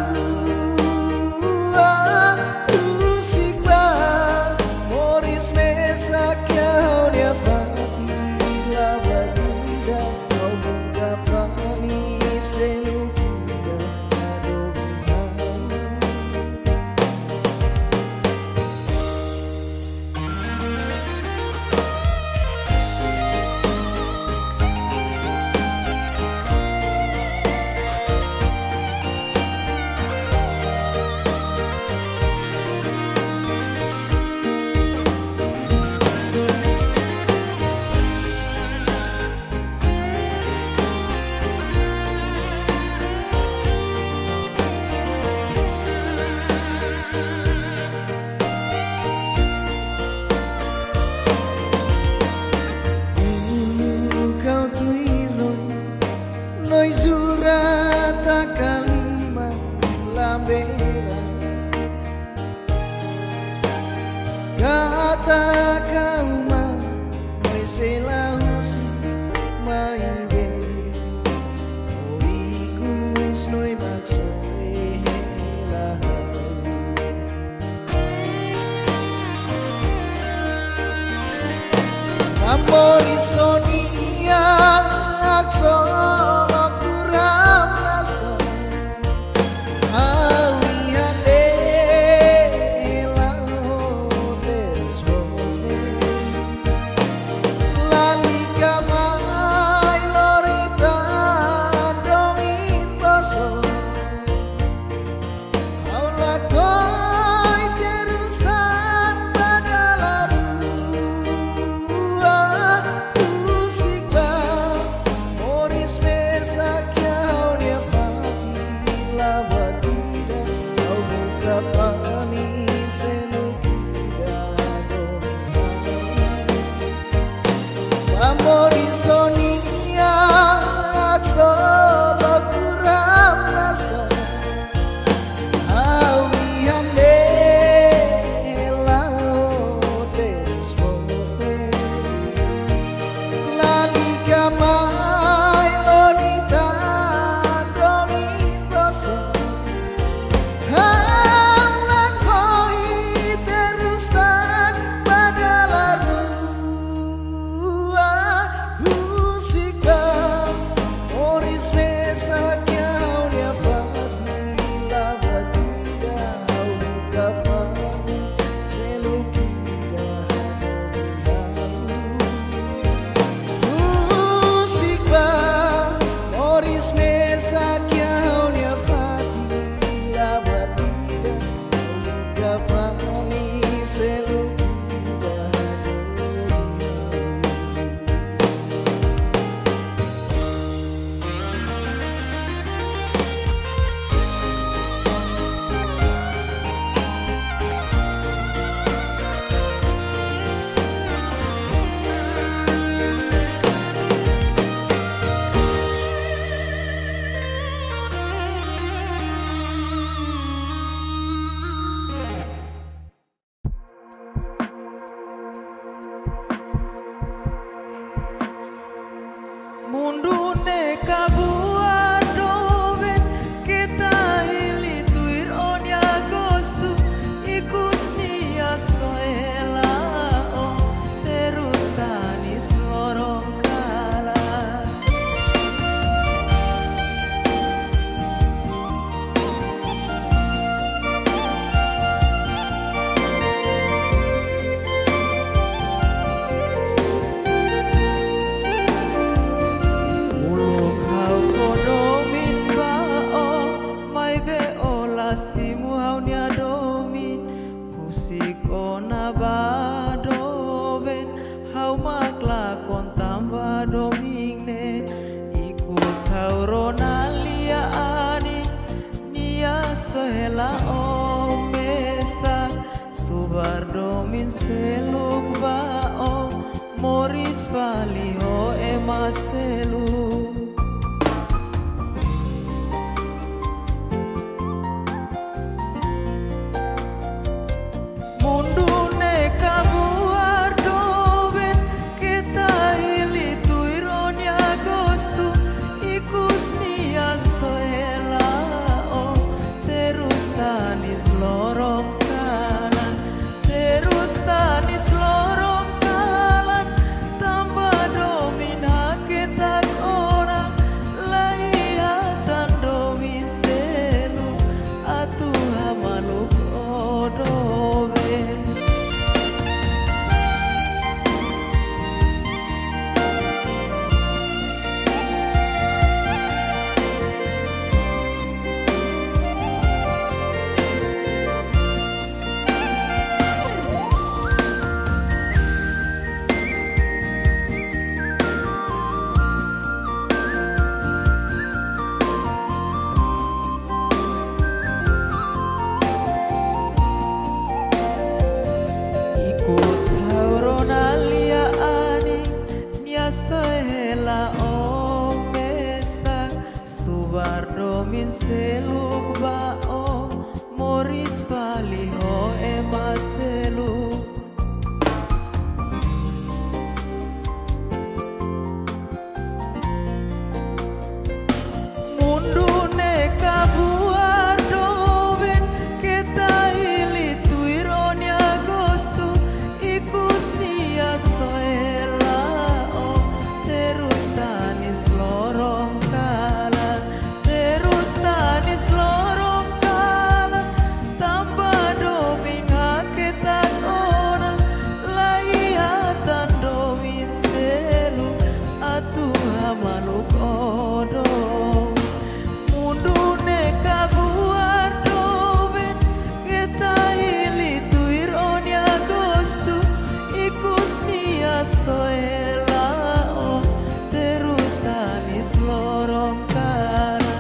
kata kau mai selahusi mai be oikus noi maksud lah amori sonia solo kuram nasa Amori sonia solo kuram nasa hawi hande lao teris bote lali kamai lonita domingoso haula koi terus tan pada lalu Mundune kabuat doben kita hili tuir on agosto ikus nia soela oh terus tani sorong kala sauronalia ani nia sohela omesa subardo min seluk bao moris valio emaselu. Sohela omesa subardo min seluk bao moris valiho emaselu. Mundune kabuar doven kita ili tuironi agosto ikus nia sohela terus tanis lorong kalan, terus tanis lorong kalan, tanpa domin hakikat orang, layatan domin selu, atuh hamaluk odong. Mundune kabuar doben, kita ili tuironi agosto, ikus nia sohela. Lorong kanan,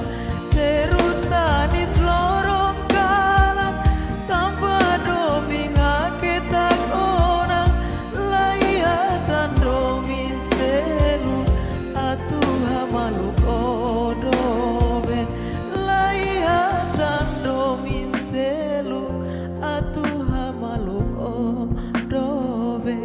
terus tanis lorong kanan, tanpa doming hakikat orang, layatan domin selu, atuh hamaluk odoben, layatan domin selu, atuh hamaluk odoben.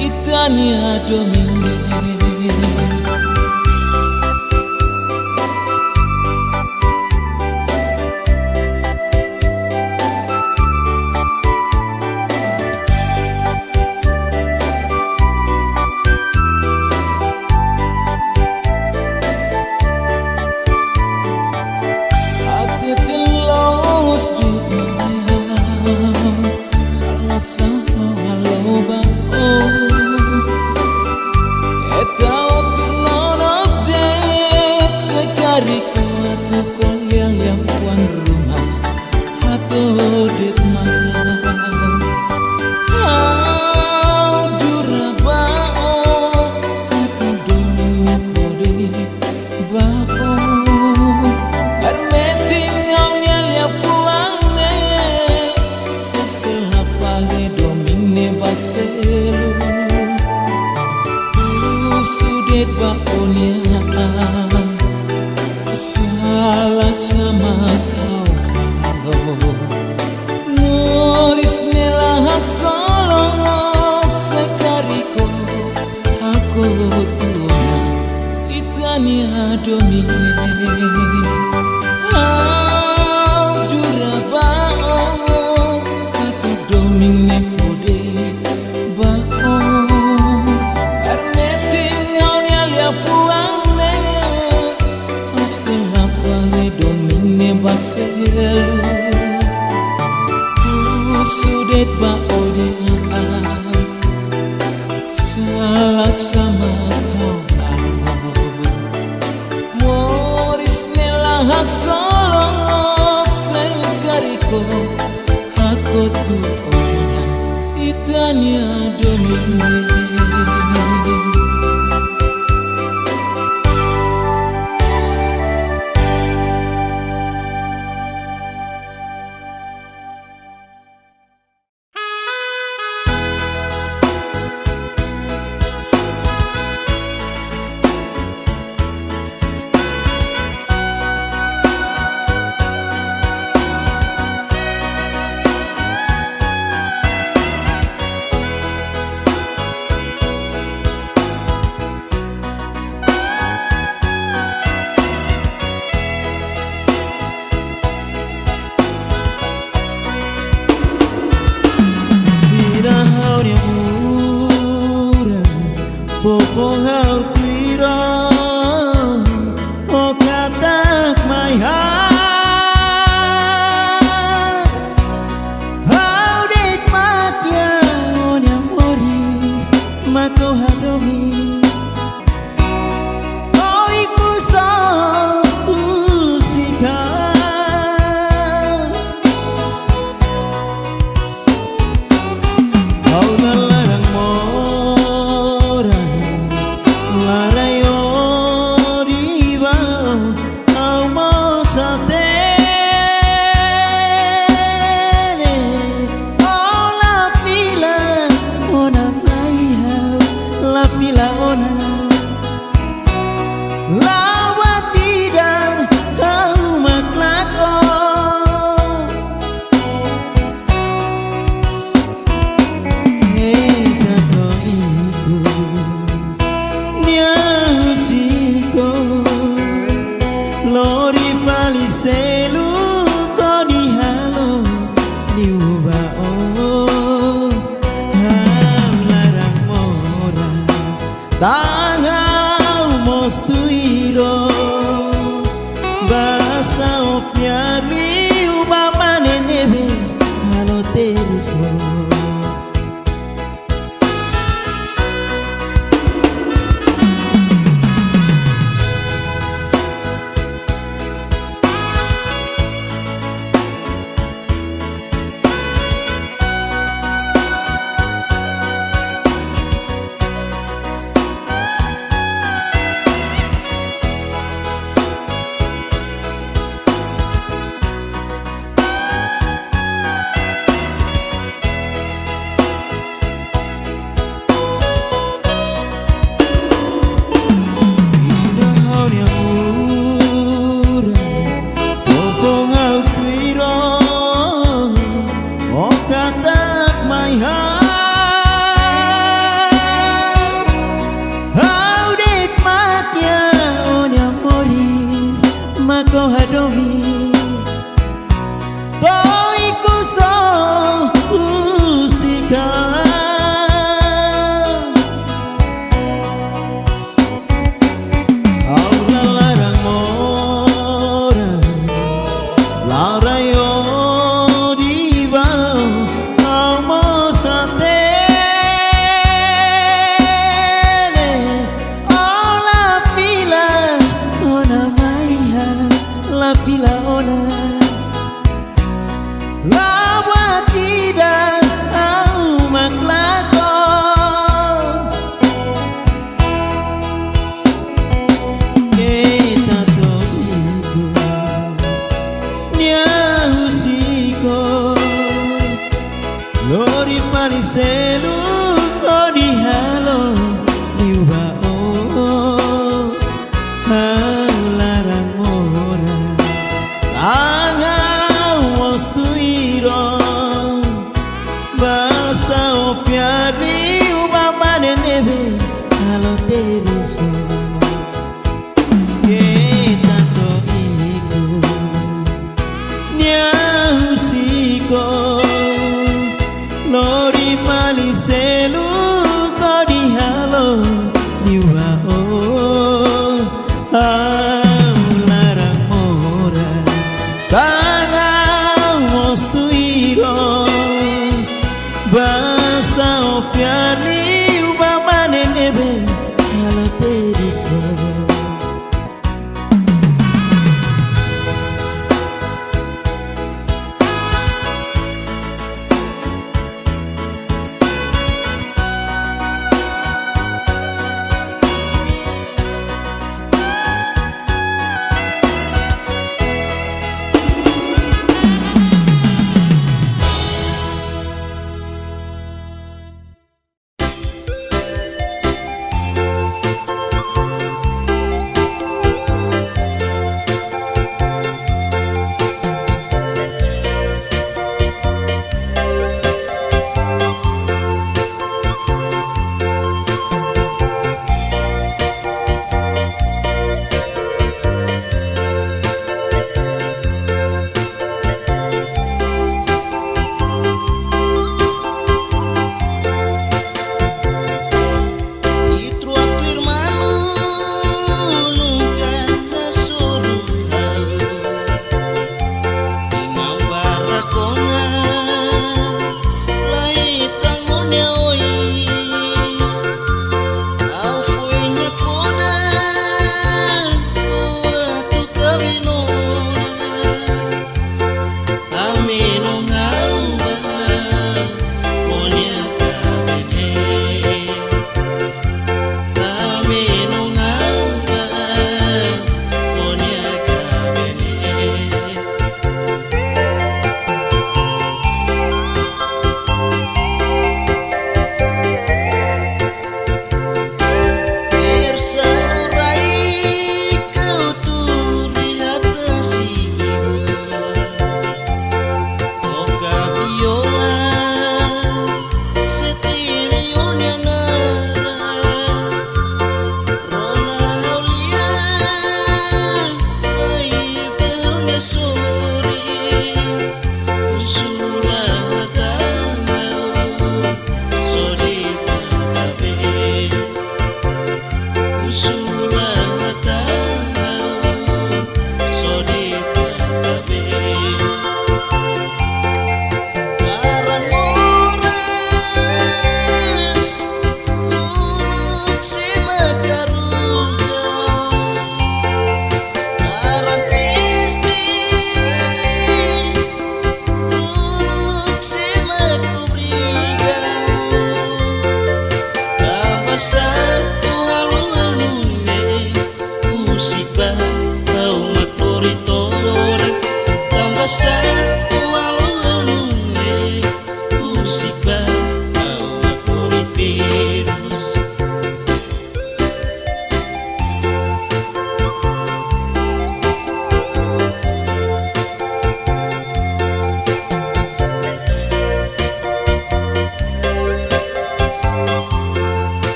Itania Domine bao permeting lia fuane sela fare domine baselu sudet baonia salah sama kau kalau Moris nelahak solok sekariko aku tua itania domine jurabao kata domine fodet bao permeting lia fuane asela fale domine baselu sudet baodia salah sama kau Moris nelahak solok sekariko aku tuonya itania domine Fofong hau tiro o katak my heart how did matya onya moris mako hadomi oh iku so usika oh lalarang Tangau mostuiro basa ofiarli ubama nenebe halo teruso Mako hadomi Toi kuso usika Aula larang moras Larayo di bau Amo satele Ola fila Ona maiha La fila larang mora para mostuiro basa ofiali ubamane nebe ala teriswa.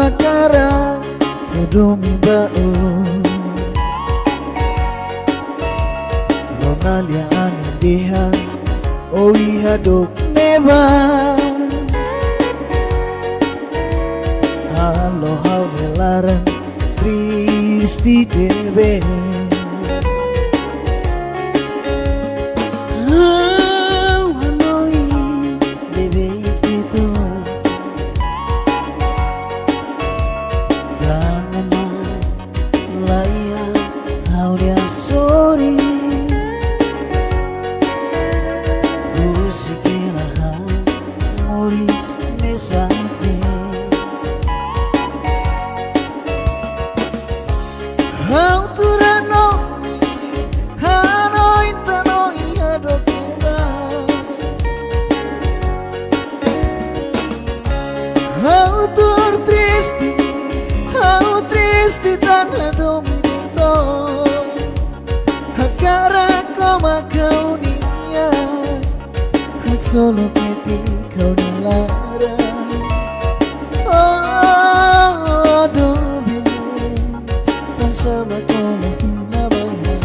Akara Fodomi bao Lonalia anideha Oi hadok neba Halo hau nelaran Tristi tebe How triste tan dominito Hakara koma kau niya Hak solo peti kau nilara Oh dobe Tan sama kau na fina bayan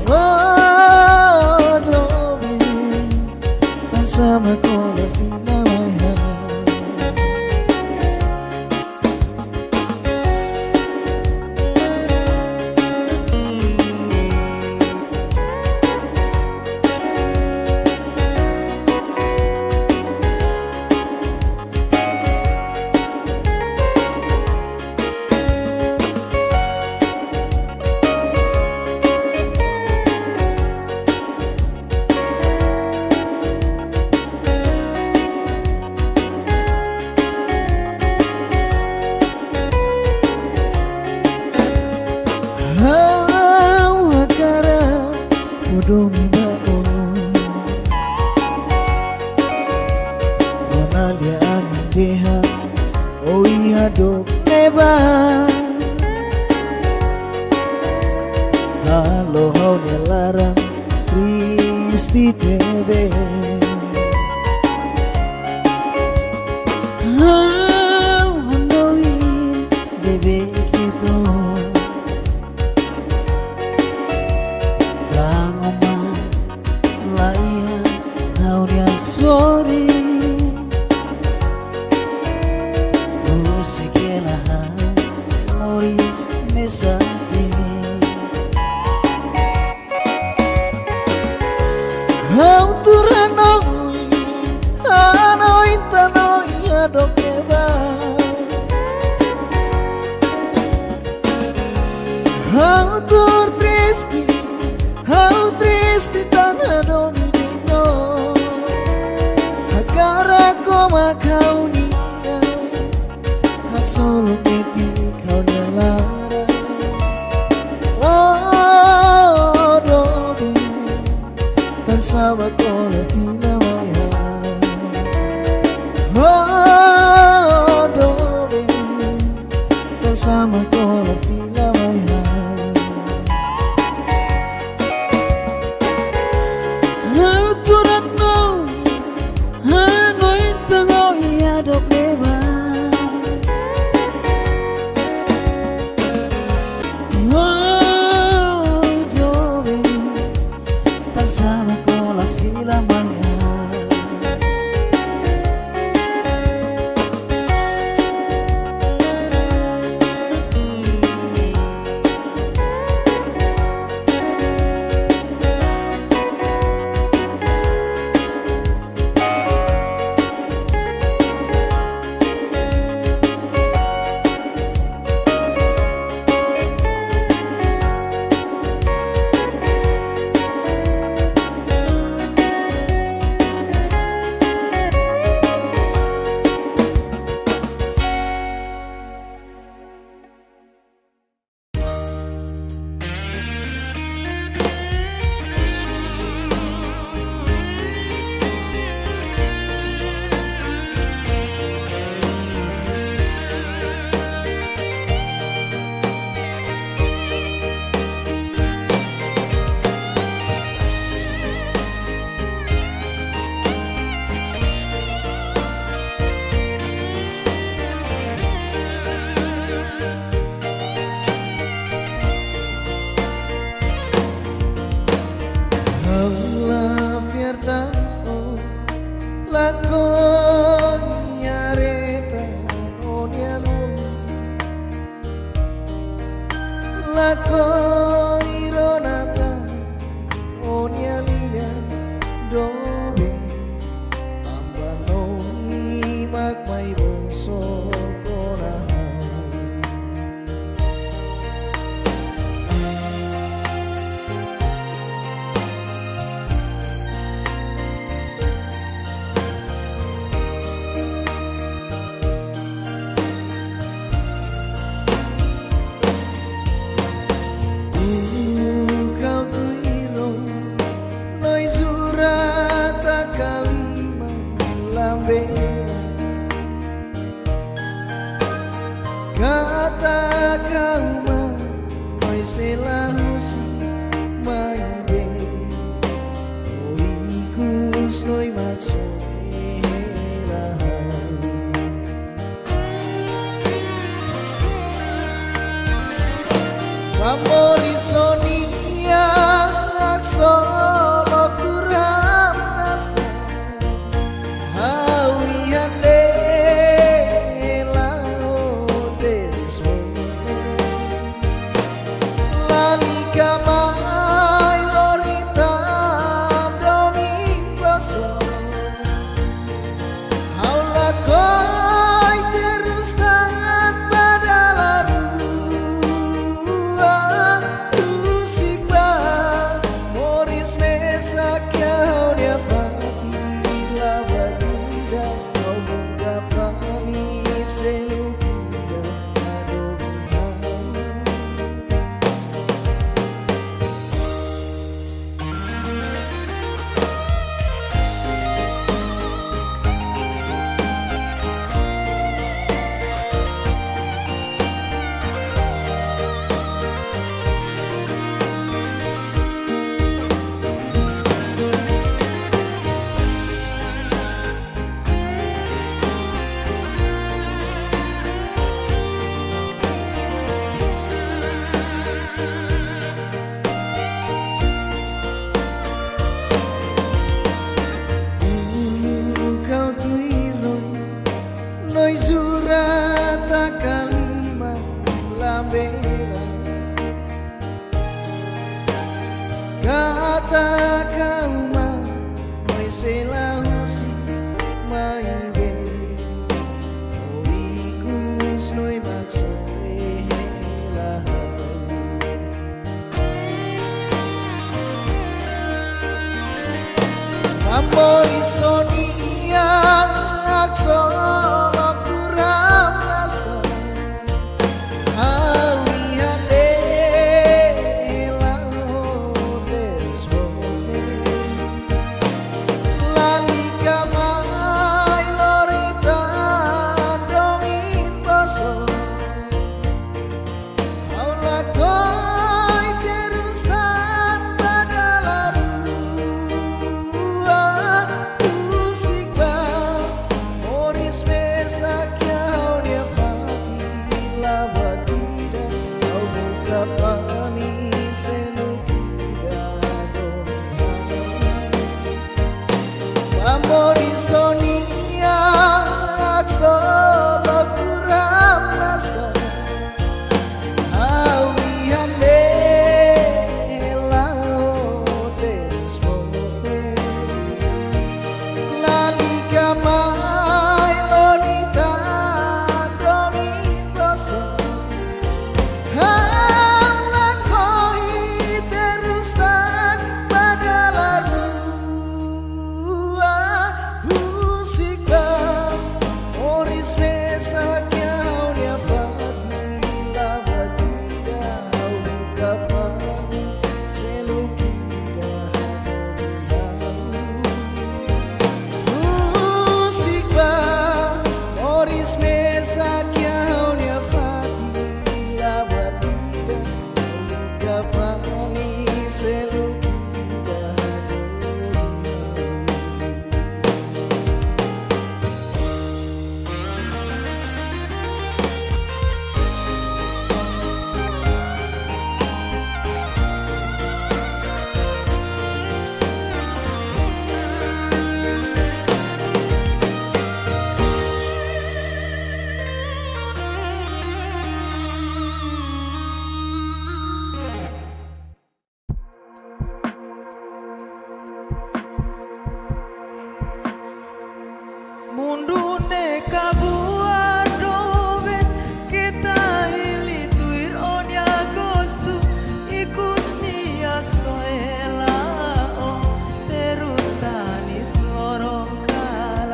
Oh dobe Tan sama kau na fina bayan Fodomi bao Lonalia anideha Oi hadok neba Halo hau nelaran Tristi tebe Handoi bebe gitu Sorry Musiquela Moris Mesade Auturanoi Hanoi tanoi adokeba How triste tanah domino. Agora como a caunia, hak solo peti kau nyalara. Oh, dobe, tan sama kola fina maya. Oh, dobe, tan sama kola fina maya. La cognareta non è lui, la coironata non è lia dove ambano imak mai boso konahan. Kata kauma noi selahusi mai be oikus noi maksudnya Amori sonia solo kuram nasa hawi hande Kata kauma mai selahusi mai be oikus noi maksudnya Sonia aksara kuram nasa awi hande lao terus bone lali kamai lorita domin boso aula koi terus tan badalaru Moris mesaknya dia fatila batida kau buka fani senukida Amori sonia aksolo kuram nasa awi hande lao terus bote lali kamai lonita domingoso hala koi terus tan badalaru husika moris mesaknya dia fatila batida hauka fani selukida Musika Moris mesaknya unia fatila batida hauka fani selukida Mundune kabua doven kita hili tuir on agosto ikus nia soela oh terus tanis lorong kala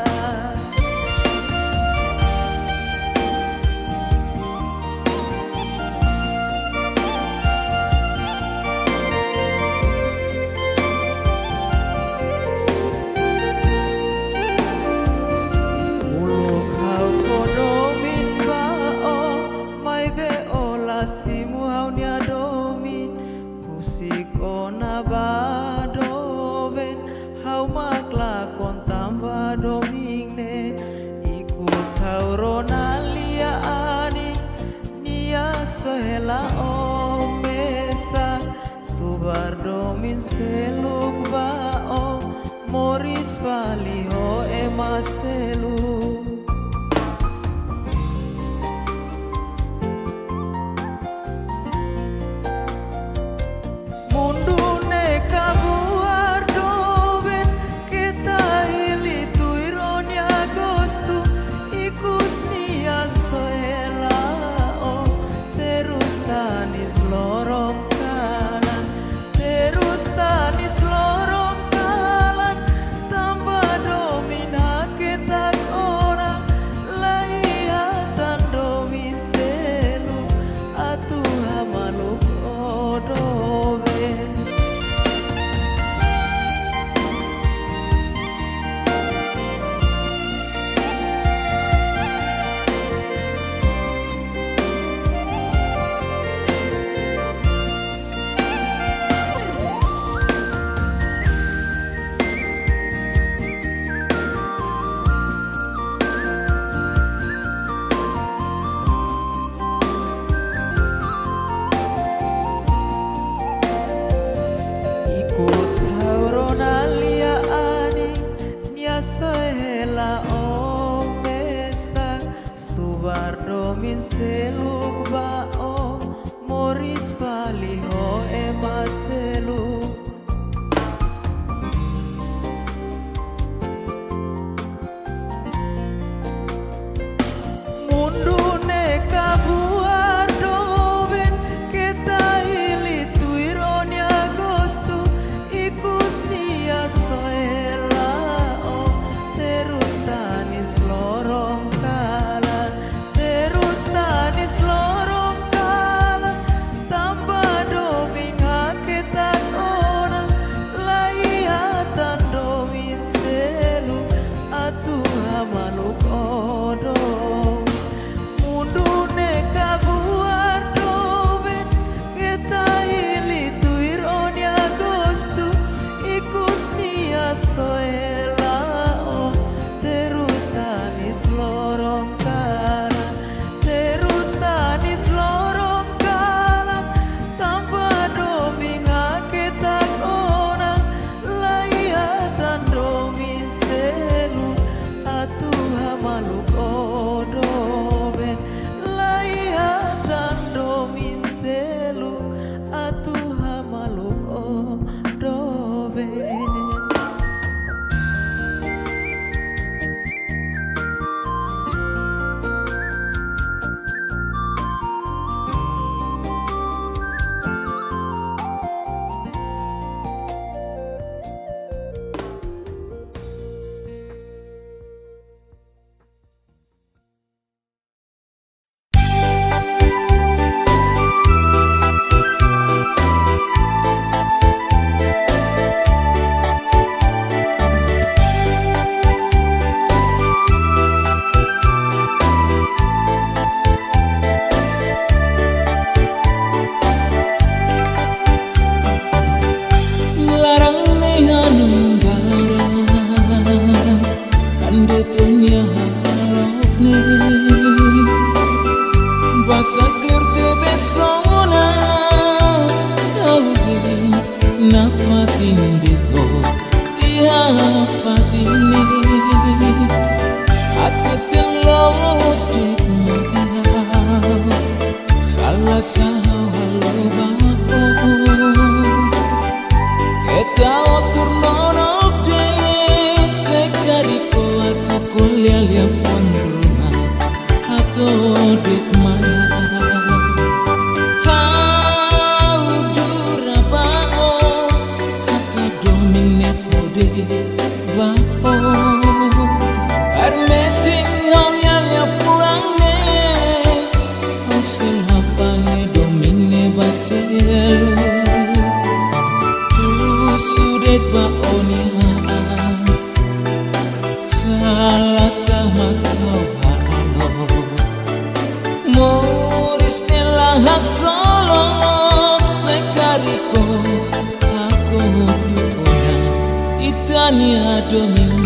simu haunia domin musik ona badoven hau makla kon tambah domingne ikus haurona lia ani nia sohela o mesa subar domin seluk bao moris vali ho emaselu lorong kanan terus tanis lorong kanan tambah domina kita orang laihatan domin selu atuh hamaluk odobe sohela o mesa subar domin seluk bao moris vali ho emaselu mundune kabuar doven kita ili tuironi agosto ikus nia sohela o baselu sudet baonia salah sama kau halo Moris nelahak solok sekariko aku tuona itania domine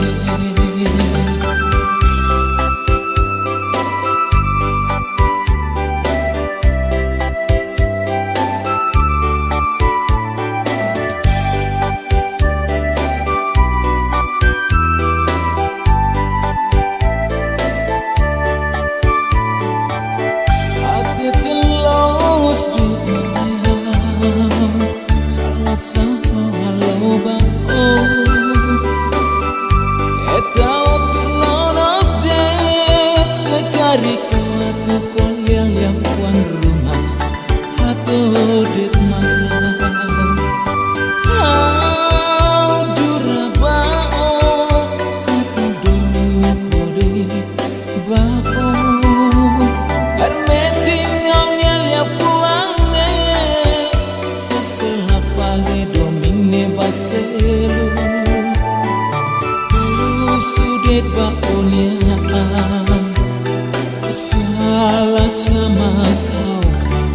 salah sama kau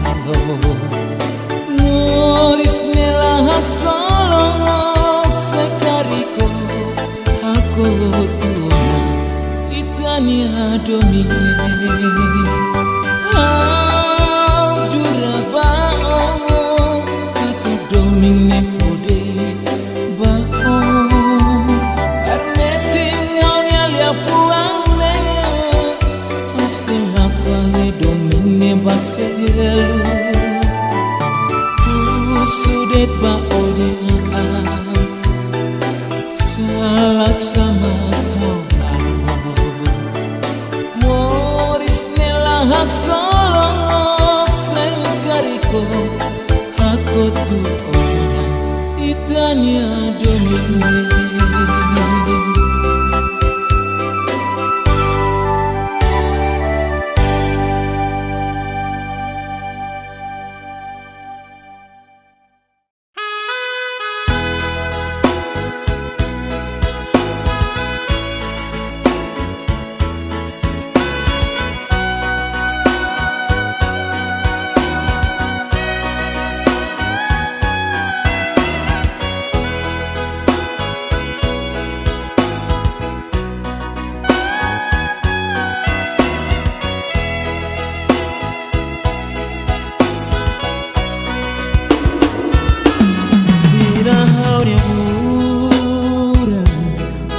halo Moris nelahak solok sekariko aku tuona itania domine jurabao kata domine fode bao arneting aunya lia fuangne asela fale domine baselu sudet baodia salah sama kau halo Moris nelahak solok sekariko aku tuona itania domine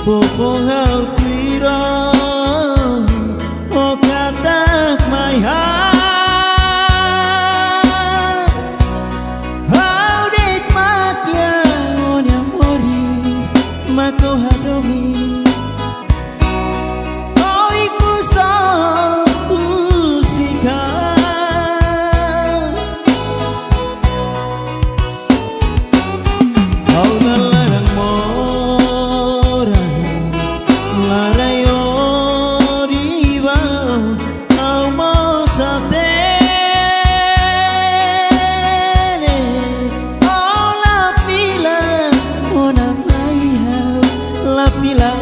Fofong hau tiro o katak my heart how dek matya onya Moris mako hadomi o iku so usika au nalarang fila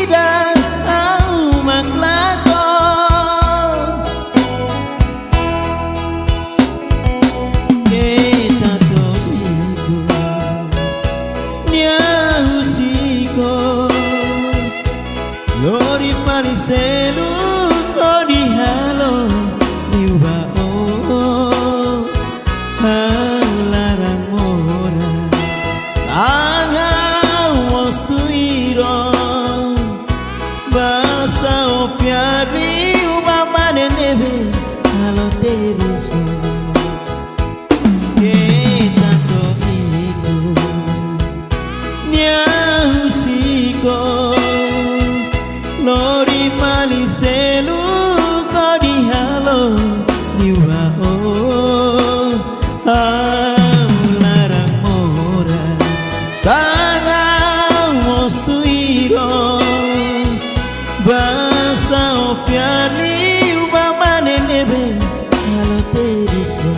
vida au maglakon kita to igo nia usiko lori fariselu kodi halo liwa oh halarang ora tanga wastu iro basa ofiari ubama nebe halo teruso kita to iku nia usiko lori fariselu kodi halo liwa oh larang ora tangang mostu iro basa ofiali ubama nebe halo teriswa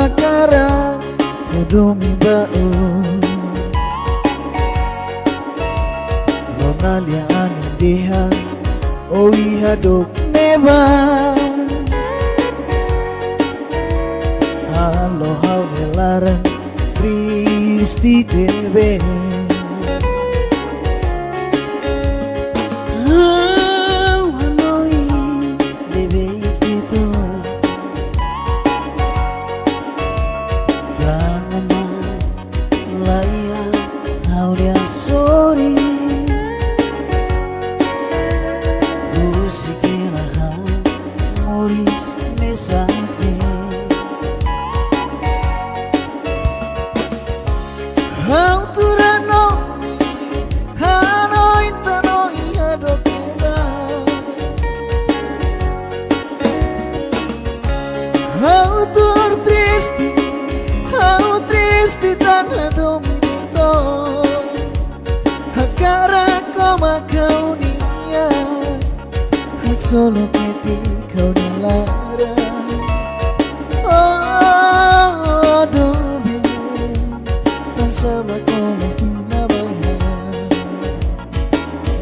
Akara Fodomi bao Lonalia anindeha Oi hadok neba Halo hau nelarang Kristi tebe How triste tanah dominito Hakara koma kau niya Hak solo keti kau nalara Oh dobi Tan sama kau mafina bayan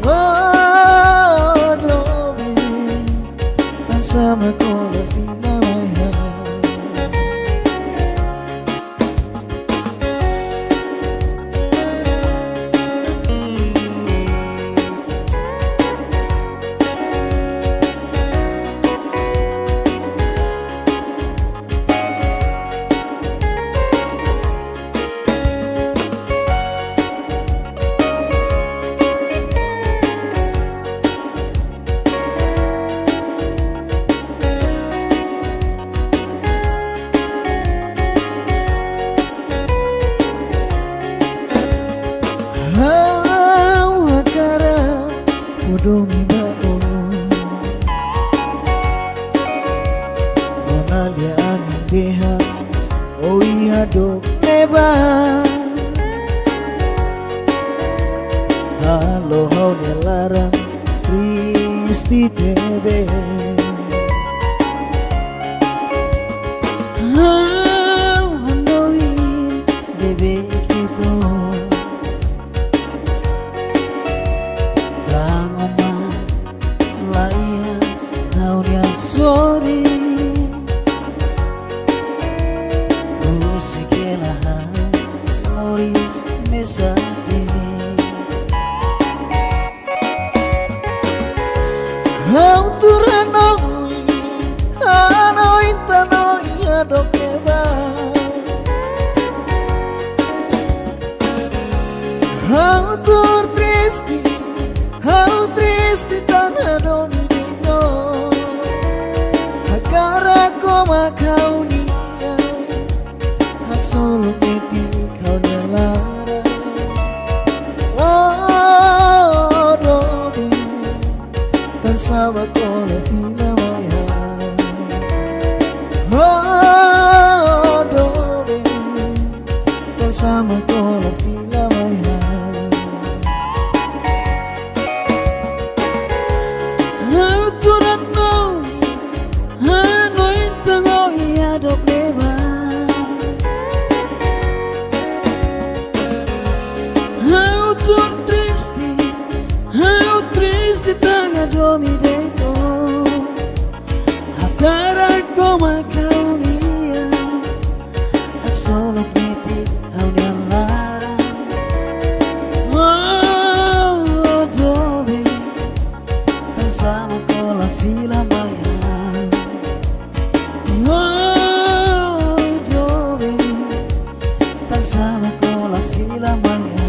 Oh dobi Tan sama kau mafina bayan dok neba halo hau larang tristi tebe hau handoin bebe gitu tangoma laia hau dia sorry Hau turanoi, hanoi tanoi adokeba. Hau tur tristi tanah dominino. Agara koma kau nia, hak solo peti kau nelara. Oh, dobe. Sama con la fila maya oh dove sama con la fila maya tu non hanno intango ia dobleva tu tristi tanga domi deito agora como a caunia solo piti a una lara oh dove pensavo con la fila maya oh dove pensavo con la fila maya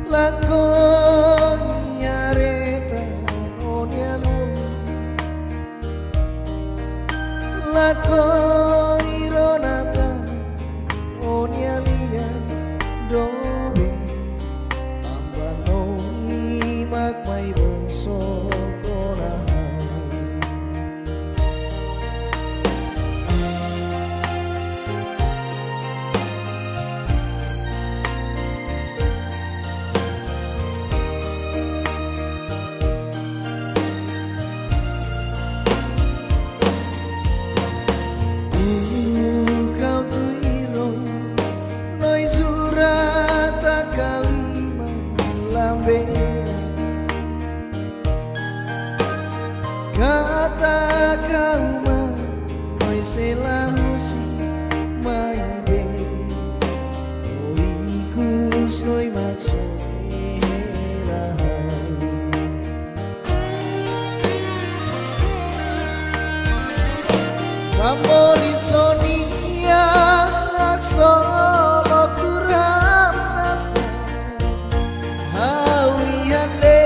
La cognareta odialo la coironata odialia dove ambano imak mai bonso kona kata kau mai selahusi mai be oikus noi maksoi helahan kamori sonia aksolo turam nasa hawi hande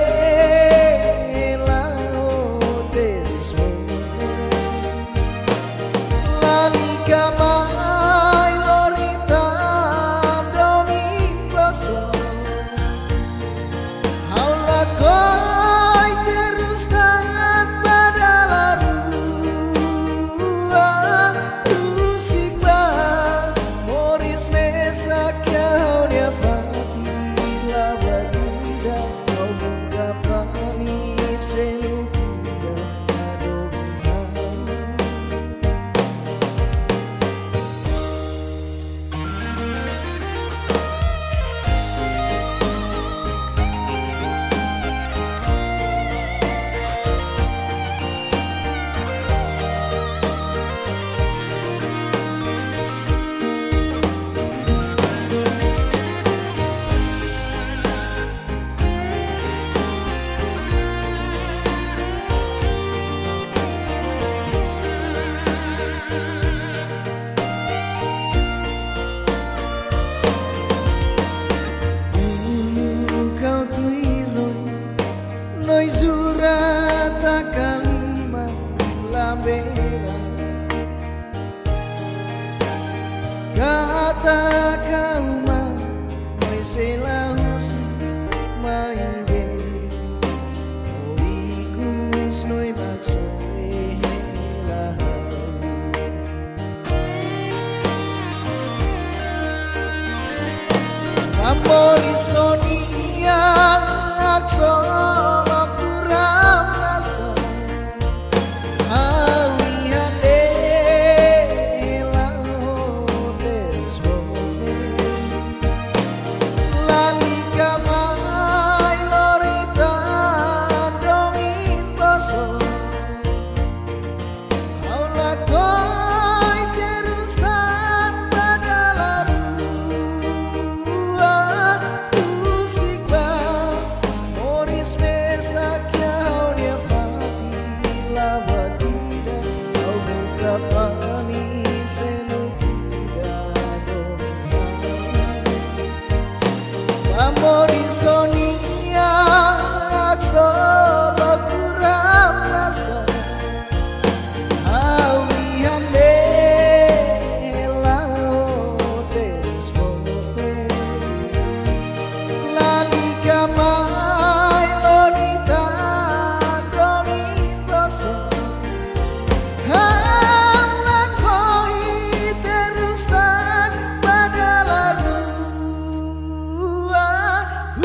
vera. Kata kau mai selahusi mai be oikus noi maksoi lahau. Amori sonia akso kuram nasa awi hande lao terus bome lali kamai lorita dongin boso aula koi terus tan badalaru usikba moris mesakya dia pati labatida au buka fani senukida amori sonia aksolo kuram nasa awi hande lao terus bote lali kamai lonita domi boso hala koi terus tan badalaru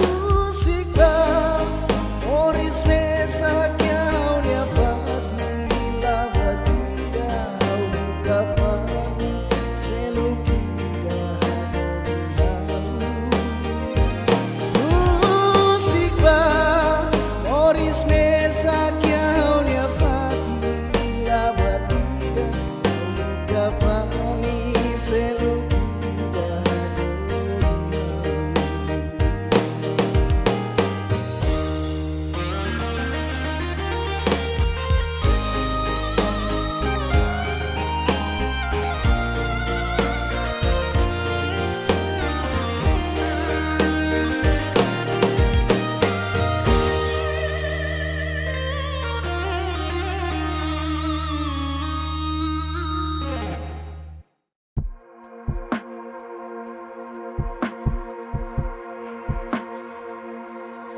usika moris mesakya dia pati labatida buka fani selukida usikba moris mesakya dia pati labatida buka fani selukida.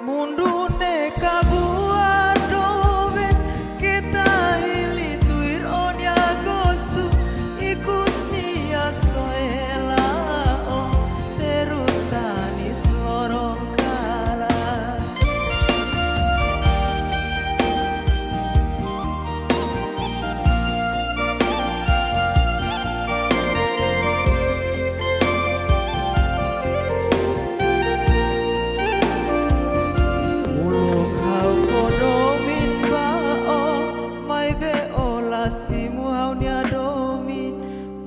Mundune kabua doven kita ili tuir onya gostu ikus nia soela o terus tanis lorong kala. Mulung hau kodomin bao mai be ola simu hau nia domin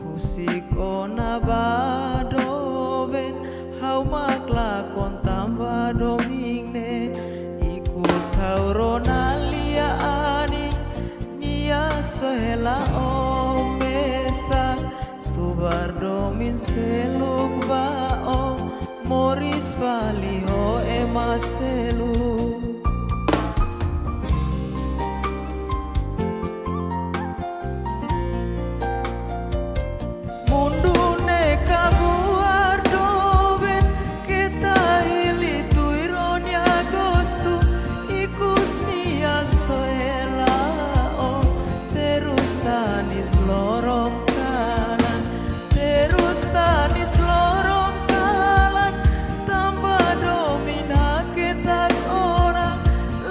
musik ona badoven hau makla kon tamba domingne ikus hau ronalia ani nia sohela o mesa subar domin seluk bao moris valiho emaselu. Mundune kabuar doven kita ili tuir onya gostu ikus nia soela o terus tanis lorong kanan terus tanis lorong kanan tambah domina kita orang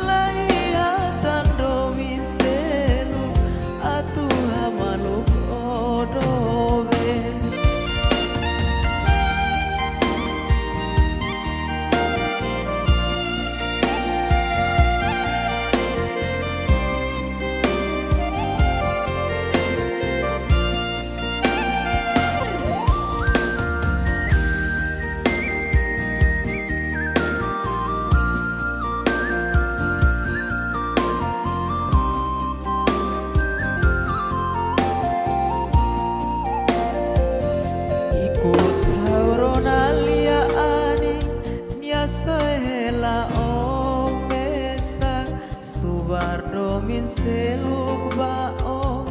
laihatan domin selu atuh hamaluk odove. Ikus hauronalia ani nia sohela o mesa subar domin seluk bao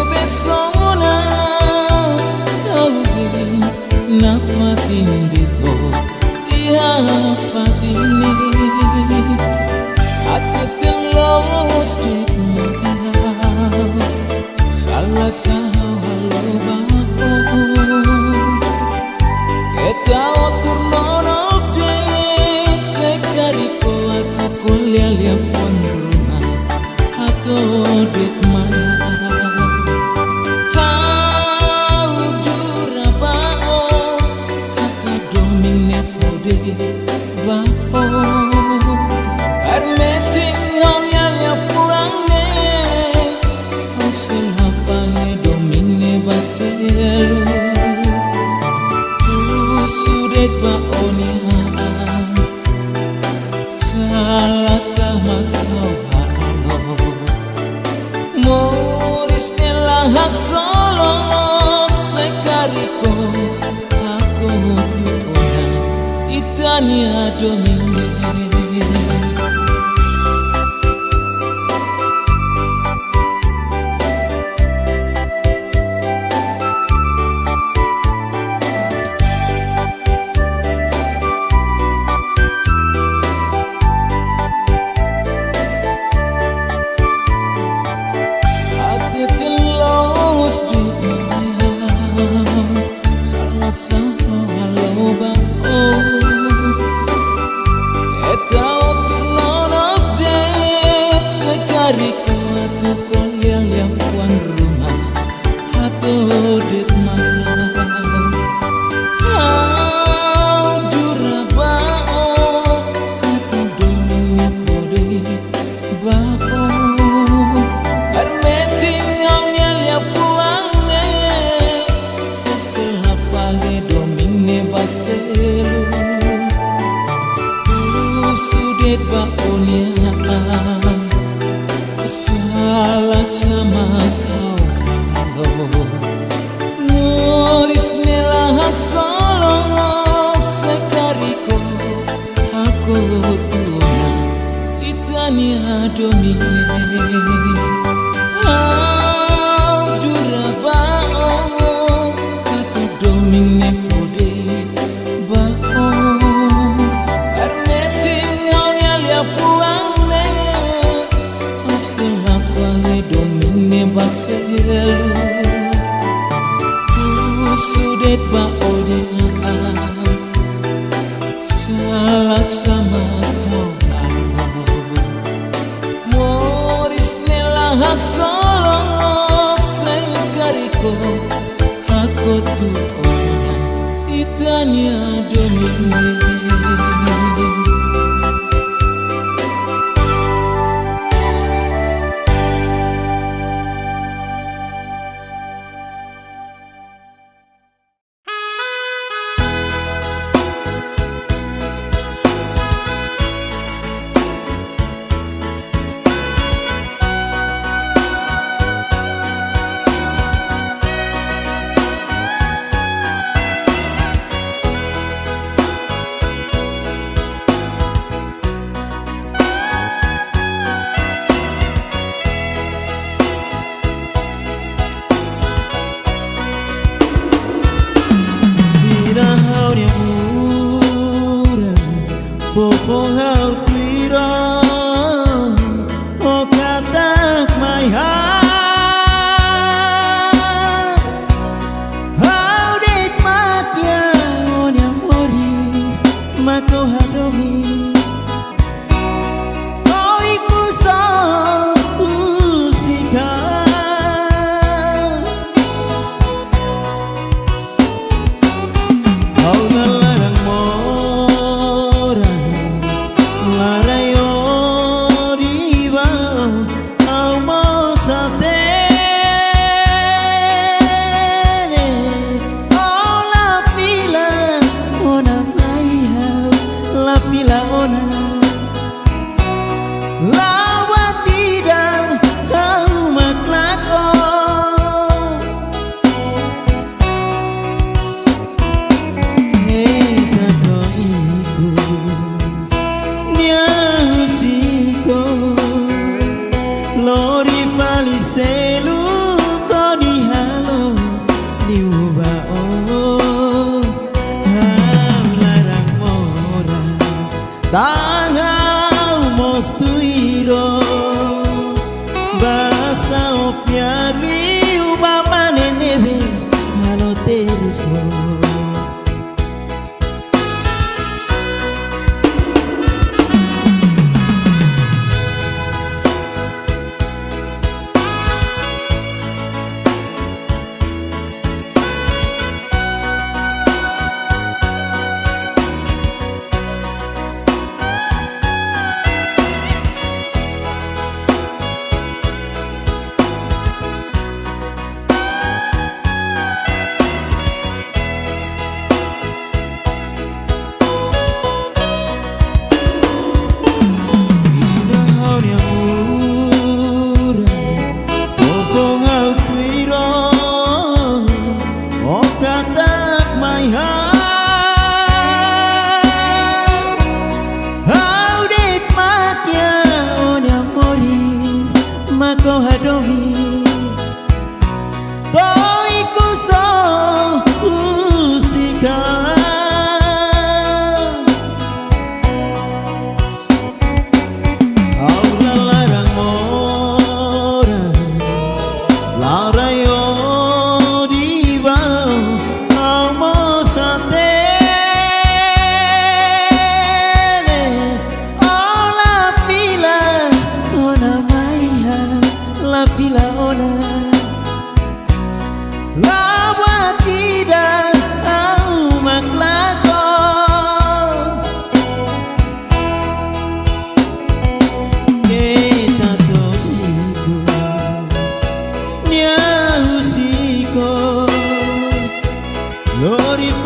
besona na fatin dito iya fatini atetin los dito salah halo bako kita turno update sekariko atu kuliah fondruna atau det mana sudet baonihan salah sama kau halo moris nelahak solok sekariko aku tuhan itania domine salah sama kau halo moris nelahak solok sekariko aku tuhan itania domine jurabao kata domine fodit bao armetin aunya fuangne osela domine baselu sudet baonihan salah sama kau halo moris nelahak solok sekariko aku tuhan itania domine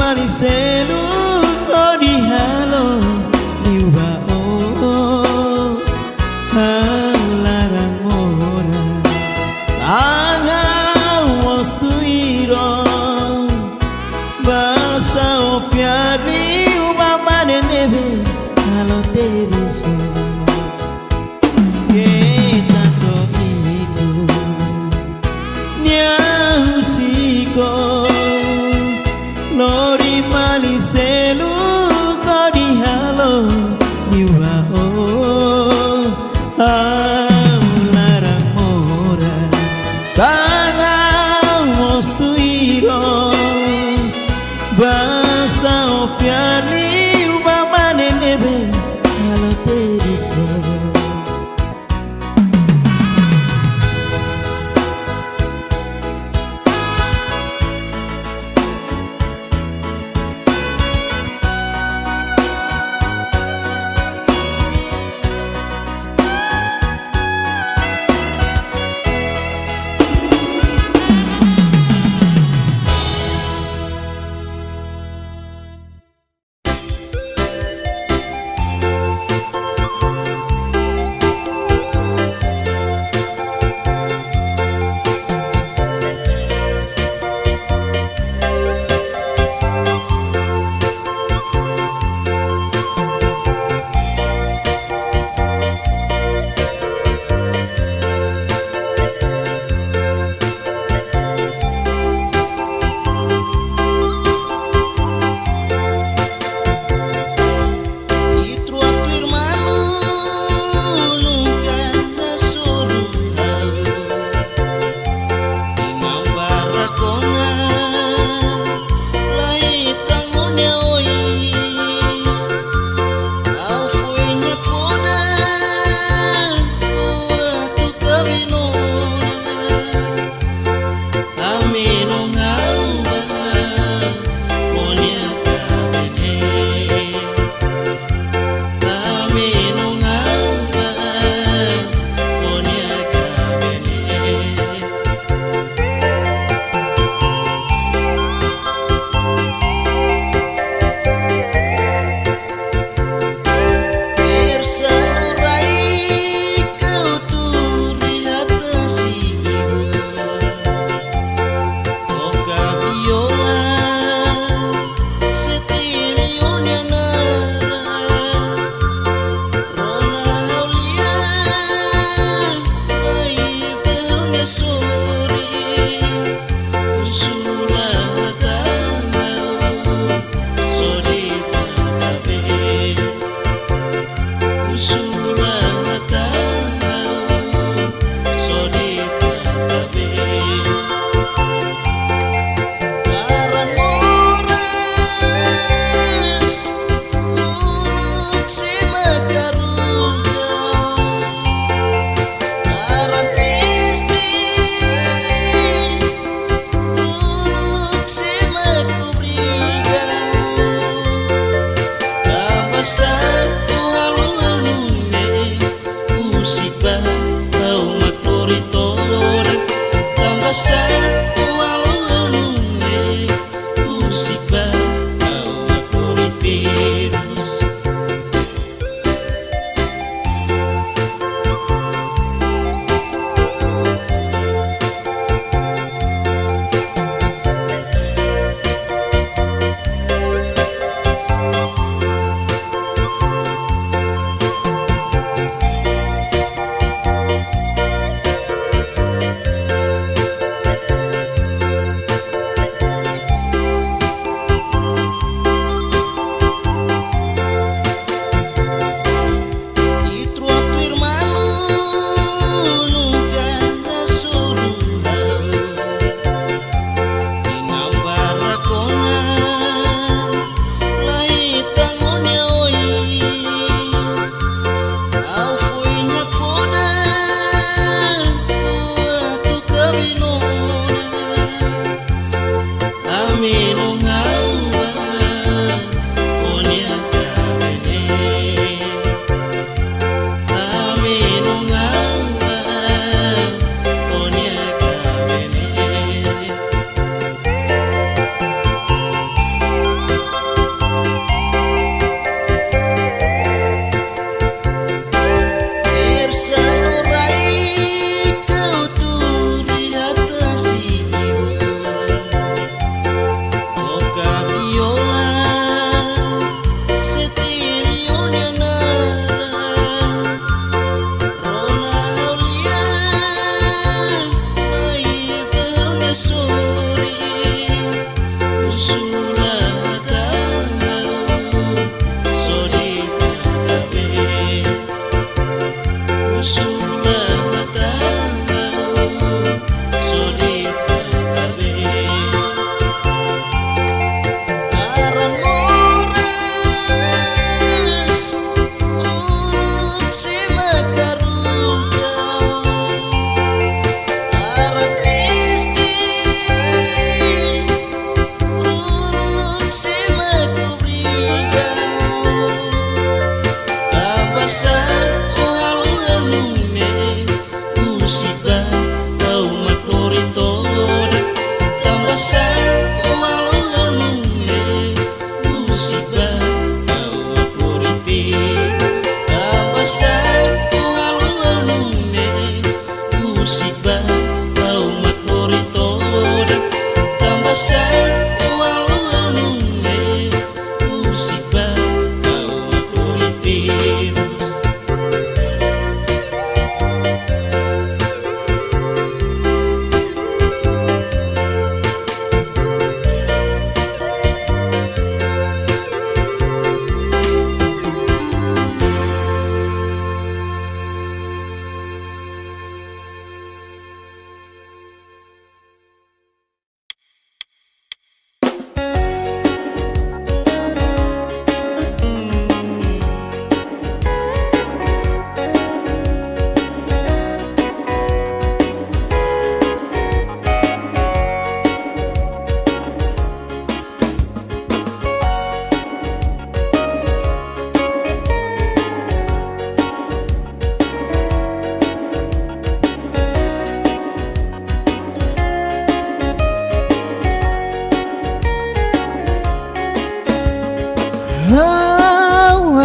maliselu kodi halo liwa oh halarang ora tanga wastu iro basa ofiari umama nebe halo teruso kita to iku nya usiko Lori Malise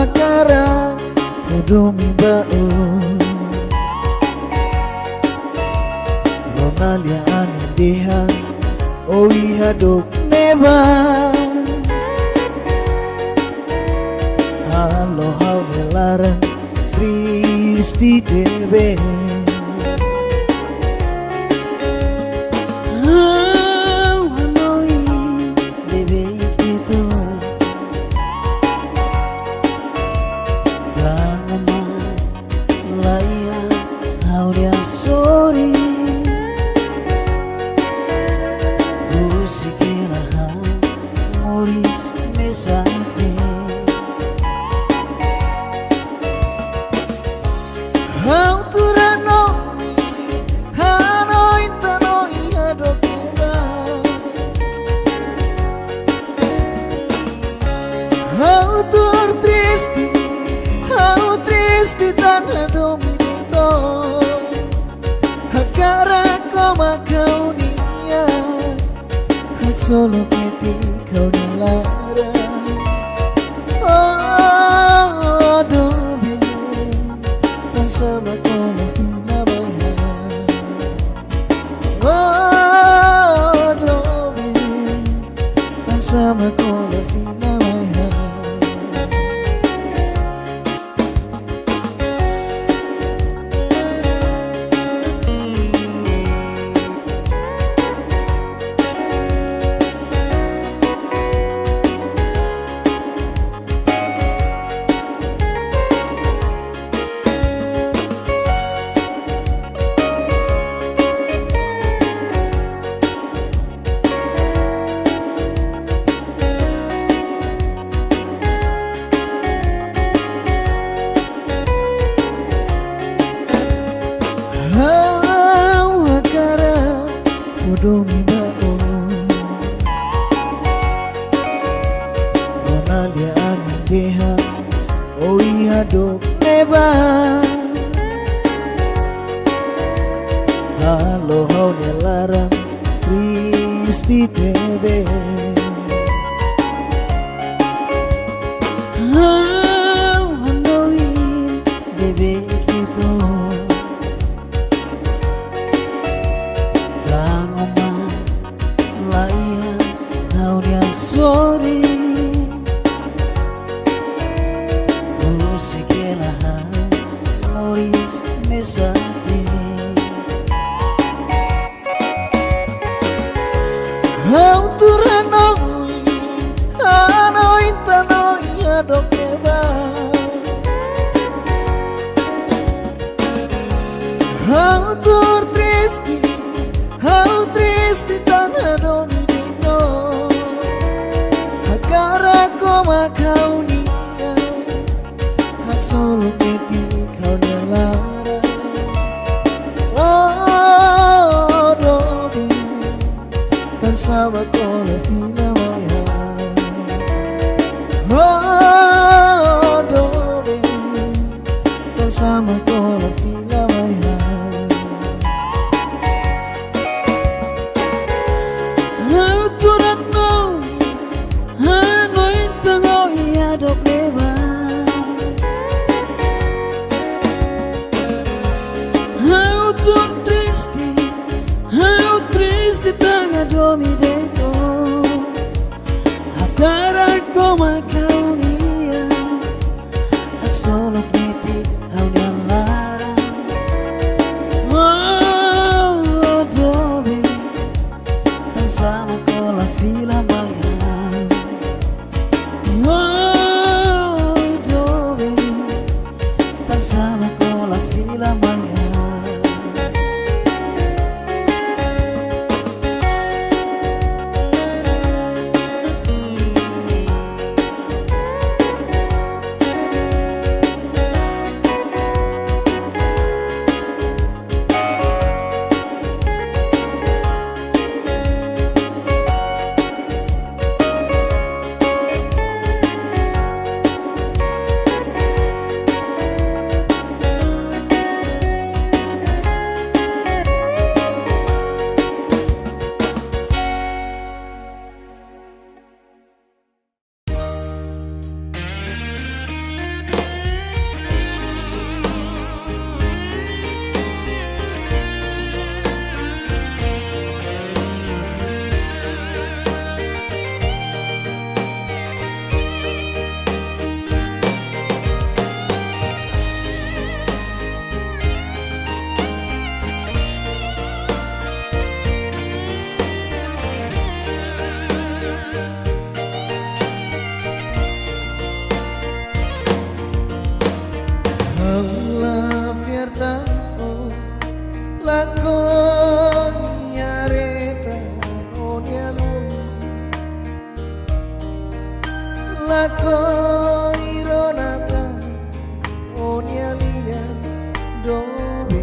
Hakara Fudomi bao Lonalia anindeha Oi hadok neba Halo hau nelaran Tristi tebe How triste tanah dominito Hakara koma kau nia Hak solo peti kau nalara Oh dobe Tan sama kola fina baya Oh dobe Tan sama kola fina baya Fudomi bao Lonalia anindeha Oi hadok neba Halo hau nelaran Tristi tebe Handoi bebe kita Sorry, musiquela Moris mesade. How to renoi, hanoi tanoi adokeba. How triste tanah dominito. Hakara koma kau nia Hak solo peti kau nalara Oh dobe Tan sama kola fina maya Oh dobe Tan sama kola fina maya sama con la fila maya. Oh, dove sama con la fila maya. La fierta la cognareta non è lui la coironata non è lia dove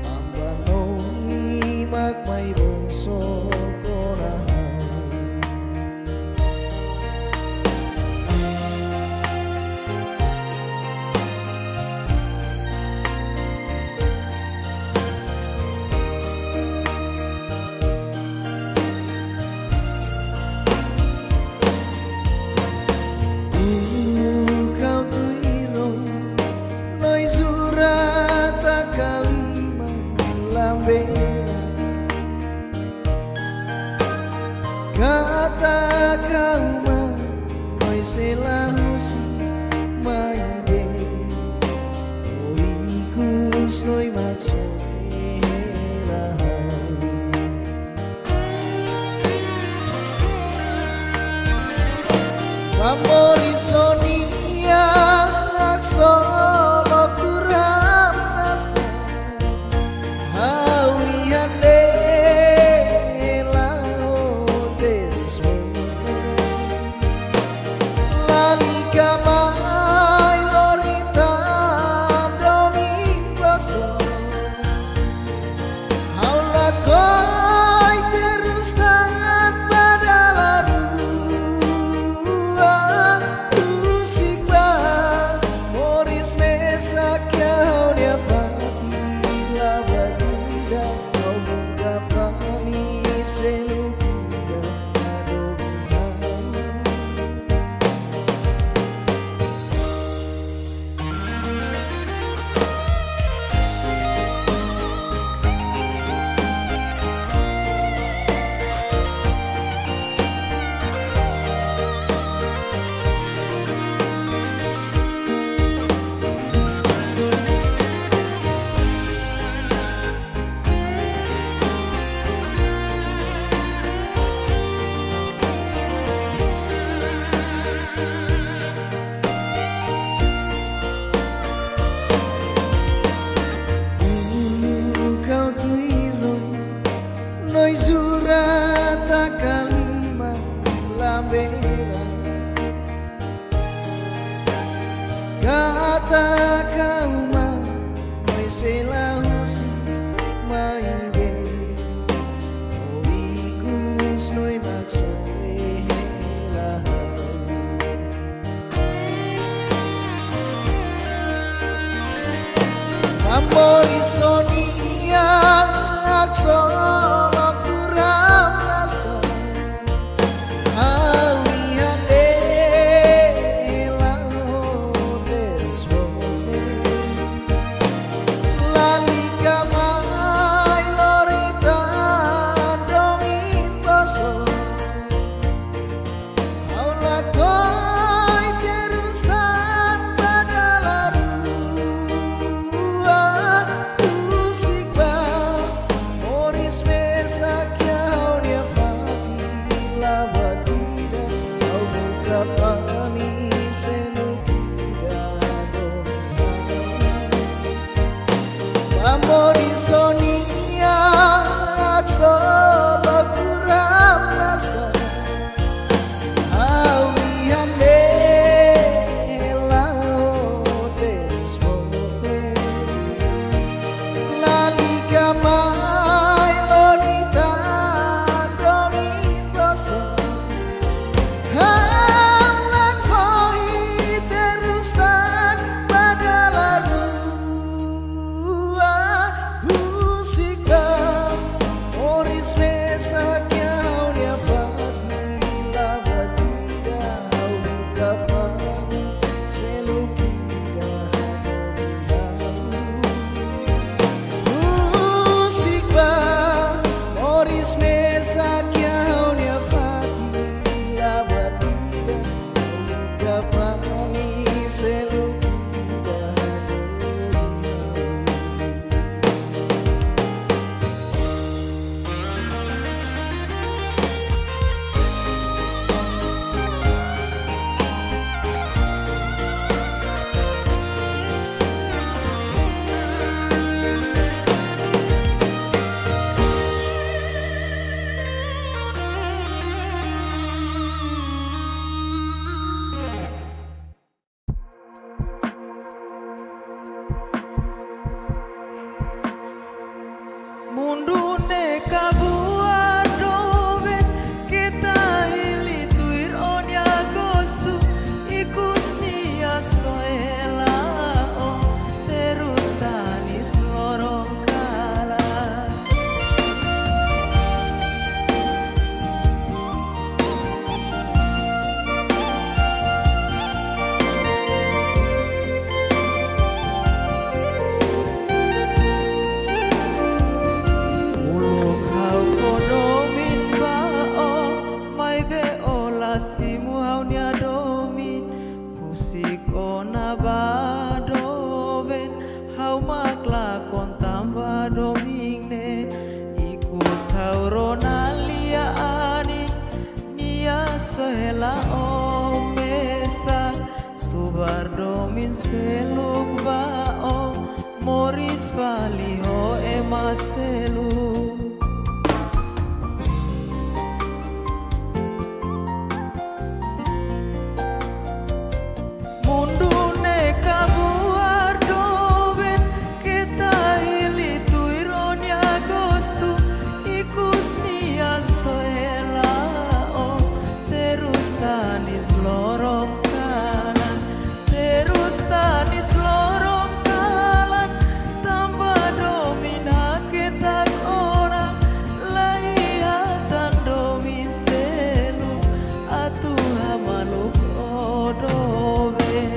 amba noi magmai boso kata kauma noi selahusi mai be oikus noi maksudnya amori sonia aksolo kuram nasa hawi hande Zurata kalima lambera kata kauma noi selahusi mai be oikus noi maksudnya amori sonia aksolo sakyaunya fati la batida kafani selukida Mundune kabua doven kita hili tuir on agosto ikus nia soela oh terus tani sorong kala simu haunia domin musik ona badoven hau makla kon tamba domingne ikus haurona lia ani nia sohela o mesa subar domin seluk bao moris vali ho emaselu. Tanis lorong kanan, terus tanis lorong kanan, tambah domina kita orang laihatan domin selu atuh hamaluk odobe.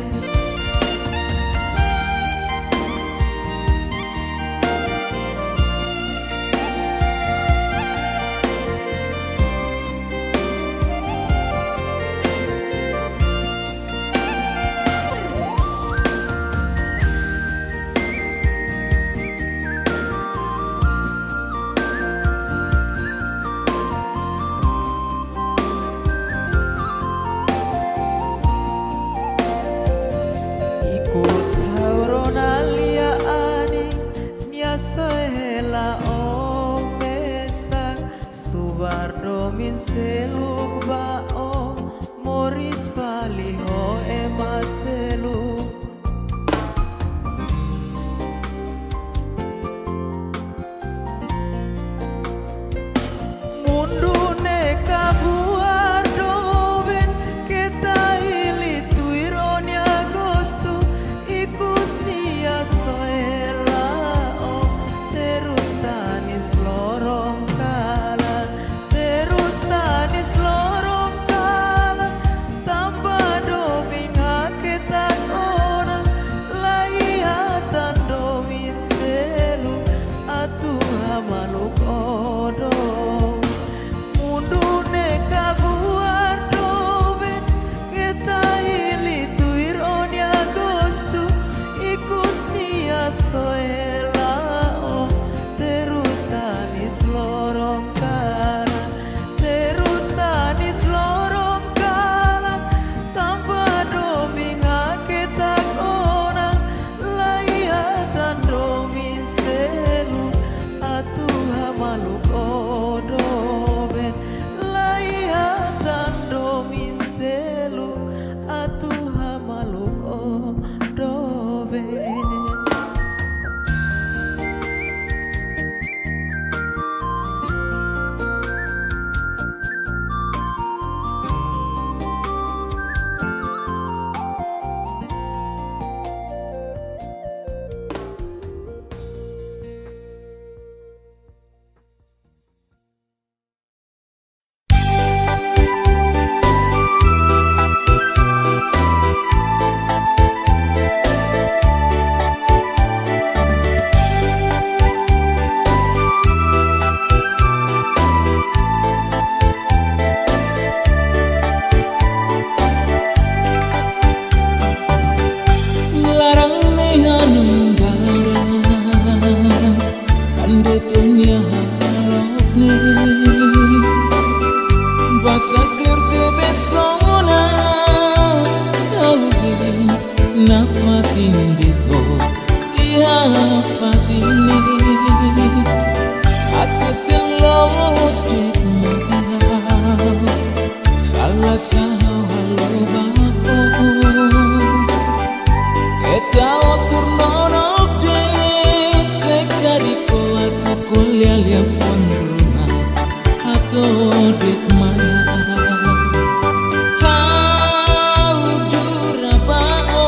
Sohela o mesak subar domin seluk bao moris vali ho emaselu. Mundune kabuar doven kita hili tuiron agosto ikus nia sohela tanis lorong kanan, terus tanis lorong kanan, tambah domina kita saklir te besona Augin na fatin dito Iya fatini Atetin los dito Salah halo bako Eta turno update Sekariko atu kuliah fondruna Ato det mana How jura bao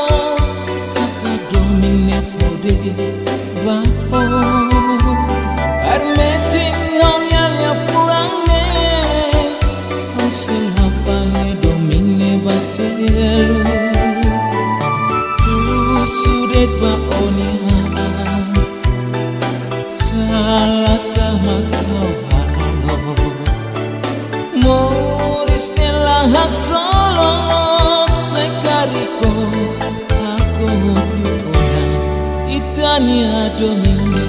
Kata domine fode bao Permeting hong yalia fuangne Hausel hafange domine baselu Sudet baoni salah sama kau halo Moris nelahak solok sekariko aku tuona itania domine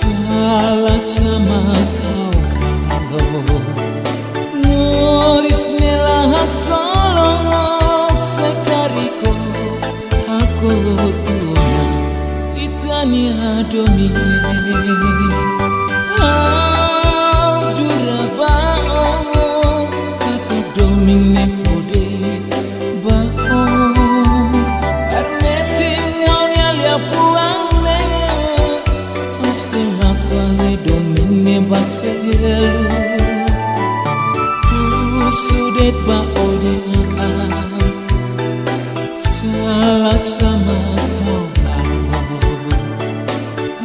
salah sama kau halo Moris nelahak solok sekariko aku tuona itania domine jura bao kata domine fode bao permeting haunya fuangne hosel hafange domine baselu sudet baoni salah sama kau halo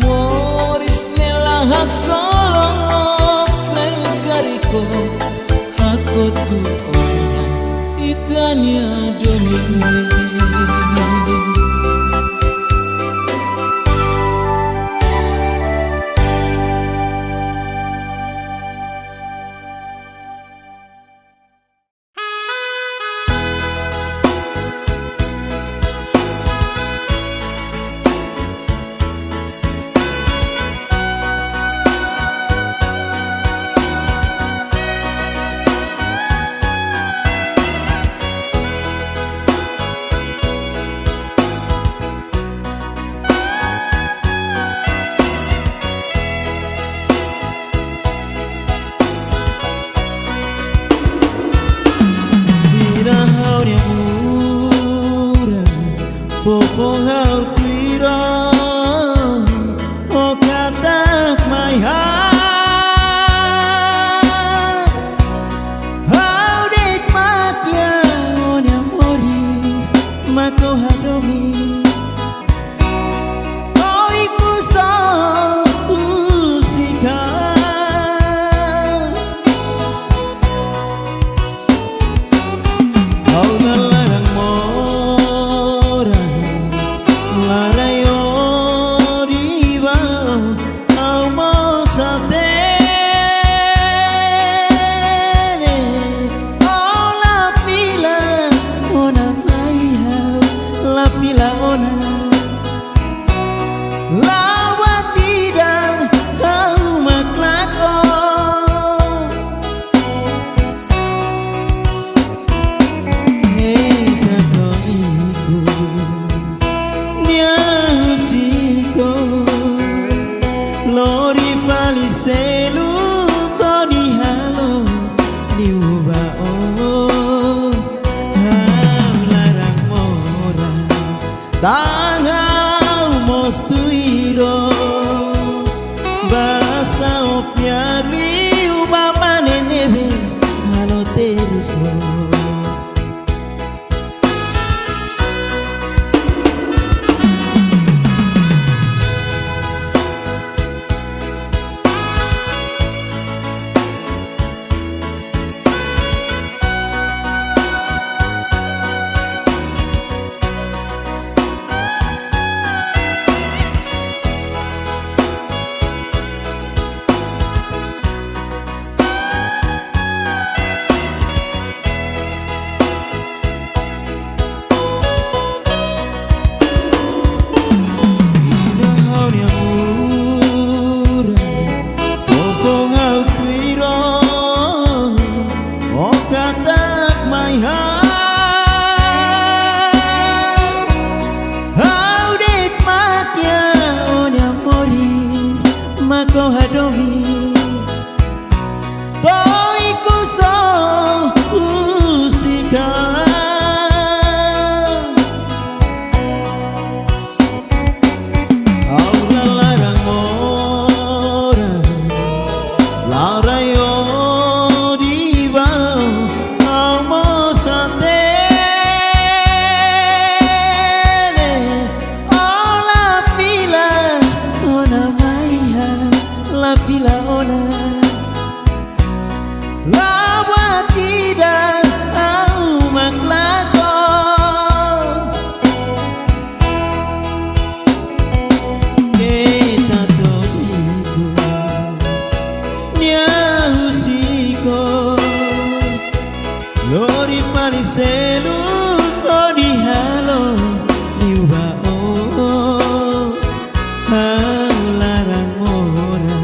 Moris nelahak solok sekariko aku tuona itania domine Fofong hau tiro O katak my heart Hau dik matya Onya moris Mako hadomi O iku so usika Hau nalarang vali selu ko di halo di ubao larang mora tangau mostuiro basa ofiarli ubama nenebe halo terus Mako hadomi toi kuso usika aula larang mora larayo diva amo sate ola fila ona la fila ona la batida au maklato kita toiku nia usiko lori fali selu ko di halo di ubao larang mora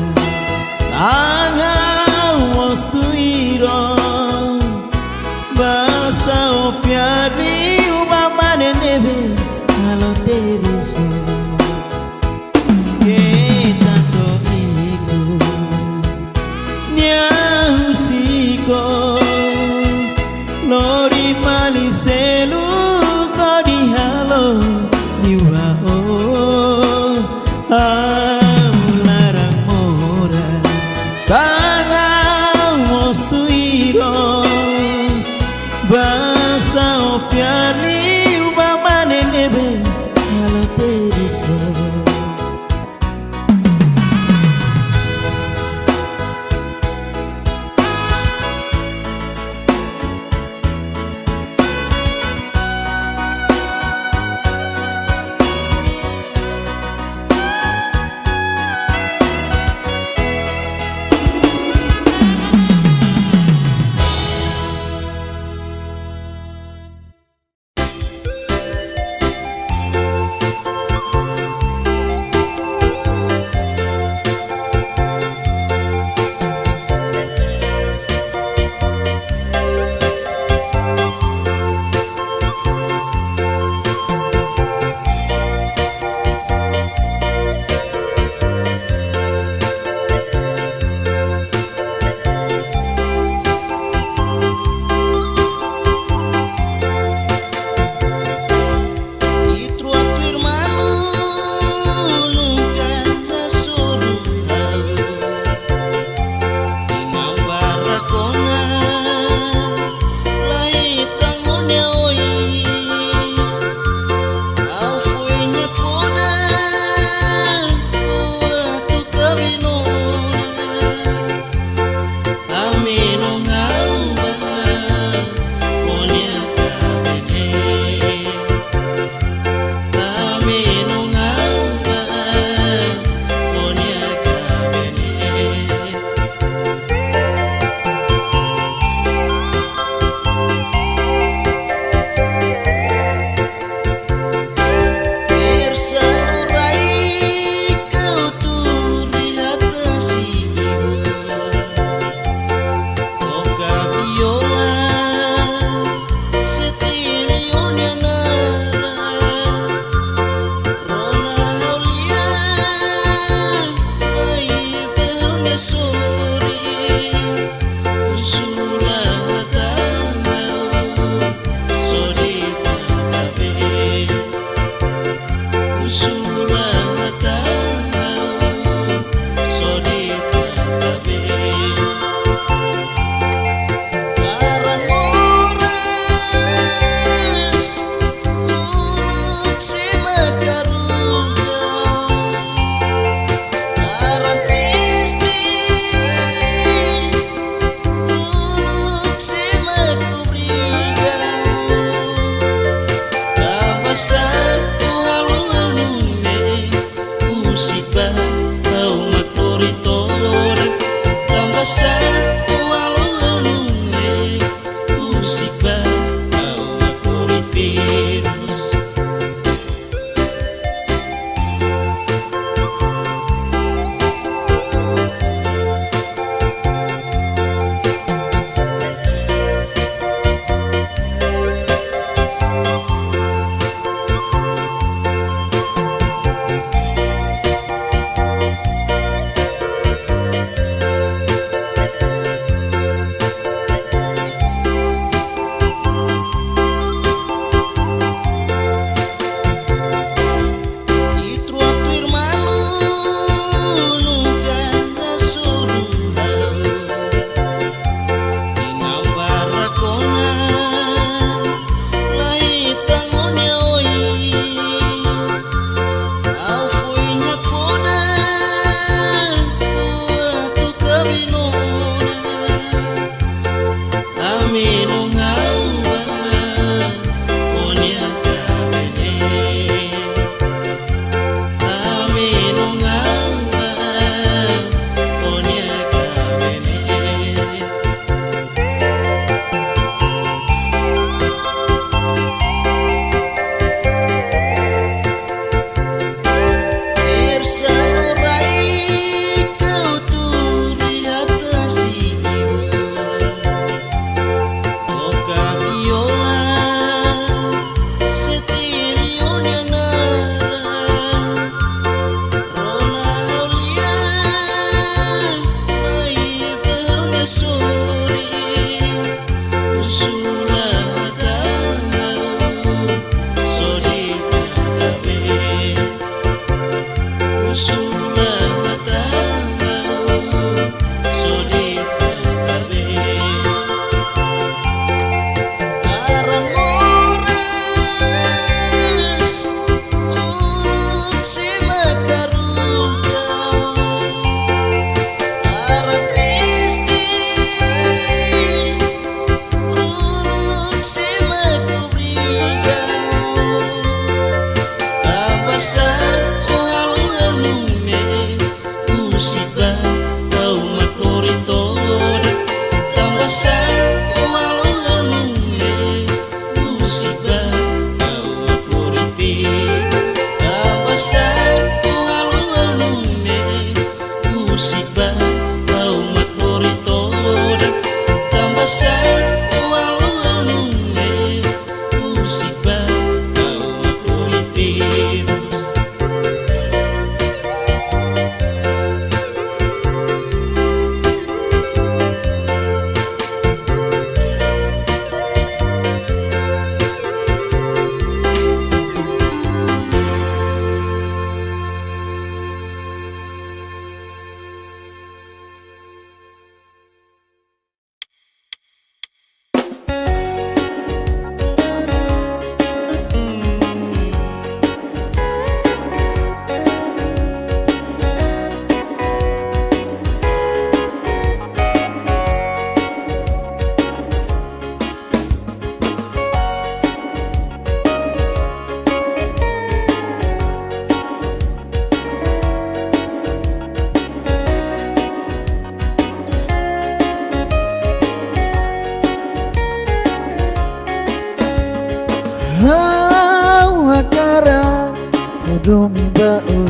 fodomi bao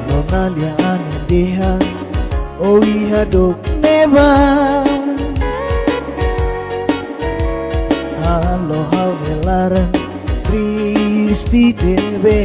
Lonalia ani deha o iha dok neba Halo hau melarang tristi tebe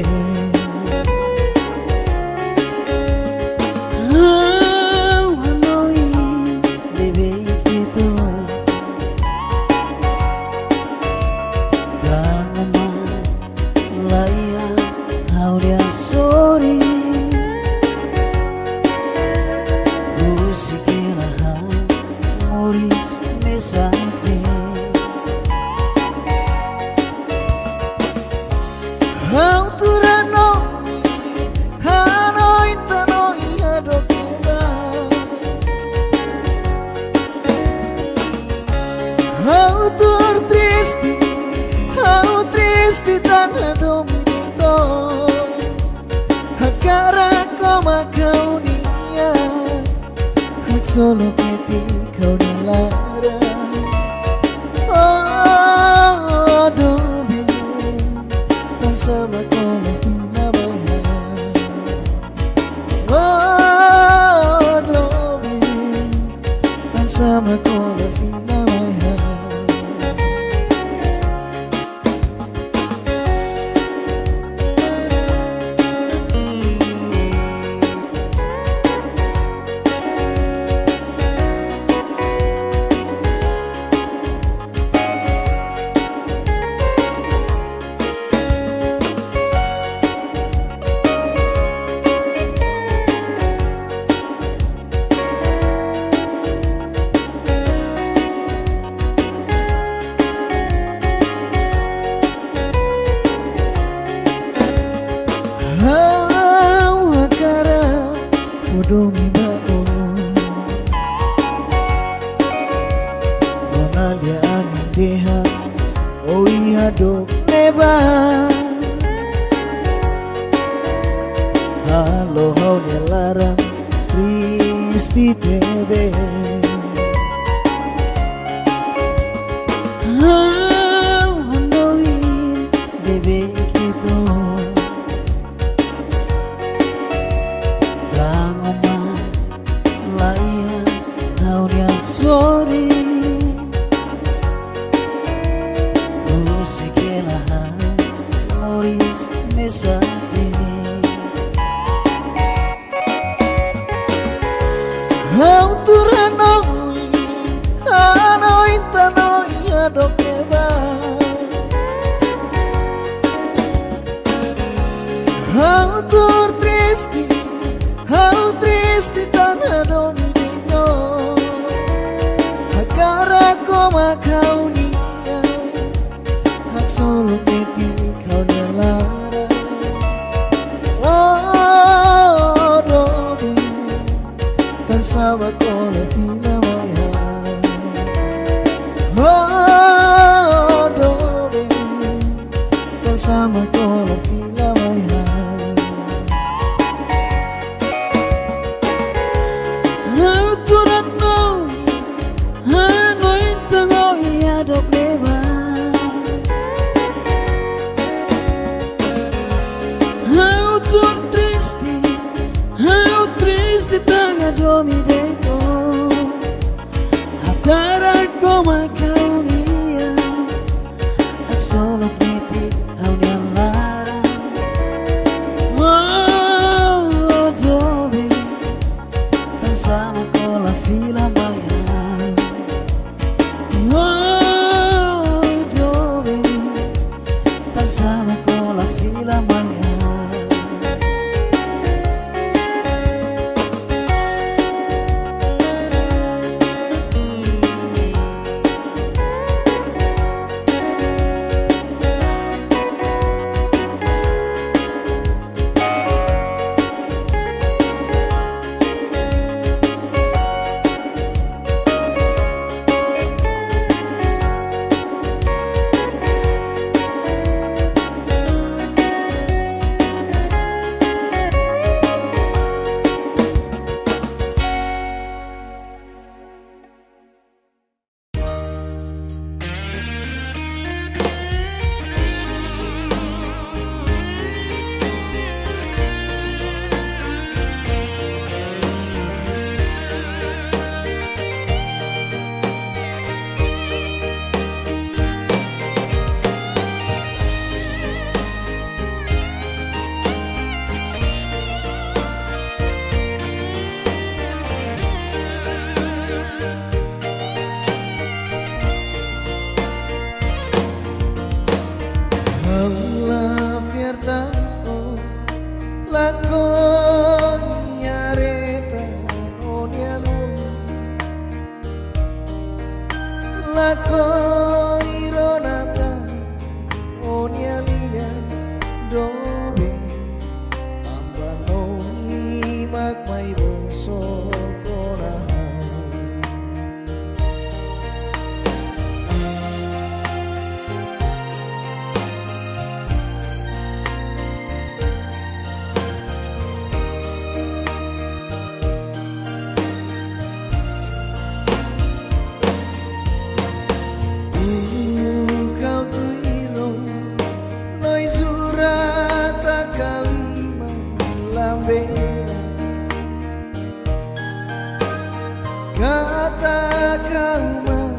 How triste tan dominito Hakara koma kau niya Hak solo peti kau nalara Oh dobi Tan sama kau na fina baya Oh dobi Tan sama kau na fina baya Fodomi bao Lonalia ani deha o iha dok neba Halo hau nelarang tristi tebe Handoi bebe kita Sorry, musiquela Moris me sabe. How to renoi, hanoi tanoi adokeba. How triste tan dominito. Hakara koma kau niya Hak solo peti kau nalara Oh dobi Tan sama kau na fina maya Oh dobi Tan sama kau na fina maya Kata kauma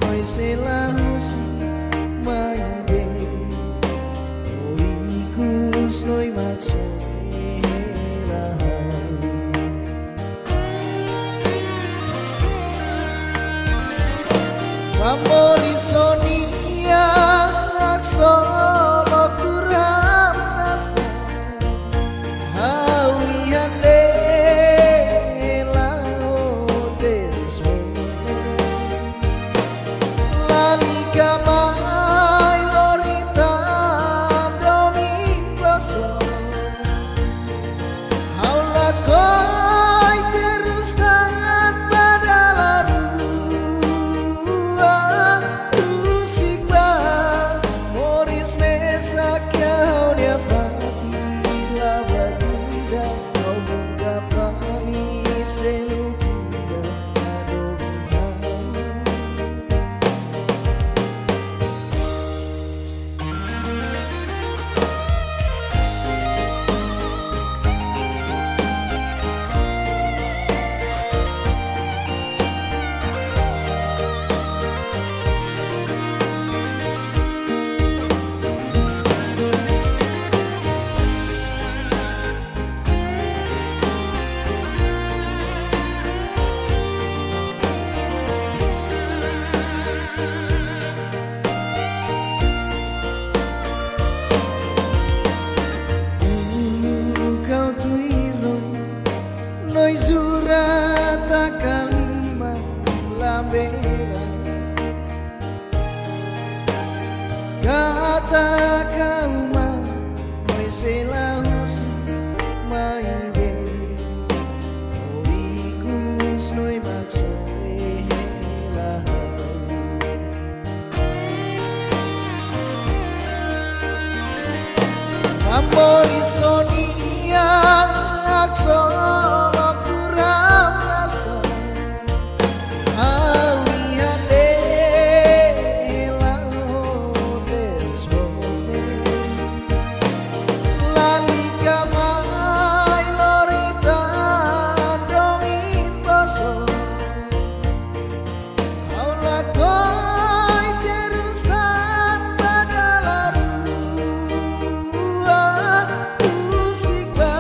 noi selahusi maide oikus noi maksoi lahau Pamori sonia aksolo kuram nasa hawi hande Kamai lorita domingos Haula koi terus tangan pada larua Usikba Moris mesak kau dia pati Labadida kau buka fani selukida Noi surata kalima lambera Kata kauma noi selahusi maide oikus noi maksoi lahau Ambori sonia aksolo kuram nasa hawi hande lao desbone lali kamai lorita domingos haula koi terus tanpa larua usikba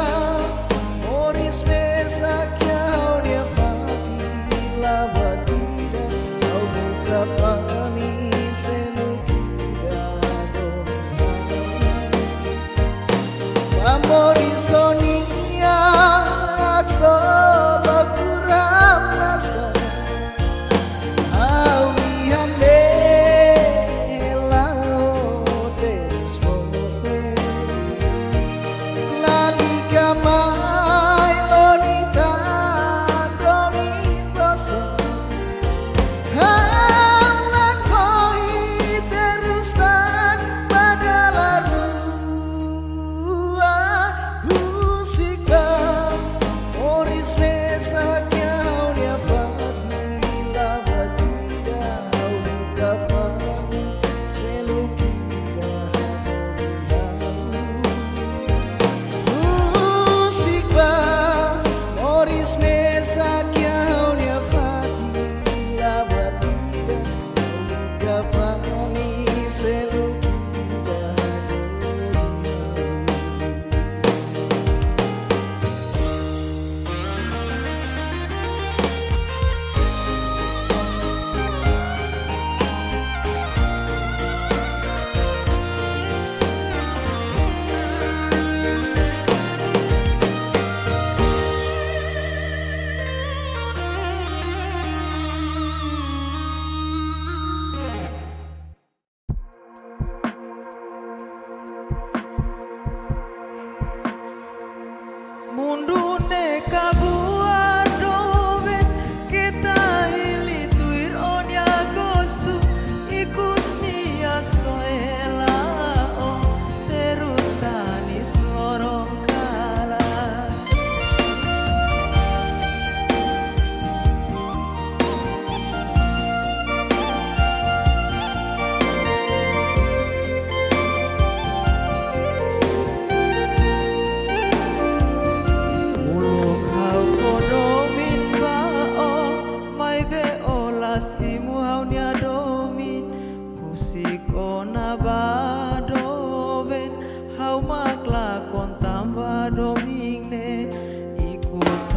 Moris mesak kau dia pati labadida kau buka fani senukida Moris sonia aksolo kuram nasa hawi hande lao desbone lali kamai lorita domingos haula koi terus tanpa larua usika Moris mesak kau dia pati labadida kau buka fani selukida Usikba Moris mesak kau dia pati labadida kau buka fani selukida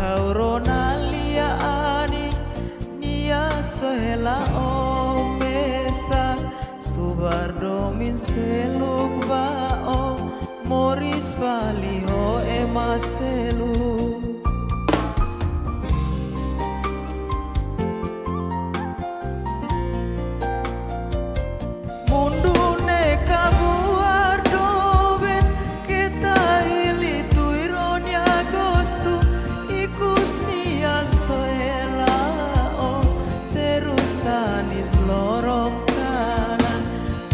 sauronalia ani nia sohela o mesa subardomin seluk bao moris valiho emaselu mundune kabuar doben kita ili tuironi agosto ikus nia soela o terus tanis lorong kanan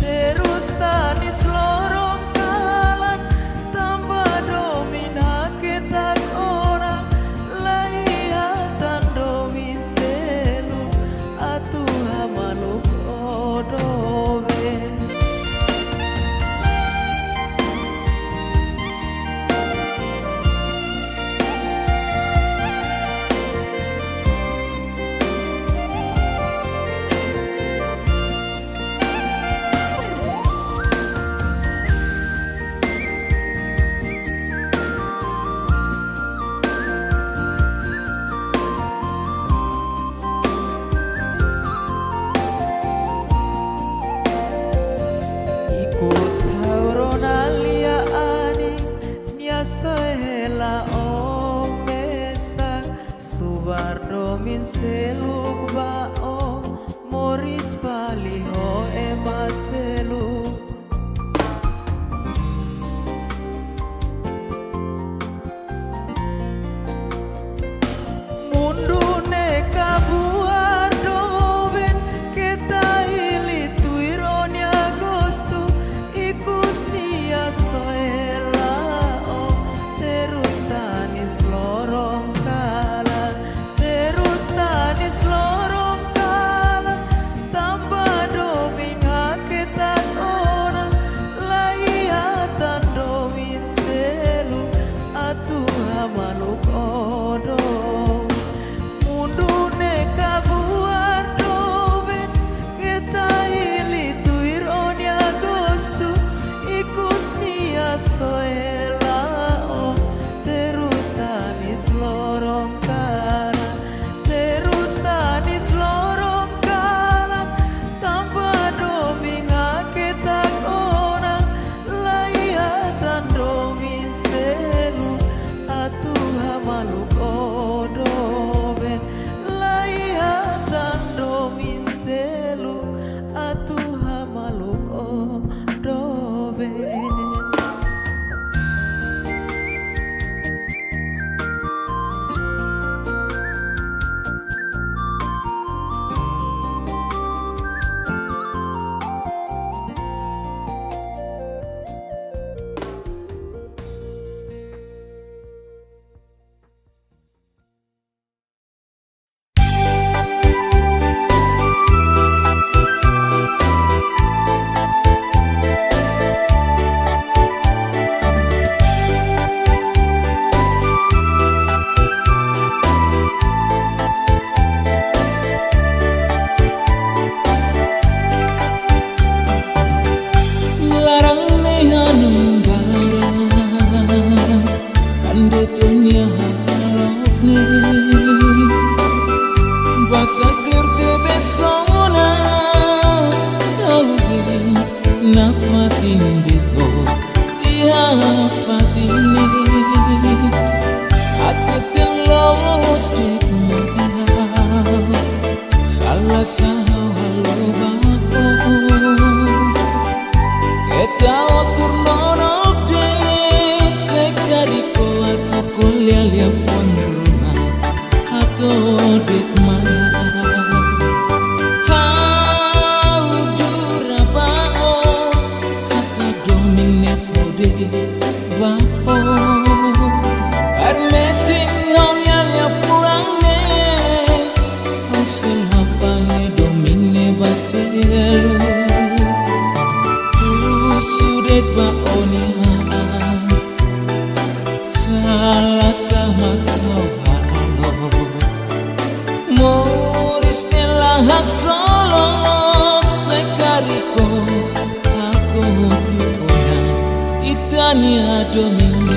terus tanis lorong kanan tambah domina kita orang laihatan domin selu atuha maluk odobe sauronalia ani nia sohela o mesa subardomin seluk bao moris valiho emaselu mundune kabuar doben kita ili tuironi agosto ikus nia soela o terus tanis lorong kanan terus tanis lorong kanan tambah domina kita orang laihatan domin selu atuha maluk odo mundune kabuar doben kita ili tuironi agosto ikus nia soela o terus tanis lorong kanan terus tanis lorong kanan tambah domina kita orang laihatan domin selu atuha maluk odoben laihatan domin selu atuha maluk odoben Itania Domine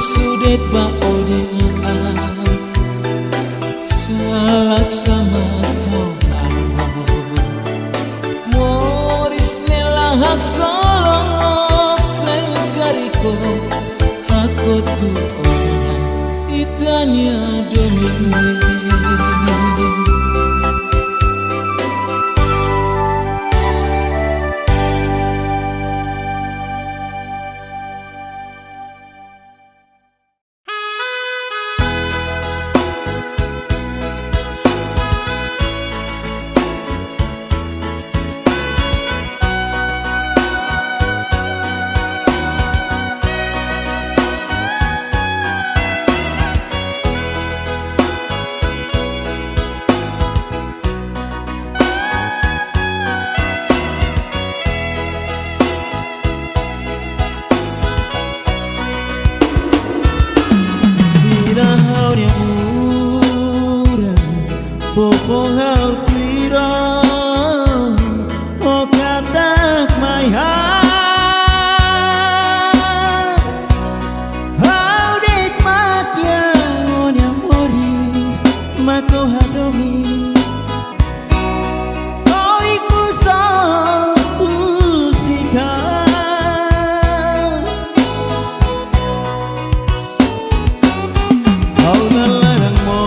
Sudet ba odingan salah sama kau Moris nelahak solok segariko aku tuh orang itanya domine. Fofong hau tiro o katak my heart how dek matya onya moris mako hadomi oh iku so usika oh lalarang mo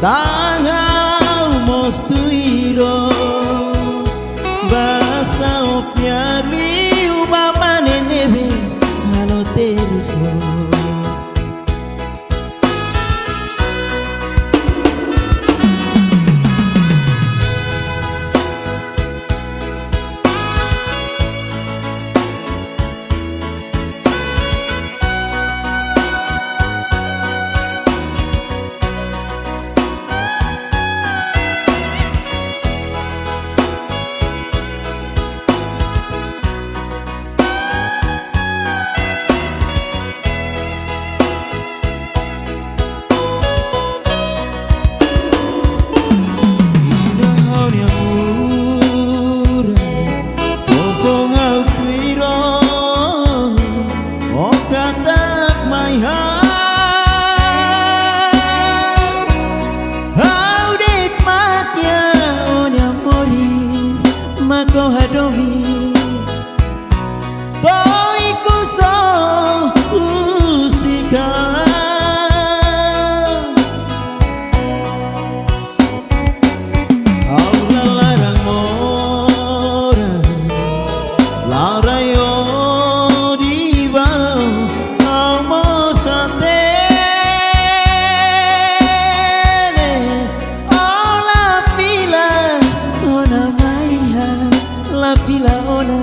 Tangau mostuiro basa ofiarli ubama nenebe halo teruso mako hadomi to iku so usika aula larang moras larayo diba amo satene ola fila ona la fila ona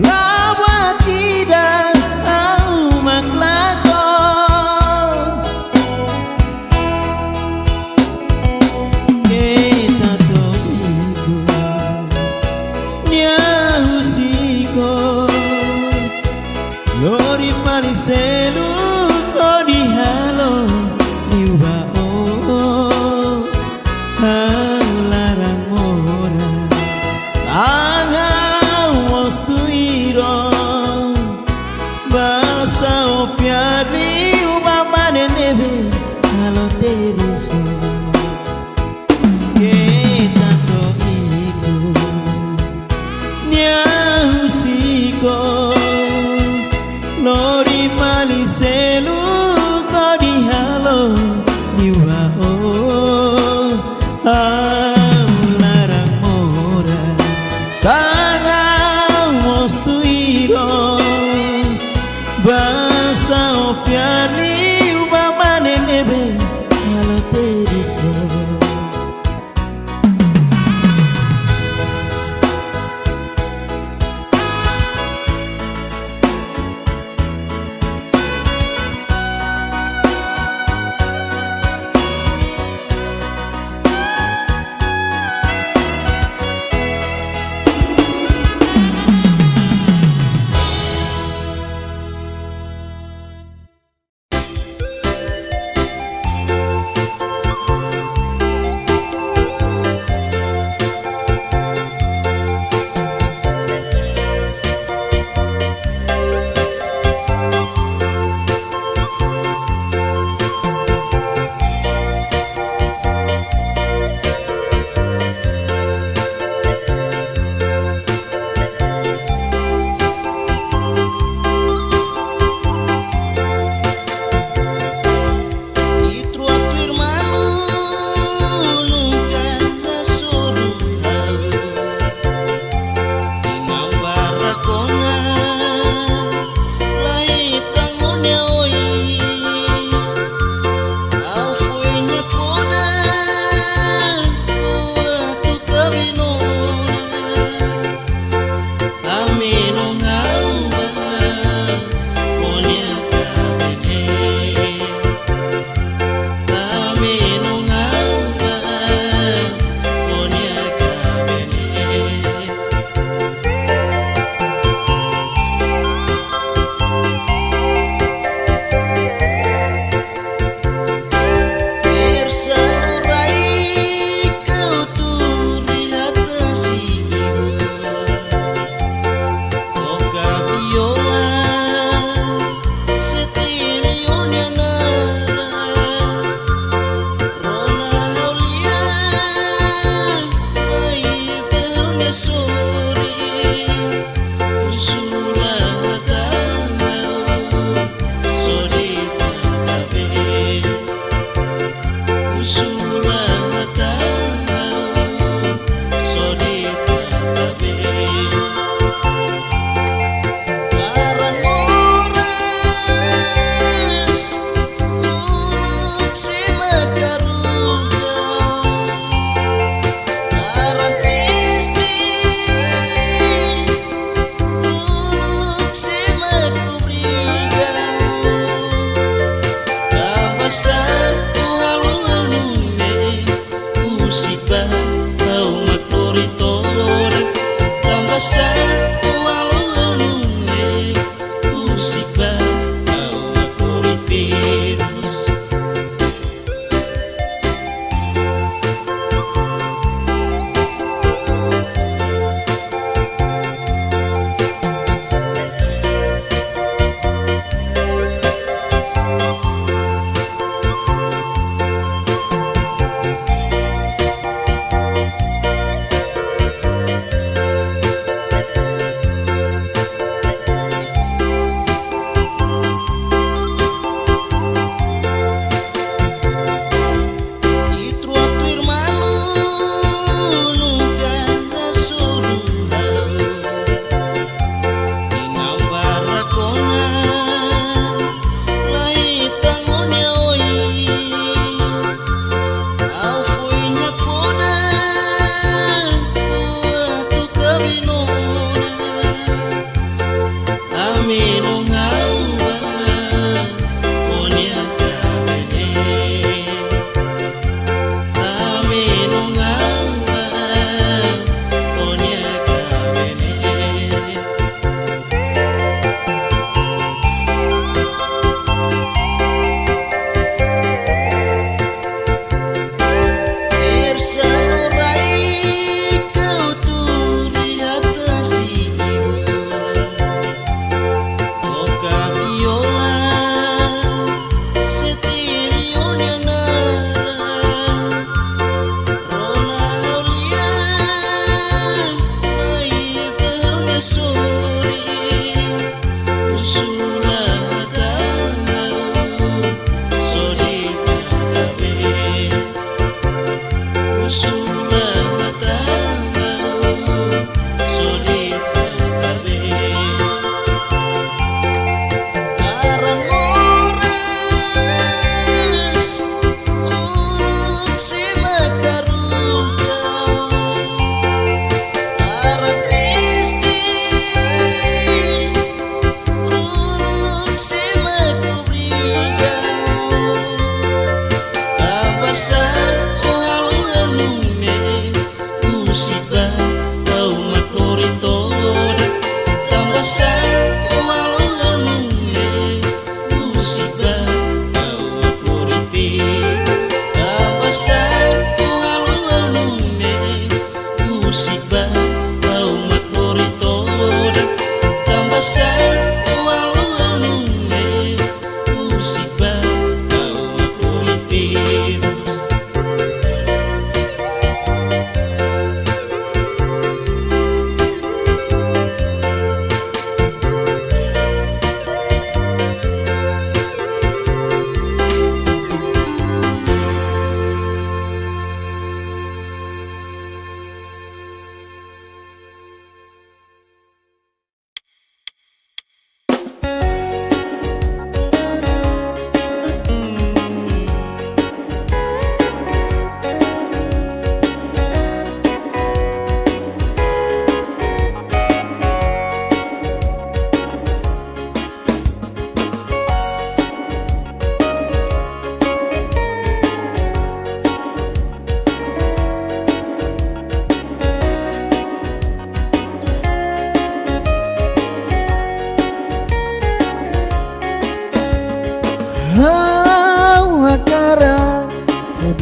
la batida au maklakon kita toiku nya usiko lori fariselu kodi halo niuba oh halarang mora Tangau mostuiro basa ofiarli ubama nenebe halo teruso larang mora tangang mostuiro basa ofiani ubamane nebe halo terisgo.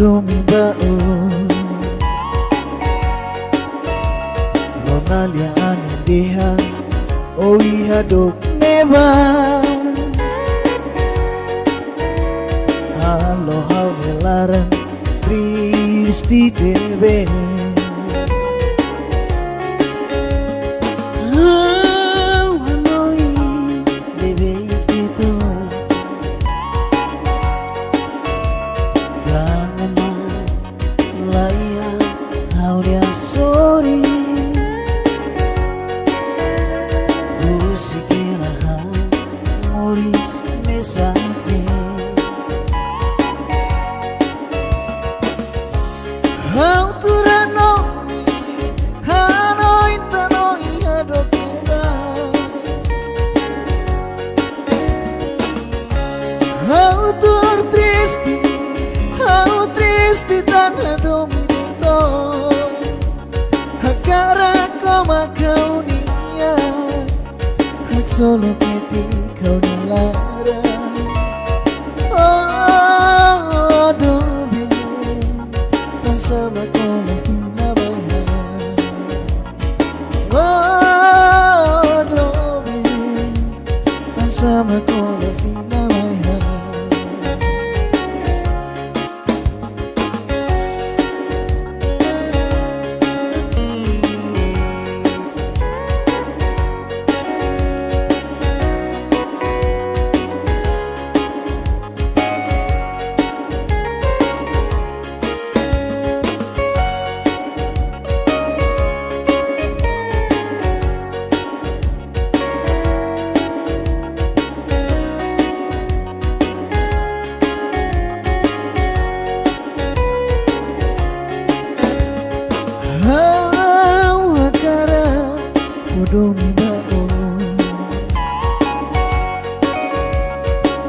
fodomi bao Lonalia ani deha o iha dok neba Halo hau nelaran Tristi tebe How triste tan dominito Hakara koma kau niya Hak solo peti kau nalara Oh dobi Tan sama kau na fina bayan Oh dobi Tan sama kau na fina bayan Fodomi bao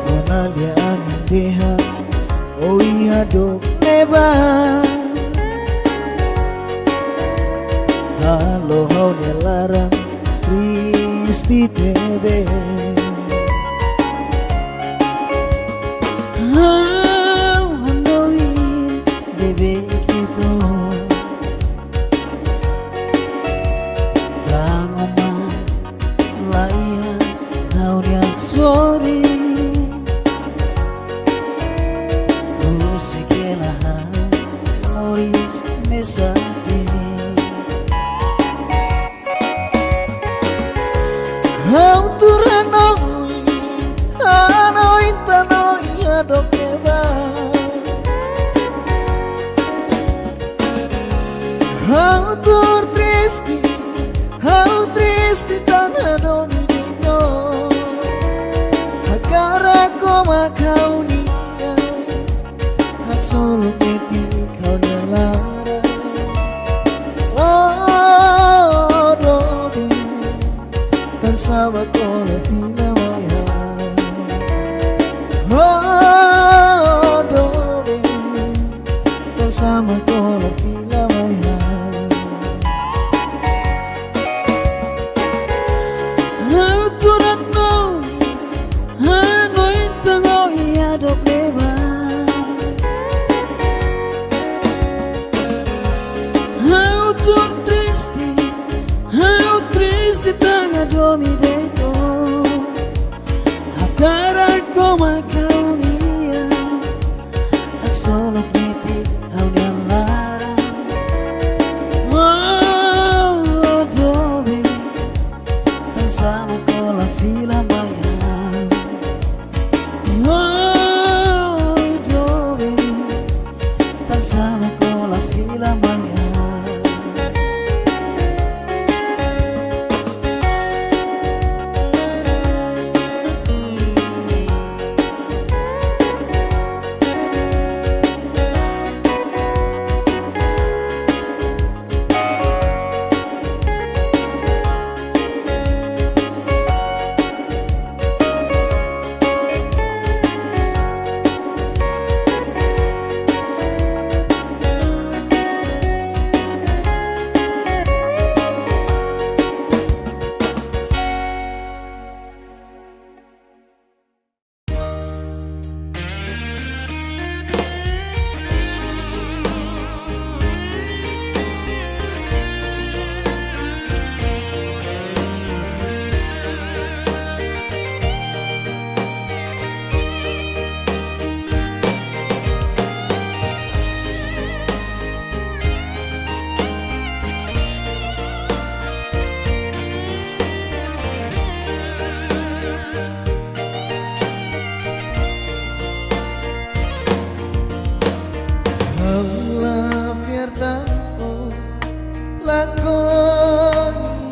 Lonalia ani deha o iha dok neba Halo hau nelaran Tristi tebe Handoi bebe kita Sorry, musiquela Moris mesade. Auturano, ano intano ya dokeba. Autur triste tan dominito. Hakara koma kau niya Hak solo peti kau nalara Oh dobi Tan sama kau na fina maya Oh dobi Tan sama kau na fina maya How triste tan dominito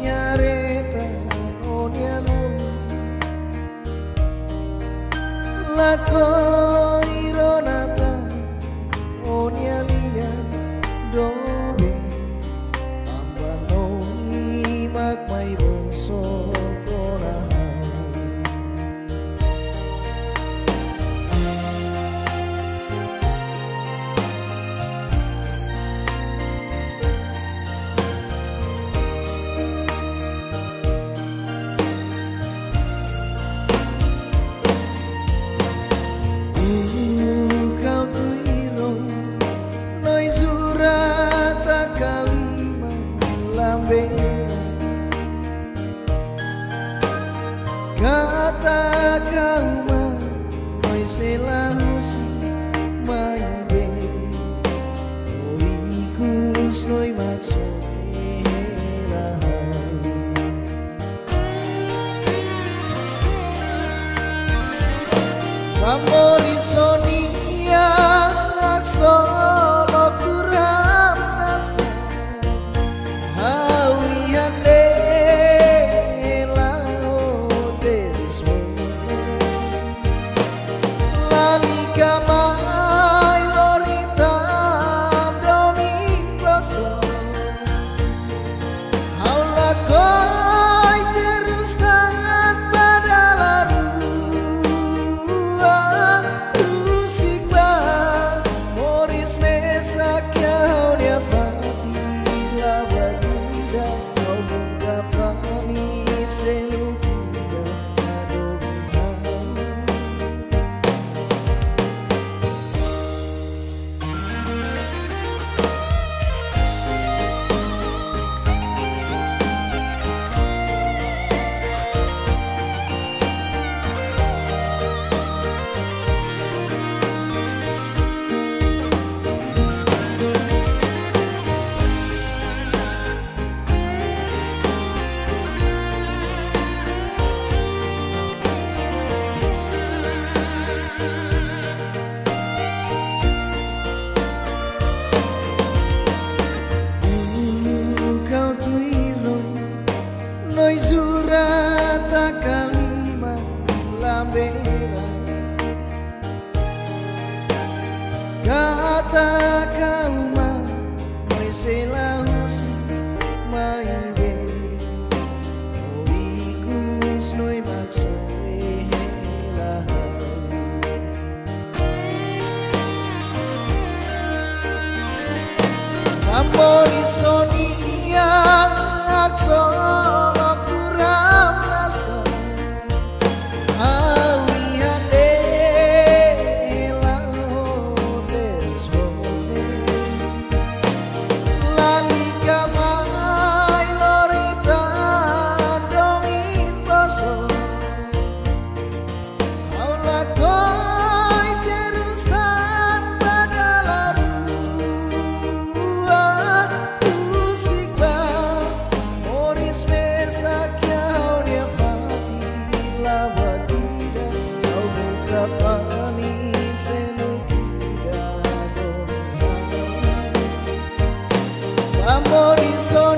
nyareta onialu lako ironata onialia dobe ambano imak mai boso konahan kata kauma noi selahusi mai be oikus noi maksoi helahan pamori sonia aksolo turam nasa hawihande Zurata kalima lambera kata kauma mai selahusi mai be oikus noi maksoi helahan ambori sonia aksolo amor y sol.